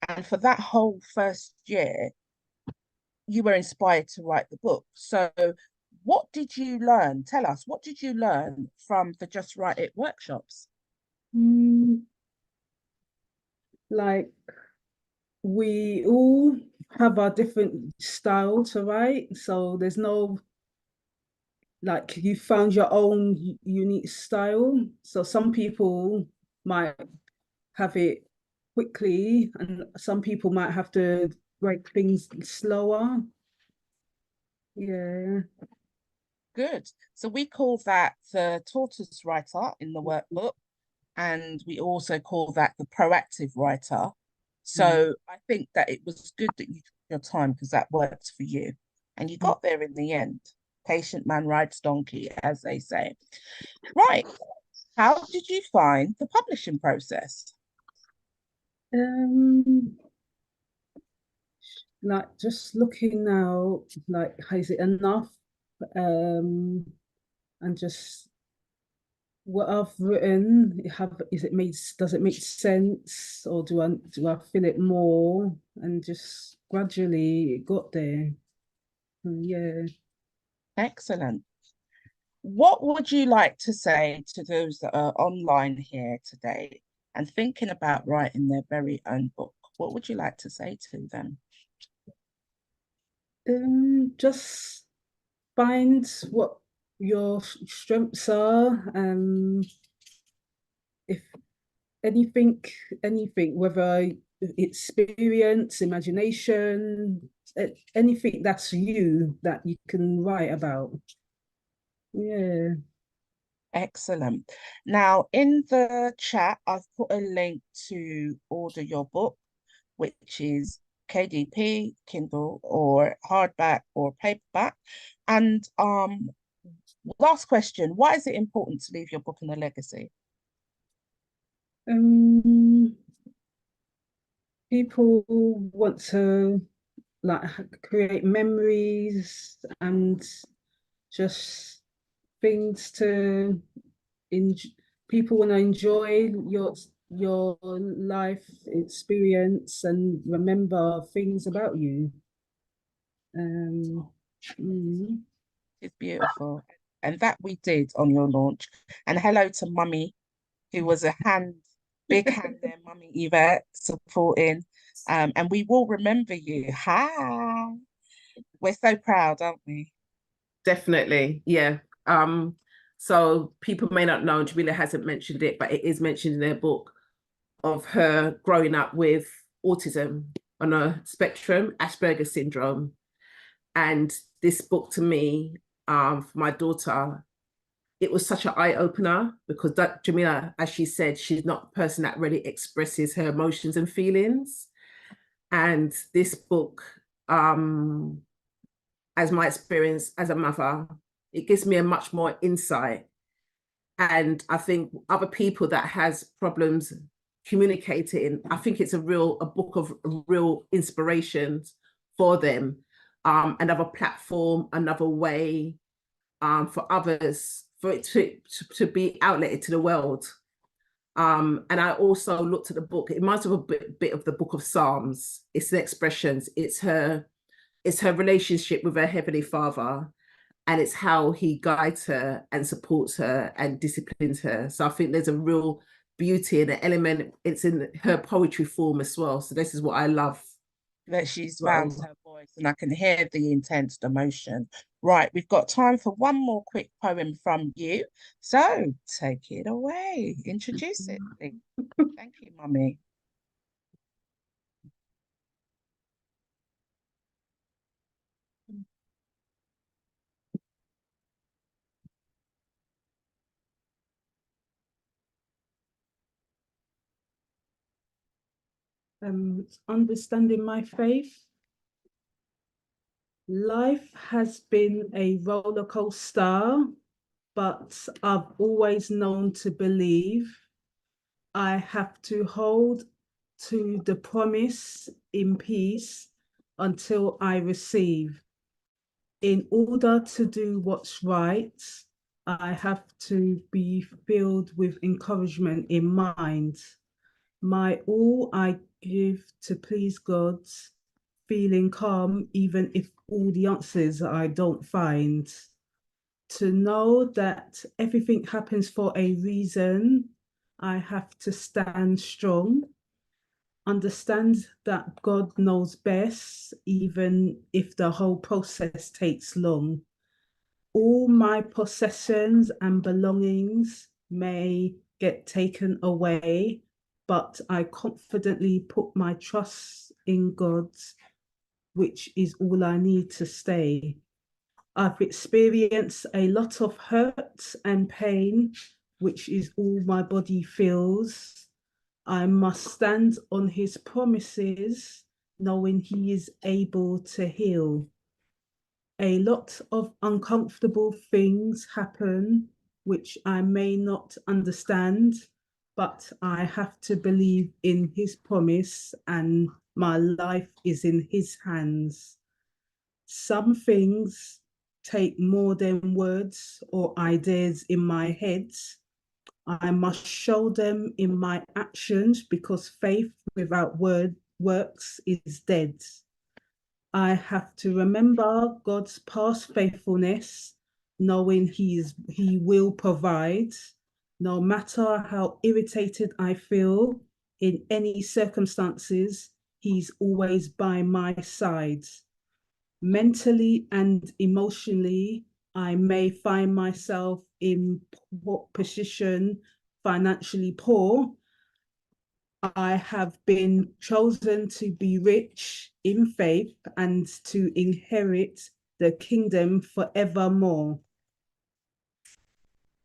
Speaker 10: And for that whole first year, you were inspired to write the book. So what did you learn? Tell us, what did you learn from the Just Write It workshops?
Speaker 11: Like, we all have our different style to write, so there's no, like, you found your own unique style. So some people might have it quickly and some people might have to break things slower. Yeah.
Speaker 10: Good. So we call that the tortoise writer in the workbook, and we also call that the proactive writer. So I think that it was good that you took your time because that worked for you. And you got there in the end. Patient man rides donkey, as they say. Right. How did you find the publishing process?
Speaker 11: Like, just looking now, like, is it enough? And just what I've written, does it make sense, or do I feel it more? And just gradually it got there. Yeah.
Speaker 10: Excellent. What would you like to say to those that are online here today and thinking about writing their very own book? What would you like to say to them?
Speaker 11: Just find what your strengths are. If anything, whether experience, imagination, anything that's you that you can write about. Yeah.
Speaker 10: Excellent. Now, in the chat, I've put a link to order your book, which is KDP, Kindle, or hardback or paperback. And last question, why is it important to leave your book in a legacy?
Speaker 11: People want to, like, create memories and just things to people want to enjoy your life experience and remember things about you.
Speaker 10: It's beautiful. And that we did on your launch. And hello to Mummy, who was a big hand there, Mummy Yvette, supporting. And we will remember you. Hi. We're so proud, aren't we?
Speaker 12: Definitely, yeah. So people may not know, Jamila hasn't mentioned it, but it is mentioned in their book of her growing up with autism on a spectrum, Asperger's syndrome. And this book to me, for my daughter, it was such an eye-opener because that Jamila, as she said, she's not a person that really expresses her emotions and feelings. And this book, as my experience as a mother, it gives me a much more insight. And I think other people that has problems communicating, I think it's a book of real inspirations for them. Another platform, another way for others, for it to be outletted to the world. And I also looked at the book. It reminds me of a bit of the Book of Psalms. It's the expressions. It's her relationship with her Heavenly Father, and it's how he guides her and supports her and disciplines her. So I think there's a real beauty and an element. It's in her poetry form as well. So this is what I love.
Speaker 10: That she's found her voice, and I can hear the intense emotion. Right, we've got time for one more quick poem from you. So take it away. Introduce it, please. Thank you, Mummy.
Speaker 11: Understanding my faith. Life has been a roller coaster, but I've always known to believe. I have to hold to the promise in peace until I receive. In order to do what's right, I have to be filled with encouragement in mind. My all I give to please God, feeling calm even if all the answers I don't find. To know that everything happens for a reason, I have to stand strong. Understand that God knows best, even if the whole process takes long. All my possessions and belongings may get taken away, but I confidently put my trust in God, which is all I need to stay. I've experienced a lot of hurt and pain, which is all my body feels. I must stand on his promises, knowing he is able to heal. A lot of uncomfortable things happen, which I may not understand, but I have to believe in his promise, and my life is in his hands. Some things take more than words or ideas in my head. I must show them in my actions, because faith without works is dead. I have to remember God's past faithfulness, knowing he will provide. No matter how irritated I feel in any circumstances, he's always by my side. Mentally and emotionally, I may find myself in what position, financially poor. I have been chosen to be rich in faith and to inherit the kingdom forevermore.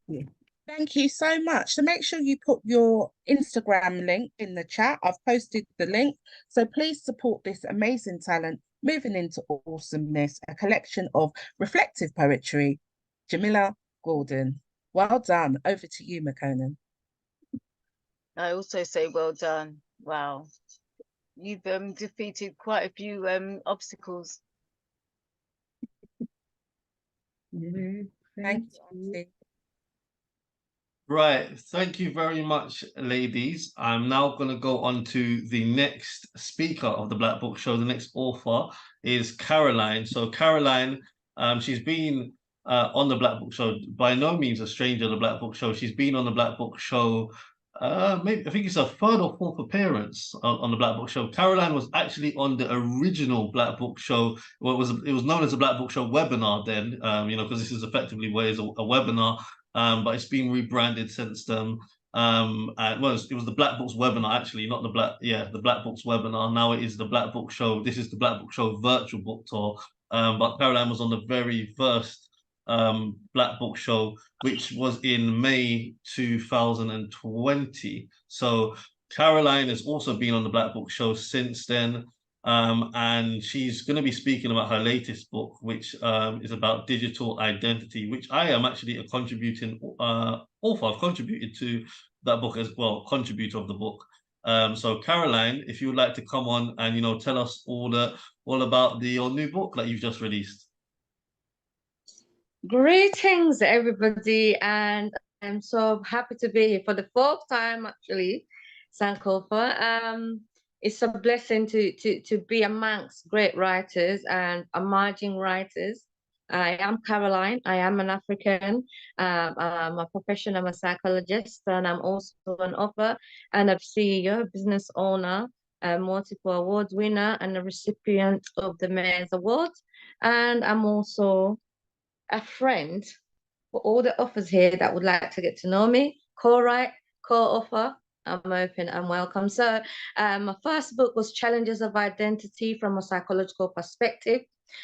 Speaker 10: Yeah. Thank you so much. So make sure you put your Instagram link in the chat. I've posted the link. So please support this amazing talent moving into awesomeness, a collection of reflective poetry. Jamila Gordon. Well done. Over to you, Makonnen.
Speaker 8: I also say well done. Wow. You've defeated quite a few obstacles.
Speaker 10: Thank you.
Speaker 1: Right, thank you very much, ladies. I'm now going to go on to the next speaker of the Black Book Show. The next author is Caroline. So Caroline, she's been on the Black Book Show, by no means a stranger to the Black Book Show. She's been on the Black Book Show, maybe I think it's her third or fourth appearance on the Black Book Show. Caroline was actually on the original Black Book Show. Well, it was known as the Black Book Show webinar then, because this is effectively where it's a webinar. But it's been rebranded since then. And well, it was the Black Books webinar, actually, not the Black Books webinar. Now it is the Black Book Show. This is the Black Book Show virtual book tour. But Caroline was on the very first Black Book Show, which was in May 2020. So Caroline has also been on the Black Book Show since then. And she's going to be speaking about her latest book, which is about digital identity, which I am actually a contributing author. I've contributed to that book as well, contributor of the book. So Caroline, if you would like to come on and tell us all about your new book that you've just released.
Speaker 13: Greetings, everybody, and I'm so happy to be here for the fourth time, actually, Sankofa. It's a blessing to be amongst great writers and emerging writers. I am Caroline. I am an African. I'm a profession. I'm a psychologist, and I'm also an author and a CEO, business owner, a multiple awards winner, and a recipient of the Mayor's Award. And I'm also a friend for all the authors here that would like to get to know me, co-write, co-author. I'm open and welcome. So my first book was Challenges of Identity from a Psychological Perspective.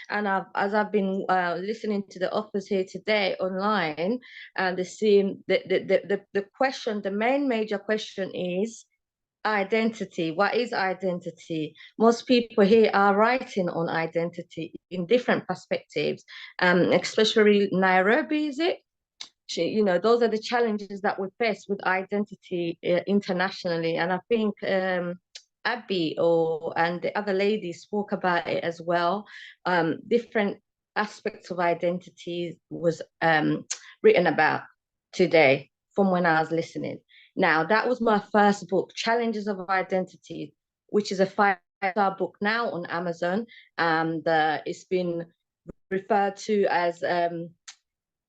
Speaker 13: And as I've been listening to the authors here today online, and the question, the main major question is identity. What is identity? Most people here are writing on identity in different perspectives, especially Nairobi, is it? You know, those are the challenges that we face with identity internationally. And I think Abby and the other ladies spoke about it as well. Different aspects of identity was written about today from when I was listening. Now, that was my first book, Challenges of Identity, which is a 5-star book now on Amazon. And it's been referred to as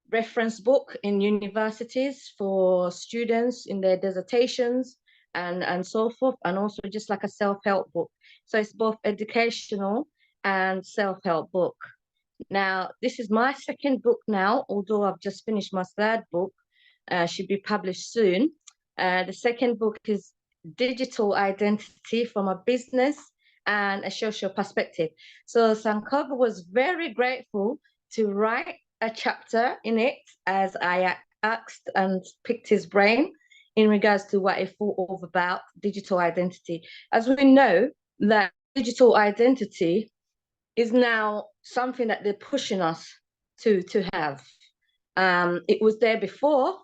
Speaker 13: reference book in universities for students in their dissertations and so forth, and also just like a self-help book. So it's both educational and self-help book. Now, this is my second book now, although I've just finished my third book, should be published soon. The second book is Digital Identity from a Business and a Social Perspective. So Sankofa was very grateful to write a chapter in it as I asked and picked his brain in regards to what he thought of about digital identity. As we know, that digital identity is now something that they're pushing us to have. It was there before,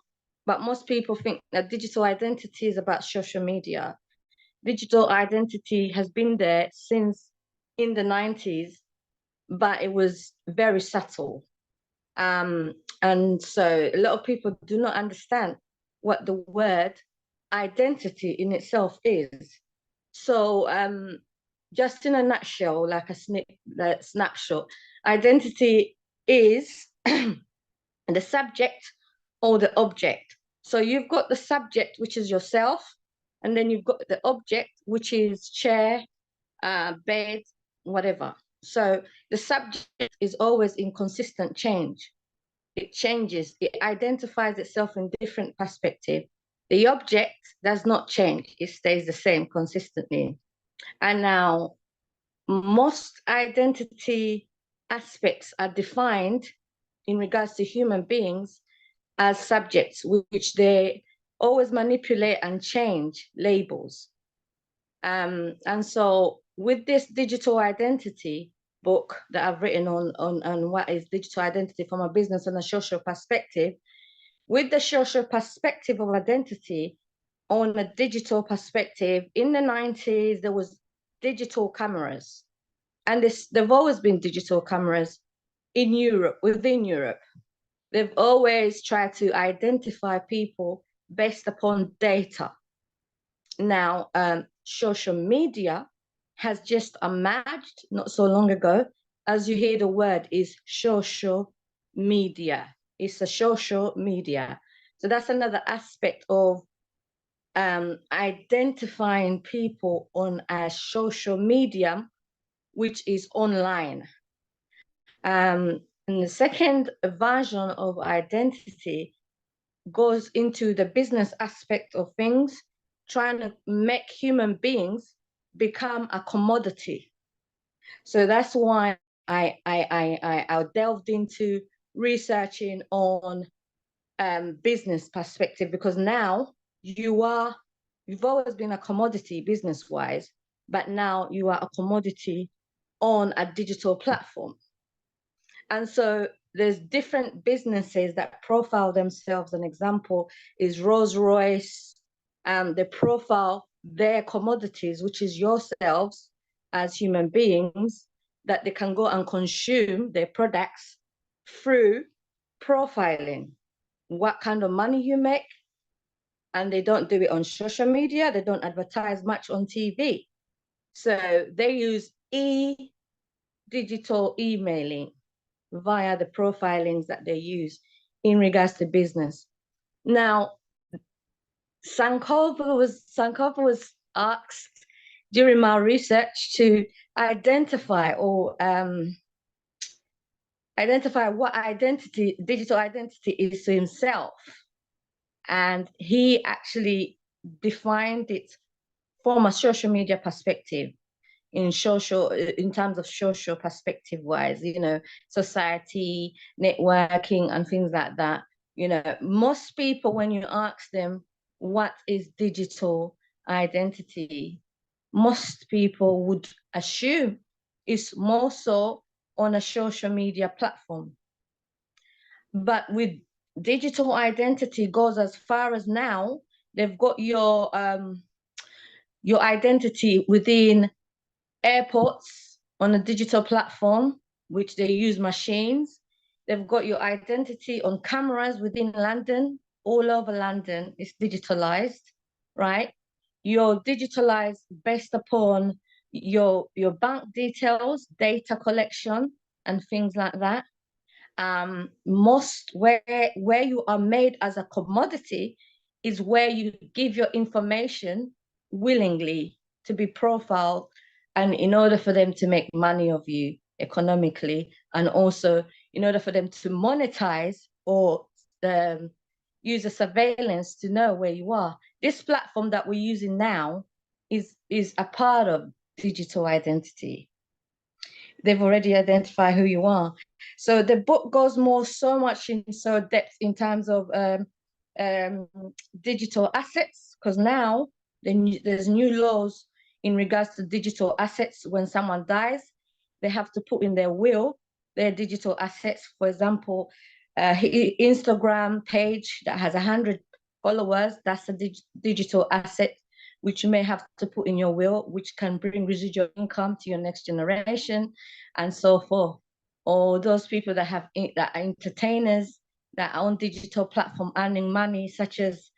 Speaker 13: but most people think that digital identity is about social media. Digital identity has been there since in the 90s, but it was very subtle. And so a lot of people do not understand what the word identity in itself is. So just in a nutshell, like a snapshot, identity is the subject or the object. So you've got the subject, which is yourself, and then you've got the object, which is chair, bed, whatever. So the subject is always in consistent change. It changes, it identifies itself in different perspectives. The object does not change, it stays the same consistently. And now most identity aspects are defined in regards to human beings as subjects, which they always manipulate and change labels. And so with this digital identity book that I've written on what is digital identity from a business and a social perspective, with the social perspective of identity on a digital perspective, in the 90s, there was digital cameras. And there've always been digital cameras in Europe, within Europe. They've always tried to identify people based upon data. Now, social media has just emerged not so long ago. As you hear the word is social media. It's a social media. So that's another aspect of identifying people on a social medium, which is online. And the second version of identity goes into the business aspect of things, trying to make human beings become a commodity. So that's why I delved into researching on business perspective, because now you've always been a commodity business-wise, but now you are a commodity on a digital platform. And so there's different businesses that profile themselves. An example is Rolls-Royce, they profile their commodities, which is yourselves as human beings, that they can go and consume their products through profiling. what kind of money you make, and they don't do it on social media. They don't advertise much on TV. So they use digital emailing via the profilings that they use in regards to business. Now, Sankofa was asked during my research to identify what digital identity is to himself. And he actually defined it from a social media perspective, in terms of social perspective wise, you know, society, networking and things like that. You know, most people, when you ask them what is digital identity, most people would assume it's more so on a social media platform. But with digital identity goes as far as now, they've got your identity within airports on a digital platform, which they use machines. They've got your identity on cameras within London, all over London. It's digitalized, right? You're digitalized based upon your bank details, data collection, and things like that. Most where you are made as a commodity is where you give your information willingly to be profiled, and in order for them to make money of you economically, and also in order for them to monetize or use a surveillance to know where you are. This platform that we're using now is a part of digital identity. They've already identified who you are. So the book goes so much in depth in terms of digital assets, because now there's new laws in regards to digital assets. When someone dies, they have to put in their will their digital assets. For example, Instagram page that has 100 followers, that's a digital asset, which you may have to put in your will, which can bring residual income to your next generation, and so forth. Or those people that are entertainers that are on digital platform earning money, such as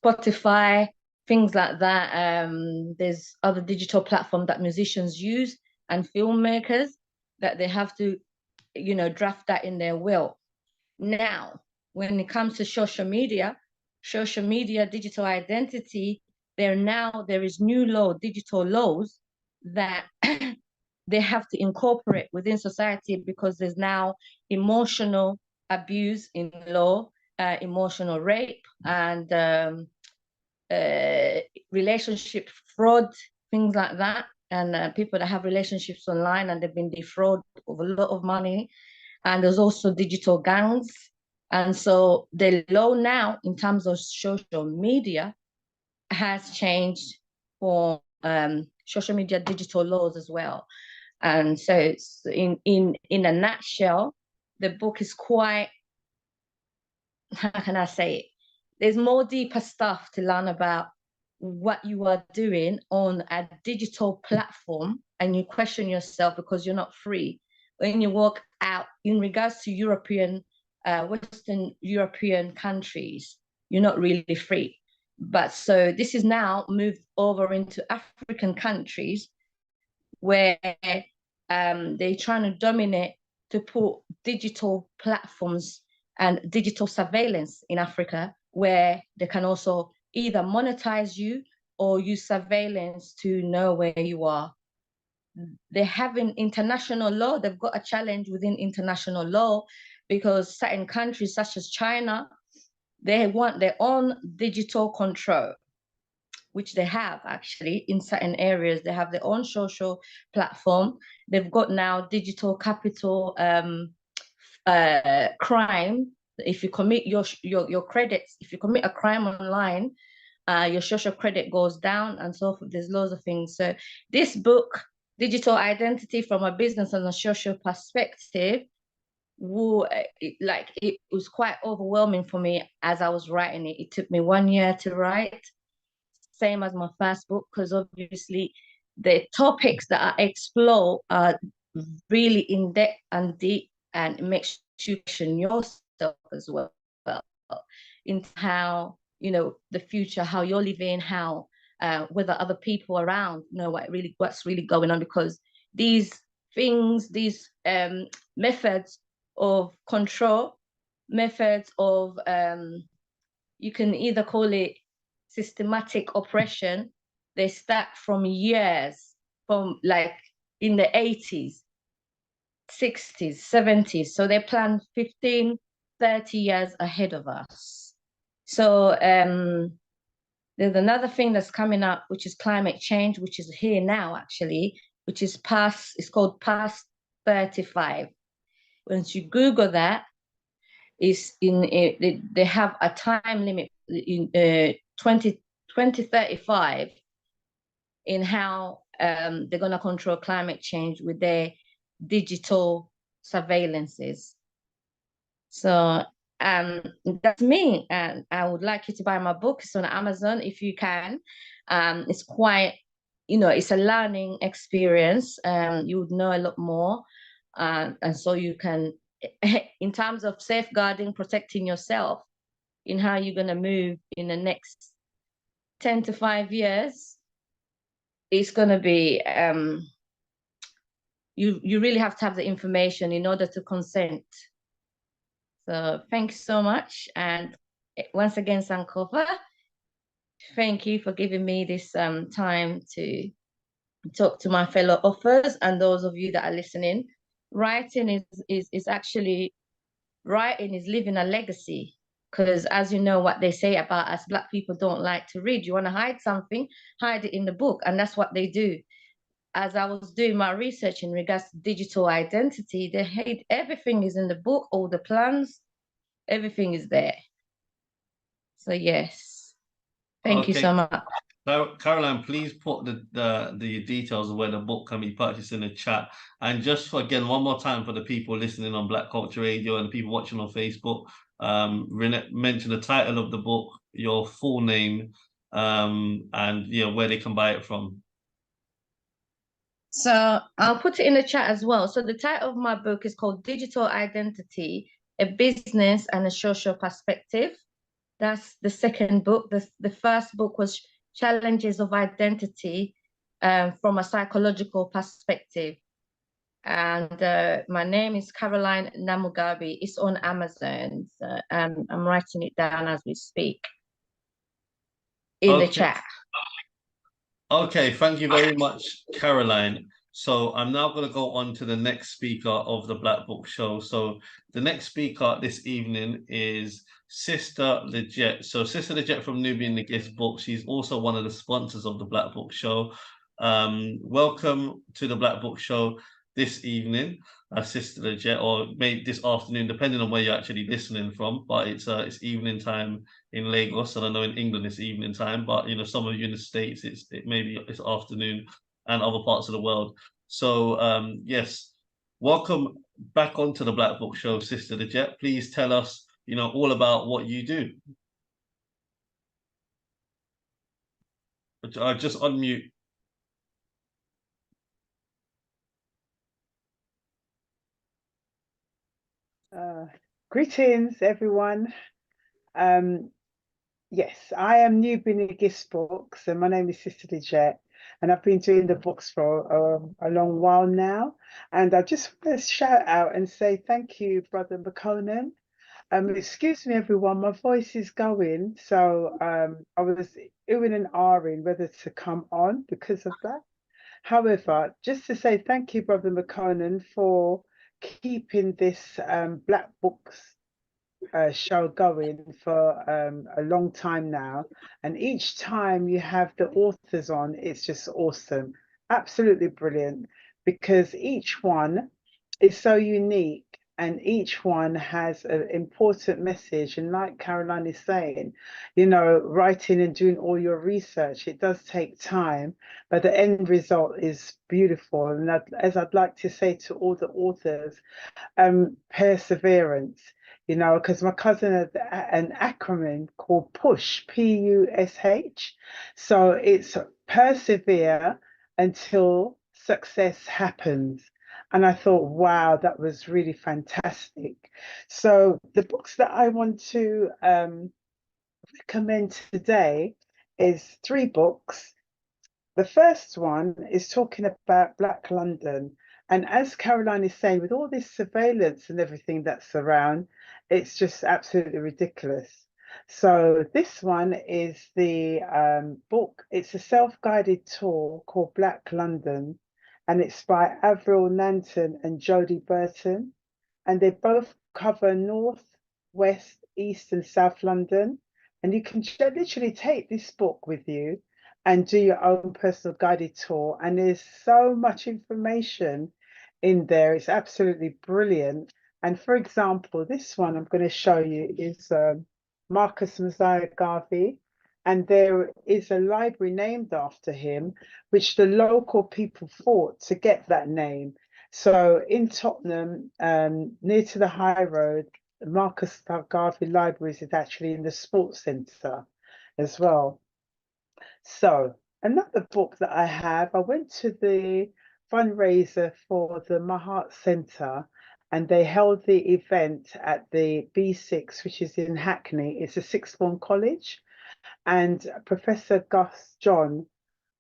Speaker 13: Spotify, things like that. There's other digital platforms that musicians use and filmmakers that they have to, you know, draft that in their will. Now, when it comes to social media, digital identity, there is new law, digital laws that they have to incorporate within society, because there's now emotional abuse in law, emotional rape, and relationship fraud, things like that. And people that have relationships online and they've been defrauded of a lot of money. And there's also digital gangs. And so the law now in terms of social media has changed for social media digital laws as well. And so it's in a nutshell, the book is quite, how can I say it? There's more deeper stuff to learn about what you are doing on a digital platform, and you question yourself because you're not free. When you walk out in regards to Western European countries, you're not really free. But so this is now moved over into African countries where they're trying to dominate to put digital platforms and digital surveillance in Africa, where they can also either monetize you or use surveillance to know where you are. They have an international law. They've got a challenge within international law, because certain countries such as China, they want their own digital control, which they have actually in certain areas. They have their own social platform. They've got now digital capital crime. If you commit your credits, if you commit a crime online, your social credit goes down, and so forth. There's loads of things. So this book, Digital Identity from a Business and a Social Perspective, it was quite overwhelming for me as I was writing it. It took me 1 year to write, same as my first book, because obviously the topics that I explore are really in depth and deep, and it makes you question yourself as well. into how, you know, the future, how you're living, how whether other people around know what's really going on, because these things, these methods of control, methods of you can either call it systematic oppression, they start from years, from like in the 80s, 60s, 70s. So they plan 15, 30 years ahead of us. So there's another thing that's coming up, which is climate change, which is here now, actually, which is it's called Past 35. Once you Google that, they have a time limit in 2035 in how they're going to control climate change with their digital surveillances. So that's me, and I would like you to buy my book. It's on Amazon if you can. It's quite, you know, it's a learning experience. You would know a lot more, and so you can, in terms of safeguarding, protecting yourself in how you're going to move in the next 10 to 5 years, it's going to be, you really have to have the information in order to consent. So thanks so much. And once again, Sankofa, thank you for giving me this time to talk to my fellow authors and those of you that are listening. Writing is actually, writing is living a legacy, because as you know what they say about us, Black people don't like to read. You want to hide something, hide it in the book, and that's what they do. As I was doing my research in regards to digital identity, they hate everything is in the book, all the plans, everything is there. So yes, thank you so much.
Speaker 1: Caroline, please put the details of where the book can be purchased in the chat. And just for, again, one more time for the people listening on Black Culture Radio and the people watching on Facebook, mention the title of the book, your full name, and where they can buy it from.
Speaker 13: So I'll put it in the chat as well. So the title of my book is called Digital Identity, a Business and a Social Perspective. That's the second book. The first book was Challenges of Identity from a Psychological Perspective. And my name is Caroline Namugabi. It's on Amazon. So, I'm writing it down as we speak in the chat.
Speaker 1: Okay, thank you very much, Caroline. So I'm now going to go on to the next speaker of the Black Book Show. So the next speaker this evening is Sister Lejet. So Sister Lejet from Nubian Nigist Book. She's also one of the sponsors of the Black Book Show. Welcome to the Black Book Show this evening, Sister Lejet, or maybe this afternoon, depending on where you're actually listening from. But it's evening time in Lagos, and I know in England it's evening time. But some of you in the States, maybe it's afternoon, and other parts of the world. So yes, welcome back onto the Black Book Show, Sister Lejet. Please tell us, all about what you do. Just unmute.
Speaker 14: Greetings, everyone. Yes, I am Nubian Nigist Books, and my name is Sister Lejet, and I've been doing the books for a long while now. And I just want to shout out and say thank you, Brother Makonnen. Excuse me, everyone, my voice is going, so I was oohing and ahhing whether to come on because of that. However, just to say thank you, Brother Makonnen, for keeping this Black Books show going for a long time now, and each time you have the authors on, it's just awesome, absolutely brilliant, because each one is so unique and each one has an important message. And like Caroline is saying, writing and doing all your research, it does take time, but the end result is beautiful. And as I'd like to say to all the authors, perseverance, because my cousin had an acronym called PUSH, P-U-S-H. So it's persevere until success happens. And I thought, wow, that was really fantastic. So the books that I want to recommend today is 3 books. The first one is talking about Black London. And as Caroline is saying, with all this surveillance and everything that's around, it's just absolutely ridiculous. So this one is the book. It's a self-guided tour called Black London, and it's by Avril Nanton and Jodie Burton. And they both cover North, West, East, and South London. And you can literally take this book with you and do your own personal guided tour. And there's so much information in there. It's absolutely brilliant. And for example, this one I'm going to show you is Marcus Mosiah Garvey. And there is a library named after him, which the local people fought to get that name. So in Tottenham, near to the High Road, Marcus Garvey Libraries is actually in the sports centre as well. So another book that I have, I went to the fundraiser for the My Heart Centre, and they held the event at the B6, which is in Hackney. It's a sixth form college, and Professor Gus John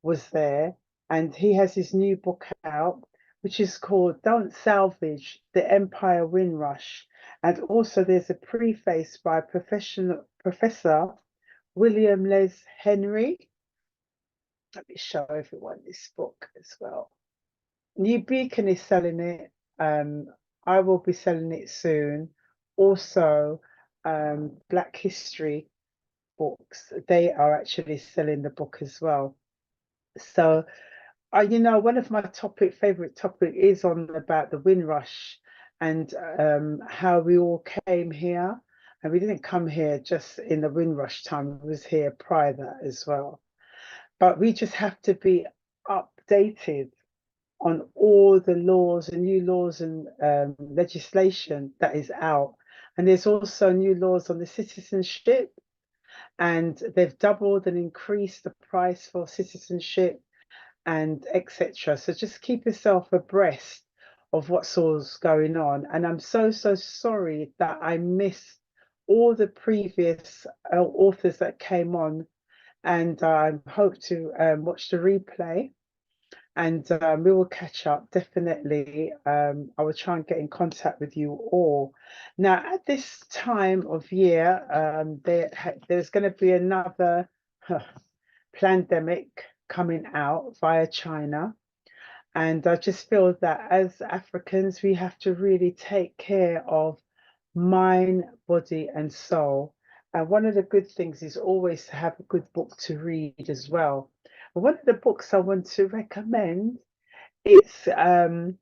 Speaker 14: was there, and he has his new book out, which is called Don't Salvage the Empire Windrush. And also there's a preface by Professor William Les Henry. Let me show everyone this book as well. New Beacon is selling it. I will be selling it soon. Also, Black History books, they are actually selling the book as well. So, you know, one of my favorite topic is on about the Windrush and how we all came here. And we didn't come here just in the Windrush time, we was here prior to that as well. But we just have to be updated on all the laws and new laws and legislation that is out. And there's also new laws on the citizenship, and they've doubled and increased the price for citizenship and etc. So just keep yourself abreast of what's all going on. And I'm so sorry that I missed all the previous authors that came on, and I hope to watch the replay, and we will catch up definitely. I will try and get in contact with you all. Now, at this time of year, there's going to be another pandemic coming out via China. And I just feel that as Africans, we have to really take care of mind, body, and soul. And one of the good things is always to have a good book to read as well. But one of the books I want to recommend, it's about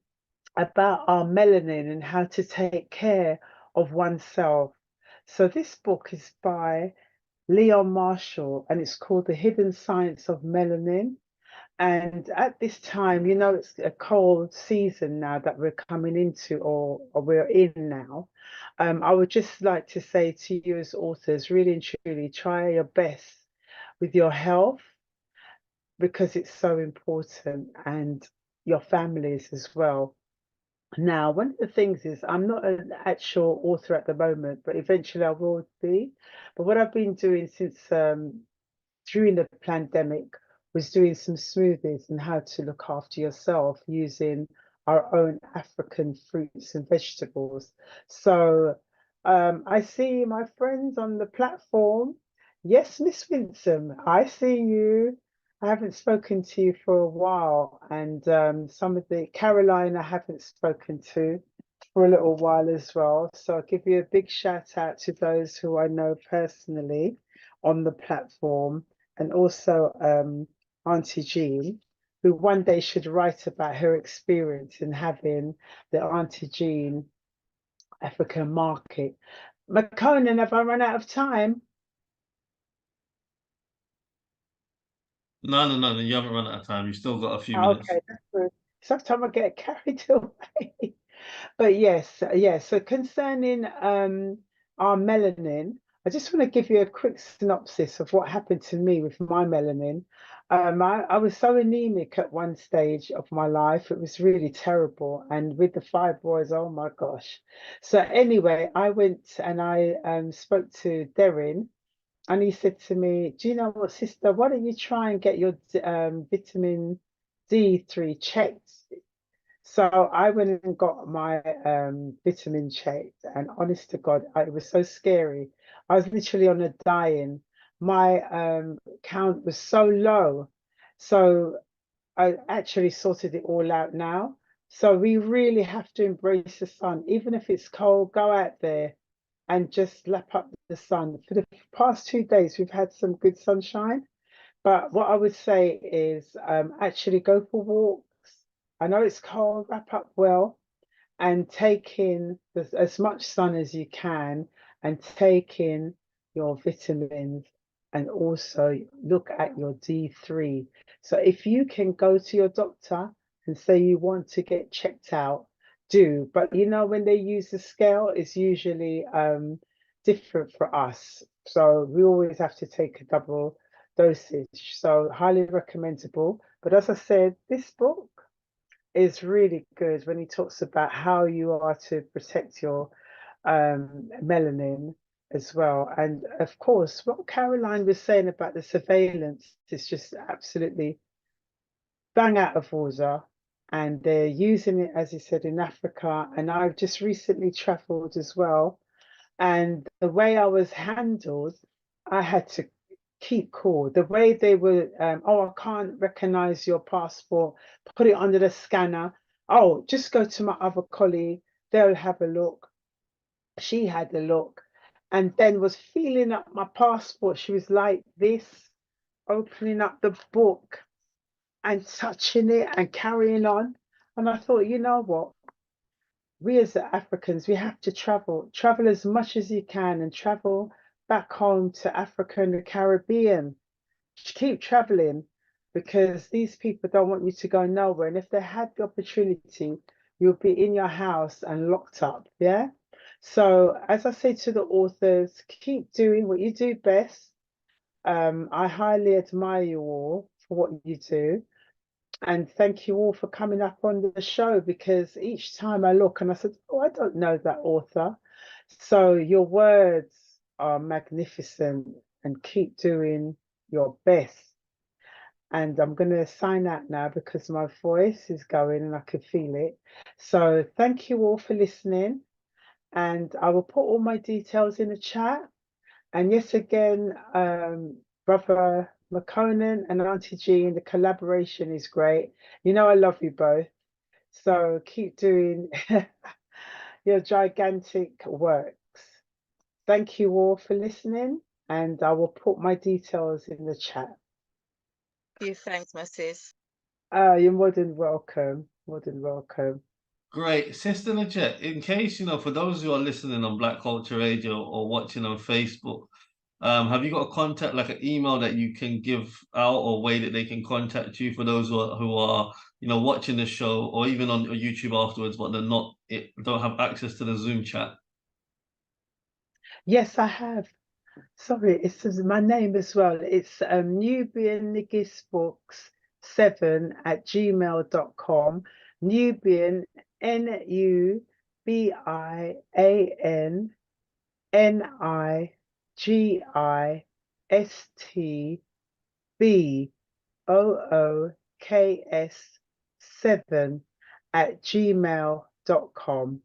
Speaker 14: our melanin and how to take care of oneself. So this book is by Leon Marshall, and it's called The Hidden Science of Melanin. And at this time, you know, it's a cold season now that we're coming into, or we're in now. I would just like to say to you as authors, really and truly, try your best with your health, because it's so important, and your families as well. Now, one of the things is I'm not an actual author at the moment, but eventually I will be. But what I've been doing since during the pandemic was doing some smoothies and how to look after yourself using our own African fruits and vegetables. So I see my friends on the platform. Yes, Miss Winsome, I see you. I haven't spoken to you for a while, and some of the Caroline I haven't spoken to for a little while as well. So I'll give you a big shout out to those who I know personally on the platform, and also Auntie Jean, who one day should write about her experience in having the Auntie Jean African market. Makonnen, have I run out of time?
Speaker 1: No, you haven't run out of time. You've still got a few minutes.
Speaker 14: Okay, that's good. Sometimes I get carried away. But yes, so concerning our melanin, I just want to give you a quick synopsis of what happened to me with my melanin. I was so anemic at one stage of my life. It was really terrible. And with the fibroids, oh my gosh. So anyway, I went and I spoke to Darren, and he said to me, do you know what, sister, why don't you try and get your vitamin D3 checked? So I went and got my vitamin checked, and honest to God, it was so scary. I was literally on a dying. My count was so low. So I actually sorted it all out now. So we really have to embrace the sun. Even if it's cold, go out there and just lap up the sun. For the past 2 days, we've had some good sunshine. But what I would say is actually go for walks. I know it's cold, wrap up well, and take in as much sun as you can, and take in your vitamins, and also look at your D3. So if you can go to your doctor and say you want to get checked out, do. But you know, when they use the scale, it's usually different for us. So we always have to take a double dosage. So highly recommendable. But as I said, this book is really good when he talks about how you are to protect your melanin as well. And of course, what Caroline was saying about the surveillance is just absolutely bang out of order. And they're using it, as he said, in Africa. And I've just recently traveled as well. And the way I was handled, I had to keep cool. The way they were, oh, I can't recognize your passport, put it under the scanner. Oh, just go to my other colleague, they'll have a look. She had a look and then was feeling up my passport. She was like this, opening up the book and touching it and carrying on. And I thought, you know what? We as the Africans, we have to travel as much as you can, and travel back home to Africa and the Caribbean. Keep traveling, because these people don't want you to go nowhere. And if they had the opportunity, you'll be in your house and locked up. Yeah. So as I say to the authors, keep doing what you do best. I highly admire you all for what you do. And thank you all for coming up on the show, because each time I look and I said, oh, I don't know that author. So your words are magnificent, and keep doing your best. And I'm going to sign out now because my voice is going and I could feel it. So thank you all for listening. And I will put all my details in the chat. And yes, again, Brother Makonnen and Auntie Jean, the collaboration is great. You know, I love you both. So keep doing your gigantic works. Thank you all for listening, and I will put my details in the chat.
Speaker 8: Thanks, my sis.
Speaker 14: You're more than welcome. More than welcome.
Speaker 1: Great. Sister Lejet, in case, for those who are listening on Black Culture Radio or watching on Facebook, have you got a contact, like an email that you can give out, or way that they can contact you, for those who are watching the show, or even on YouTube afterwards, but don't have access to the Zoom chat?
Speaker 14: Yes, I have. Sorry, it says my name as well. It's Nubian Nigist Books 7@gmail.com. Nubian, NUBIANIGISTBOOKS 7@gmail.com.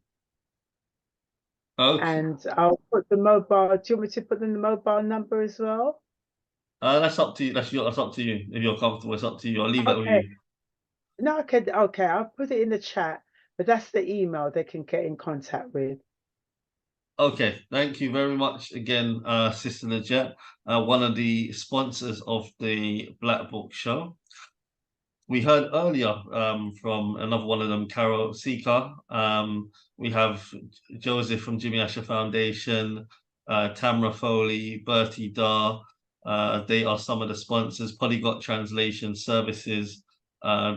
Speaker 1: Okay.
Speaker 14: And I'll put the mobile. Do you want me to put in the mobile number as well?
Speaker 1: That's up to you. That's up to you. If you're comfortable, it's up to you. I'll leave that with you.
Speaker 14: No, okay, I'll put it in the chat, but that's the email they can get in contact with.
Speaker 1: Okay, thank you very much again, Sister Lejet, one of the sponsors of the Black Book Show. We heard earlier from another one of them, Caro, Sika. We have Joseph from Jimmy Asher Foundation, Tamra Foley, Bertie Dar. They are some of the sponsors. Polyglot Translation Services.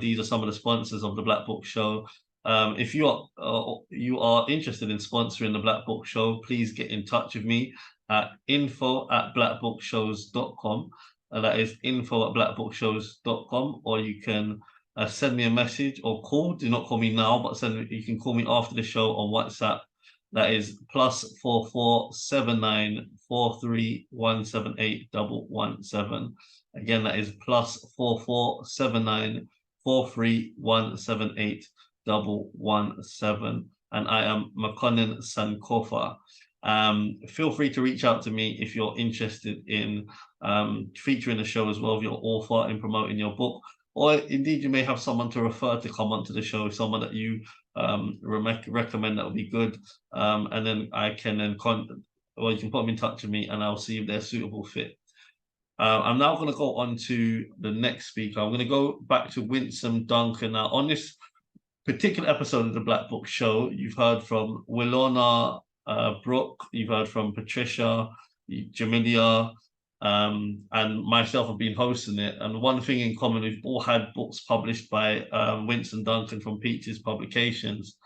Speaker 1: These are some of the sponsors of the Black Book Show. If you are interested in sponsoring the Black Book Show, please get in touch with me at info@blackbookshows.com. and that is info@blackbookshows.com, or you can send me a message or call. Do not call me now, but you can call me after the show on WhatsApp. That is +447943178117. Again, that is +447943178117. And I am Makonnen Sankofa. Feel free to reach out to me if you're interested in featuring the show as well, if you're an author, in promoting your book, or indeed you may have someone to refer to come onto the show, someone that you recommend that would be good, and then I can then or you can put them in touch with me and I'll see if they're suitable fit. I'm now going to go on to the next speaker. I'm going to go back to Winsome Duncan. Now, on this particular episode of the Black Book Show, you've heard from Willorna, Brooke, you've heard from Patricia, Jamila, and myself have been hosting it. And one thing in common, we've all had books published by Winsome Duncan from Peaches Publications.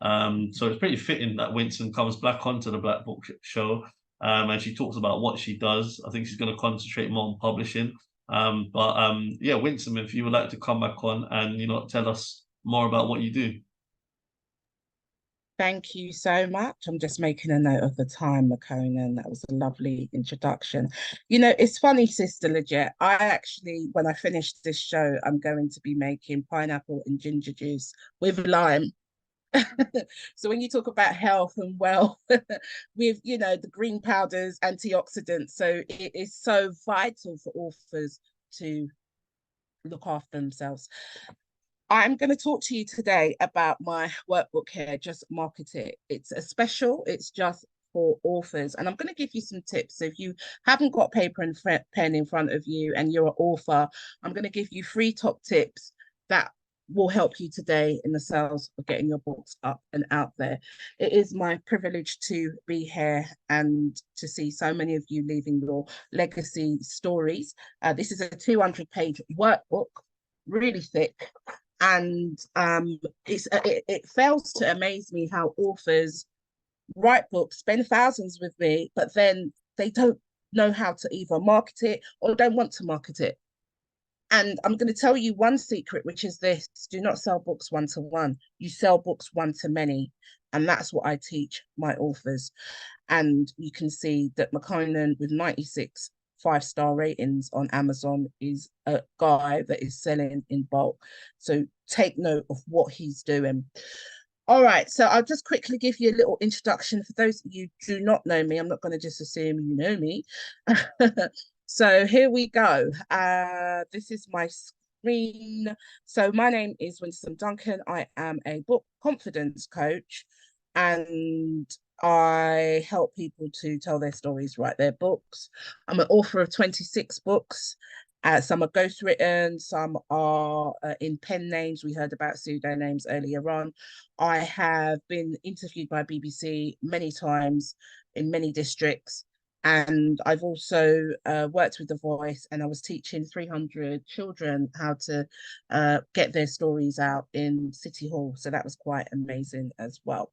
Speaker 1: So it's pretty fitting that Winsome comes back onto the Black Book Show, and she talks about what she does. I think she's going to concentrate more on publishing. Yeah, Winsome, if you would like to come back on and tell us more about what you do.
Speaker 10: Thank you so much. I'm just making a note of the time, Makonnen. That was a lovely introduction. It's funny, Sister Lejet. I actually, when I finish this show, I'm going to be making pineapple and ginger juice with lime. So when you talk about health and wealth with, the green powders, antioxidants, so it is so vital for authors to look after themselves. I'm going to talk to you today about my workbook here, Just Market It. It's a special, it's just for authors. And I'm going to give you some tips. So if you haven't got paper and pen in front of you and you're an author, I'm going to give you 3 top tips that will help you today in the sales of getting your books up and out there. It is my privilege to be here and to see so many of you leaving your legacy stories. This is a 200-page workbook, really thick. And it fails to amaze me how authors write books, spend thousands with me, but then they don't know how to either market it or don't want to market it. And I'm going to tell you one secret, which is this: do not sell books one-to-one. You sell books one-to-many. And that's what I teach my authors. And you can see that Makonnen, with 96 5-star ratings on Amazon, is a guy that is selling in bulk. So take note of what he's doing. All right, so I'll just quickly give you a little introduction. For those of you who do not know me, I'm not going to just assume you know me. So here we go. This is my screen. So my name is Winsome Duncan. I am a book confidence coach, and I help people to tell their stories, write their books. I'm an author of 26 books. Some are ghostwritten, some are in pen names. We heard about pseudonyms earlier on. I have been interviewed by BBC many times in many districts. And I've also worked with The Voice, and I was teaching 300 children how to get their stories out in City Hall. So that was quite amazing as well.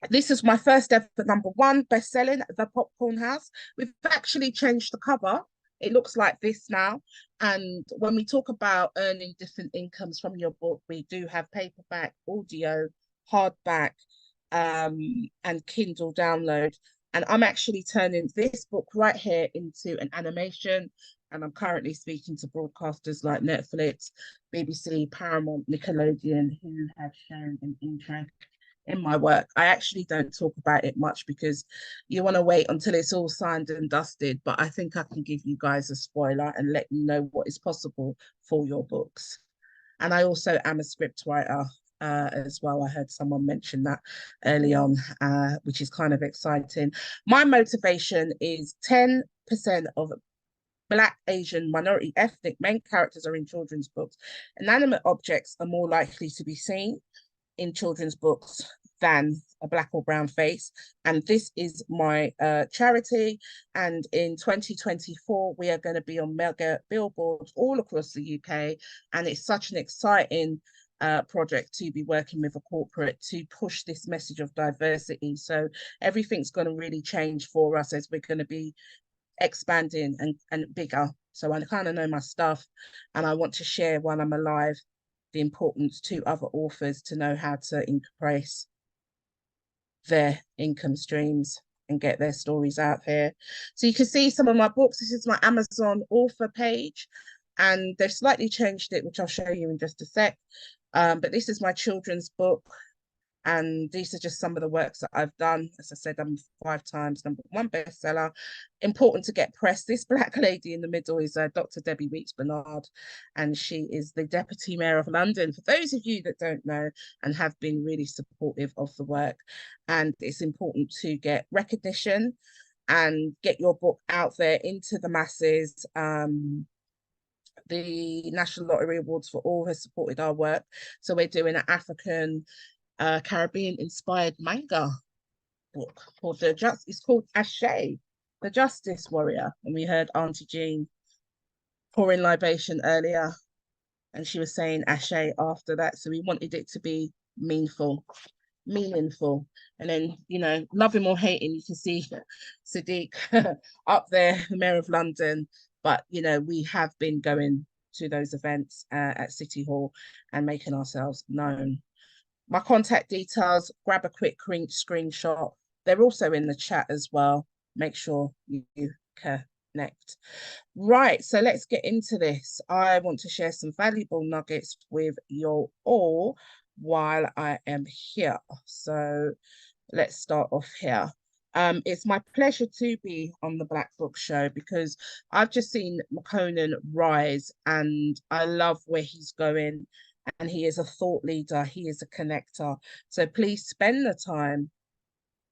Speaker 10: This is my first ever #1 best-selling, The Popcorn House. We've actually changed the cover. It looks like this now. And when we talk about earning different incomes from your book, we do have paperback, audio, hardback, and Kindle download. And I'm actually turning this book right here into an animation. And I'm currently speaking to broadcasters like Netflix, BBC, Paramount, Nickelodeon, who have shown an interest in my work. I actually don't talk about it much because you want to wait until it's all signed and dusted, but I think I can give you guys a spoiler and let you know what is possible for your books. And I also am a script writer as well. I heard someone mention that early on, which is kind of exciting. My motivation is 10% of Black, Asian, minority, ethnic main characters are in children's books. Inanimate objects are more likely to be seen in children's books than a Black or brown face. And this is my charity. And in 2024, we are going to be on mega billboards all across the UK. And it's such an exciting project to be working with a corporate to push this message of diversity. So everything's going to really change for us, as we're going to be expanding and bigger. So I kind of know my stuff, and I want to share while I'm alive the importance to other authors to know how to increase their income streams and get their stories out there. So you can see some of my books. This is my Amazon author page, and they've slightly changed it, which I'll show you in just a sec. But this is my children's book, and these are just some of the works that I've done. As I said, I'm 5 times #1 bestseller. Important to get press. This black lady in the middle is Dr. Debbie Weeks Bernard, and she is the Deputy Mayor of London, for those of you that don't know, and have been really supportive of the work. And it's important to get recognition and get your book out there into the masses. The National Lottery Awards for All has supported our work. So we're doing an African Caribbean inspired manga book called it's called Ashe, the Justice Warrior. And we heard Auntie Jean pouring libation earlier, and she was saying Ashe after that. So we wanted it to be meaningful. And then, you know, love him or hate him, you can see Sadiq up there, the Mayor of London. But, you know, we have been going to those events at City Hall and making ourselves known. My contact details, grab a quick screenshot. They're also in the chat as well. Make sure you connect. Right, so let's get into this. I want to share some valuable nuggets with you all while I am here. So let's start off here. It's my pleasure to be on the Black Book Show because I've just seen Makonnen rise, and I love where he's going. And he is a thought leader, he is a connector. So please spend the time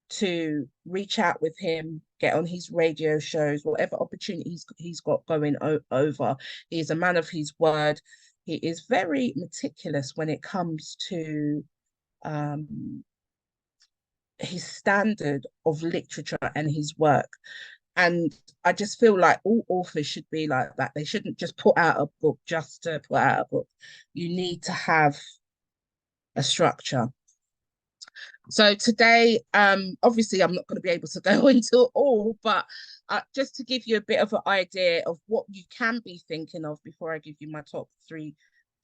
Speaker 10: to reach out with him, get on his radio shows, whatever opportunities he's got going over. He is a man of his word. He is very meticulous when it comes to his standard of literature and his work. And I just feel like all authors should be like that. They shouldn't just put out a book just to put out a book. You need to have a structure. So today, obviously, I'm not going to be able to go into all, but just to give you a bit of an idea of what you can be thinking of before I give you my top 3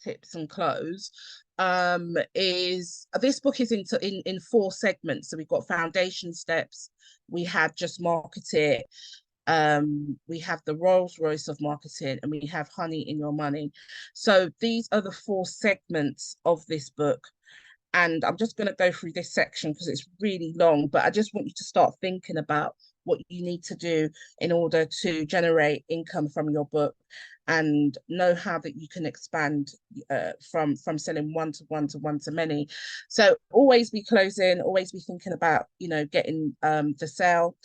Speaker 10: tips and close, is this book is in 4 segments. So we've got foundation steps, we have just market it, we have the Rolls Royce of marketing, and we have honey in your money. So these are the 4 segments of this book. And I'm just going to go through this section because it's really long, but I just want you to start thinking about what you need to do in order to generate income from your book, and know how that you can expand from selling one to many. So always be closing, always be thinking about, you know, getting the sale.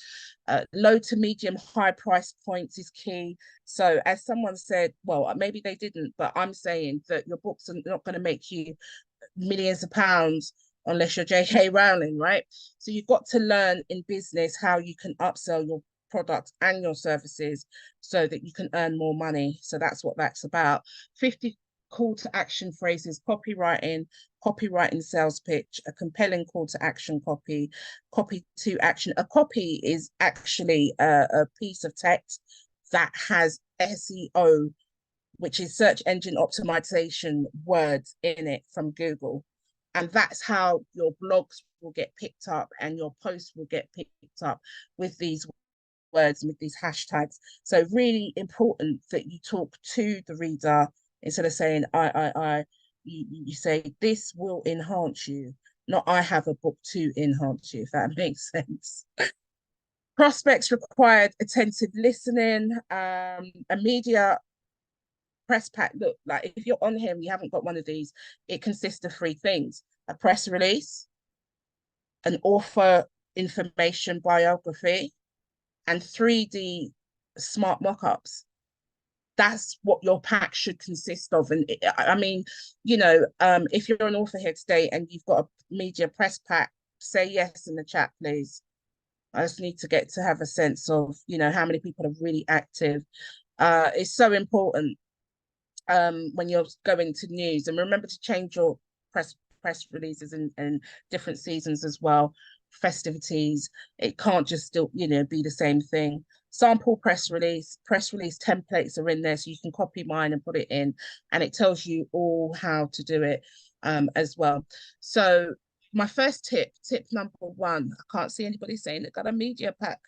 Speaker 10: Low to medium high price points is key. So as someone said, well, maybe they didn't, but I'm saying that your books are not going to make you millions of pounds unless you're J.K. Rowling, right? So you've got to learn in business how you can upsell your products and your services so that you can earn more money. So that's what that's about. 50 call to action phrases, copywriting sales pitch, a compelling call to action copy to action. A copy is actually a piece of text that has SEO, which is search engine optimization words in it from Google. And that's how your blogs will get picked up and your posts will get picked up with these words and with these hashtags. So really important that you talk to the reader instead of saying, you say, this will enhance you, not I have a book to enhance you, if that makes sense. Prospects required attentive listening, a media press pack. Look, like if you're on here and you haven't got one of these, it consists of 3 things: a press release, an author information biography, and 3D smart mock-ups. That's what your pack should consist of. And I mean, you know, if you're an author here today and you've got a media press pack, say yes in the chat, please. I just need to get to have a sense of, you know, how many people are really active. It's so important when you're going to news, and remember to change your press releases in different seasons as well. festivities. It can't just still, you know, be the same thing. Sample press release templates are in there, so you can copy mine and put it in, and it tells you all how to do it as well. So my first tip number one, I can't see anybody saying it, got a media pack.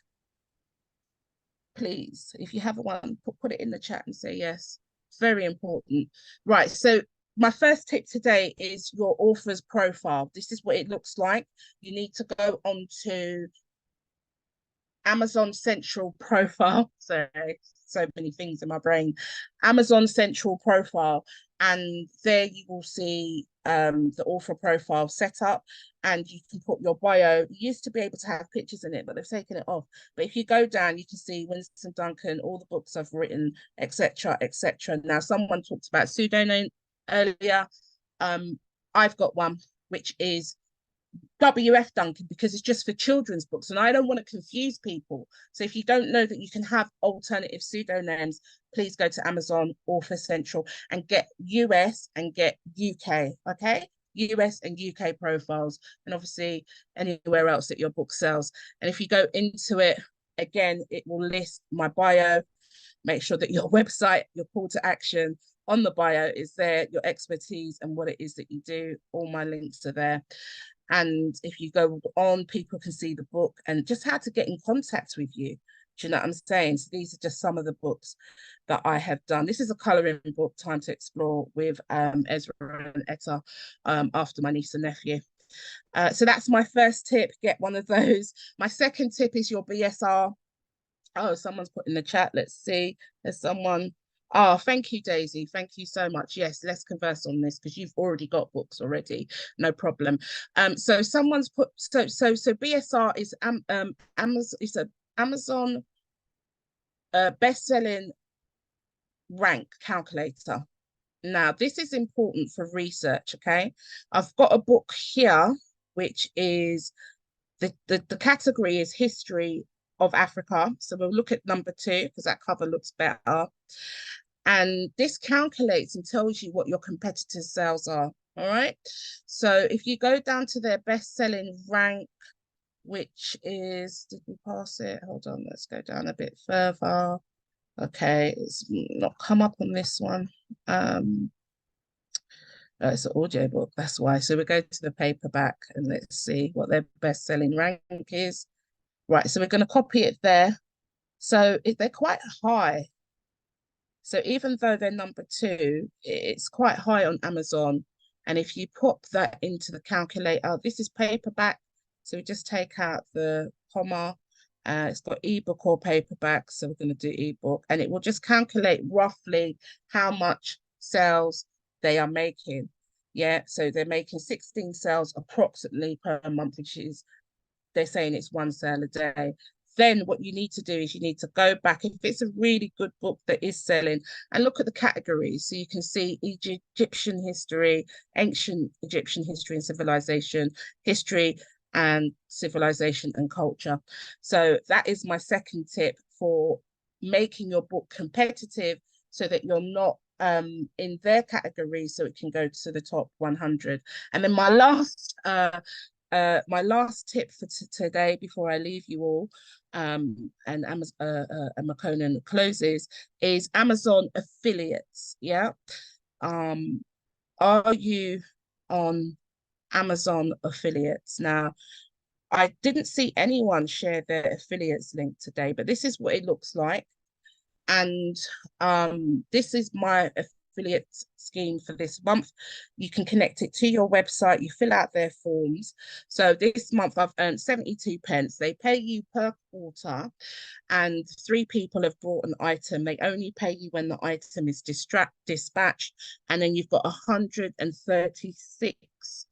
Speaker 10: Please, if you have one, put it in the chat and say yes. It's very important. Right, so my first tip today is your author's profile. This is what it looks like. You need to go onto Amazon Central profile. Sorry, so many things in my brain. Amazon Central profile, and there you will see the author profile set up, and you can put your bio. You used to be able to have pictures in it, but they've taken it off. But if you go down, you can see Winsome, Duncan, all the books I've written, etc., etc. Now, someone talked about pseudonym earlier. I've got one which is WF Duncan, because it's just for children's books, and I don't want to confuse people. So if you don't know that you can have alternative pseudonyms, please go to Amazon Author Central and get US and get UK, okay? US and UK profiles, and obviously anywhere else that your book sells. And if you go into it, again, it will list my bio. Make sure that your website, your call to action on the bio is there, your expertise and what it is that you do. All my links are there. And if you go on, people can see the book and just how to get in contact with you. Do you know what I'm saying? So these are just some of the books that I have done. This is a colouring book, Time to Explore, with Ezra and Etta, after my niece and nephew. So that's my first tip, get one of those. My second tip is your BSR. Oh, someone's put in the chat. Let's see. There's someone. Oh, thank you, Daisy. Thank you so much. Yes, let's converse on this because you've already got books already. No problem. So someone's put so BSR is Amazon. It's a Amazon best-selling rank calculator. Now, this is important for research. Okay, I've got a book here which is the category is history of Africa. So we'll look at number 2 because that cover looks better. And this calculates and tells you what your competitors' sales are. All right. So if you go down to their best-selling rank, which is, did we pass it? Hold on, let's go down a bit further. Okay, it's not come up on this one. It's an audio book, that's why. So we go to the paperback and let's see what their best-selling rank is. Right, so we're going to copy it there. So they're quite high. So even though they're number 2, it's quite high on Amazon. And if you pop that into the calculator, this is paperback. So we just take out the comma. It's got ebook or paperback. So we're going to do ebook. And it will just calculate roughly how much sales they are making. Yeah, so they're making 16 sales approximately per month, which is, they're saying it's 1 sale a day. Then what you need to do is you need to go back, if it's a really good book that is selling, and look at the categories. So you can see Egyptian history, ancient Egyptian history and civilization, history and civilization and culture. So that is my second tip for making your book competitive so that you're not in their category, so it can go to the top 100. And then my last tip for today, before I leave you all, and Makonnen closes, is Amazon affiliates. Yeah, are you on Amazon affiliates? Now, I didn't see anyone share their affiliates link today, but this is what it looks like. And this is my affiliate scheme for this month. You can connect it to your website, you fill out their forms. So this month I've earned 72 pence. They pay you per quarter, and 3 people have brought an item. They only pay you when the item is dispatched, and then you've got 136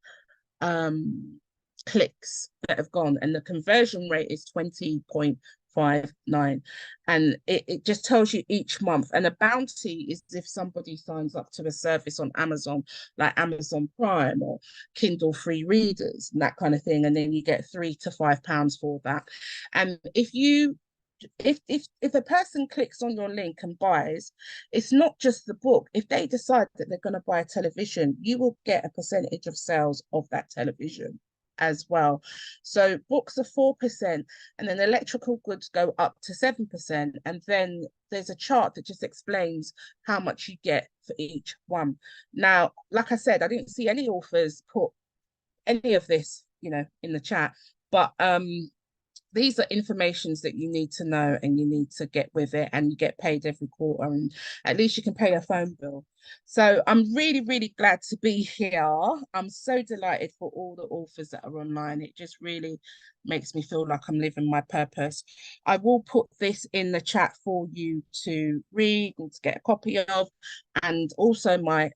Speaker 10: clicks that have gone, and the conversion rate is 20.59, and it just tells you each month. And a bounty is if somebody signs up to a service on Amazon, like Amazon Prime or Kindle free readers and that kind of thing, and then you get £3 to £5 for that. And if a person clicks on your link and buys, it's not just the book. If they decide that they're going to buy a television, you will get a percentage of sales of that television. as well. So books are 4%, and then electrical goods go up to 7%. And then there's a chart that just explains how much you get for each one. Now, like I said, I didn't see any authors put any of this, you know, in the chat, but these are informations that you need to know, and you need to get with it, and you get paid every quarter, and at least you can pay a phone bill. So I'm really, really glad to be here. I'm so delighted for all the authors that are online. It just really makes me feel like I'm living my purpose. I will put this in the chat for you to read and to get a copy of, and also my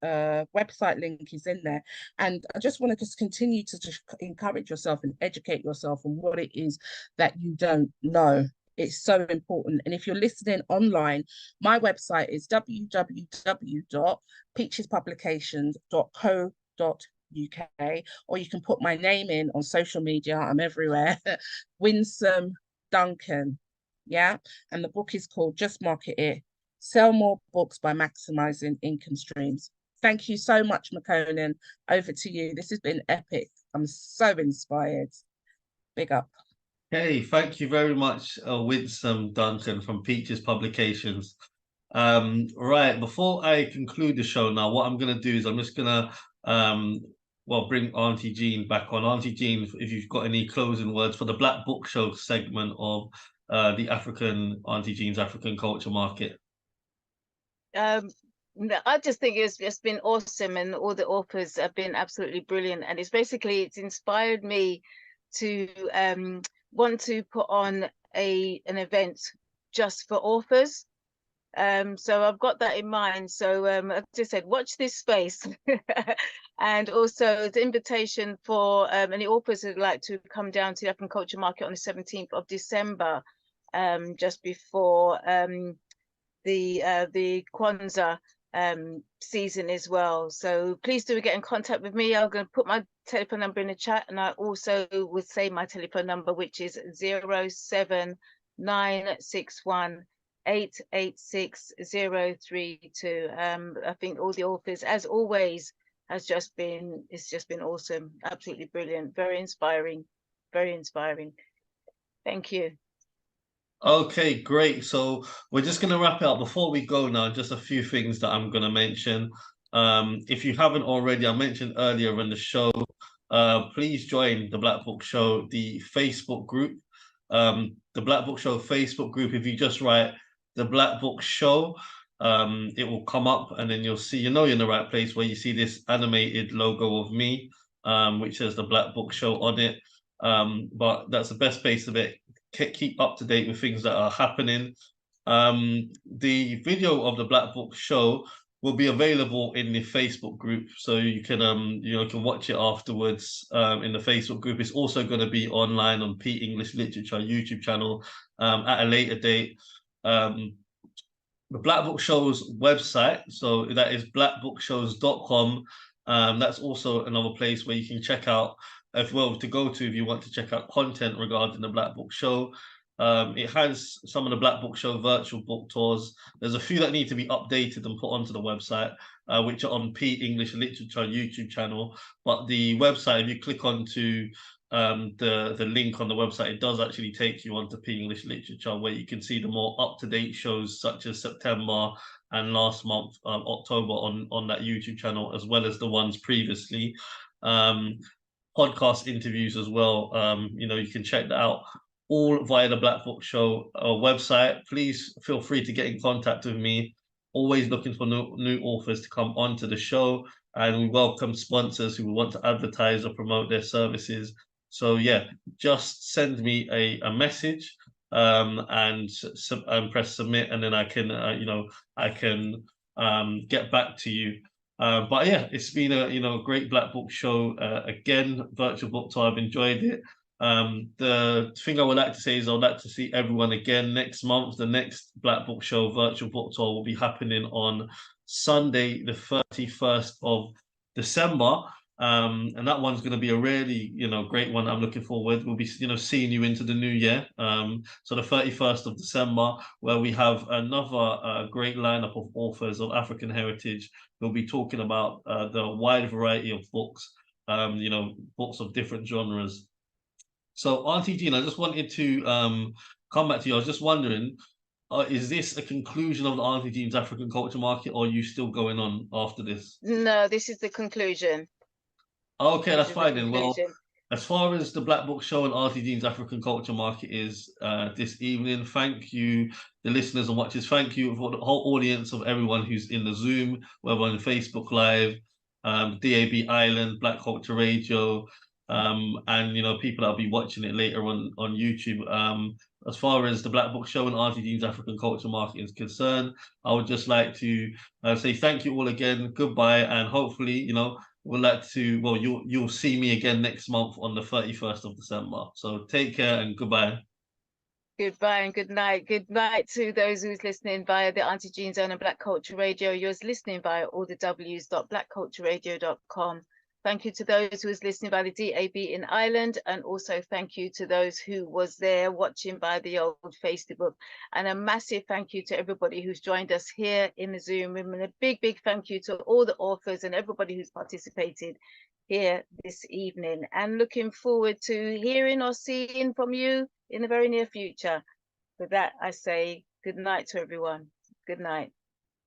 Speaker 10: website link is in there. And I just want to just continue to just encourage yourself and educate yourself on what it is that you don't know. It's so important. And if you're listening online, my website is www.peachespublications.co.uk, or you can put my name in on social media. I'm everywhere. Winsome Duncan. Yeah. And the book is called Just Market It. Sell more books by maximizing income streams. Thank you so much, Makonnen. Over to you. This has been epic. I'm so inspired. Big up.
Speaker 1: Hey, thank you very much, Winsome Duncan from Peaches Publications. Right, before I conclude the show now, what I'm going to do is I'm just going to, well, bring Auntie Jean back on. Auntie Jean, if you've got any closing words for the Black Book Show segment of the Auntie Jean's African Culture Market.
Speaker 8: I just think it's just been awesome, and all the authors have been absolutely brilliant. And it's inspired me to want to put on an event just for authors. So I've got that in mind. So I've just said, watch this space. And also the invitation for any authors who'd like to come down to the African Culture Market on the 17th of December, just before the Kwanzaa season as well. So please do get in contact with me. I'm going to put my telephone number in the chat, and I also would say my telephone number, which is 07961 886 032. I think all the authors, as always, it's just been awesome, absolutely brilliant, very inspiring. Thank you.
Speaker 1: Okay, great. So we're just going to wrap it up. Before we go now, just a few things that I'm going to mention. If you haven't already, I mentioned earlier in the show, please join the Black Book Show, the Facebook group. The Black Book Show Facebook group, if you just write the Black Book Show, it will come up, and then you'll see, you're in the right place, where you see this animated logo of me, which says the Black Book Show on it. But that's the best place of it. Keep up to date with things that are happening. The video of the Black Book Show will be available in the Facebook group, so you can can watch it afterwards in the Facebook group. It's also going to be online on P English Literature YouTube channel at a later date. The Black Book Show's website, so that is blackbookshows.com. That's also another place where you can check out, if you want to check out content regarding the Black Book Show. It has some of the Black Book Show virtual book tours. There's a few that need to be updated and put onto the website, which are on P English Literature YouTube channel. But the website, if you click onto the link on the website, it does actually take you onto P English Literature, where you can see the more up-to-date shows such as September and last month, October, on that YouTube channel, as well as the ones previously. Podcast interviews as well. You can check that out all via the Black Book Show website. Please feel free to get in contact with me. Always looking for new authors to come onto the show, and we welcome sponsors who want to advertise or promote their services. So yeah, just send me a message and press submit, and then I can get back to you. But yeah, it's been a great Black Book Show again, virtual book tour. I've enjoyed it. The thing I would like to say is I'd like to see everyone again next month. The next Black Book Show virtual book tour will be happening on Sunday, the 31st of December. And that one's going to be a really, great one. I'm looking forward. We'll be, seeing you into the new year. So the 31st of December, where we have another great lineup of authors of African heritage. We'll be talking about the wide variety of books you know, books of different genres. So Auntie Jean, I just wanted to come back to you. I was just wondering, is this a conclusion of the Auntie Jean's African Culture Market, or are you still going on after this?
Speaker 8: No, this is the conclusion.
Speaker 1: Okay, that's
Speaker 8: This is the
Speaker 1: fine then. Well,
Speaker 8: conclusion.
Speaker 1: as far as the Black Book Show and Auntie Jean's African Culture Market is this evening, thank you, the listeners and watchers. Thank you for the whole audience of everyone who's in the Zoom, whether on Facebook Live, DAB Island, Black Culture Radio, and you know, people that'll be watching it later on YouTube. As far as the Black Book Show and Auntie Jean's African Culture Market is concerned, I would just like to say thank you all again, goodbye, and hopefully, you know, we'll like to, well, you'll see me again next month on the 31st of December. So take care and goodbye.
Speaker 8: Goodbye and good night. Good night to those who's listening via the Auntie Jean Zone and Black Culture Radio. You're listening via all the w's.blackcultureradio.com. Thank you to those who was listening by the DAB in Ireland, and also thank you to those who was there watching by the old Facebook. And a massive thank you to everybody who's joined us here in the Zoom room, and a big, big thank you to all the authors and everybody who's participated here this evening. And looking forward to hearing or seeing from you in the very near future. With that, I say good night to everyone. Good night.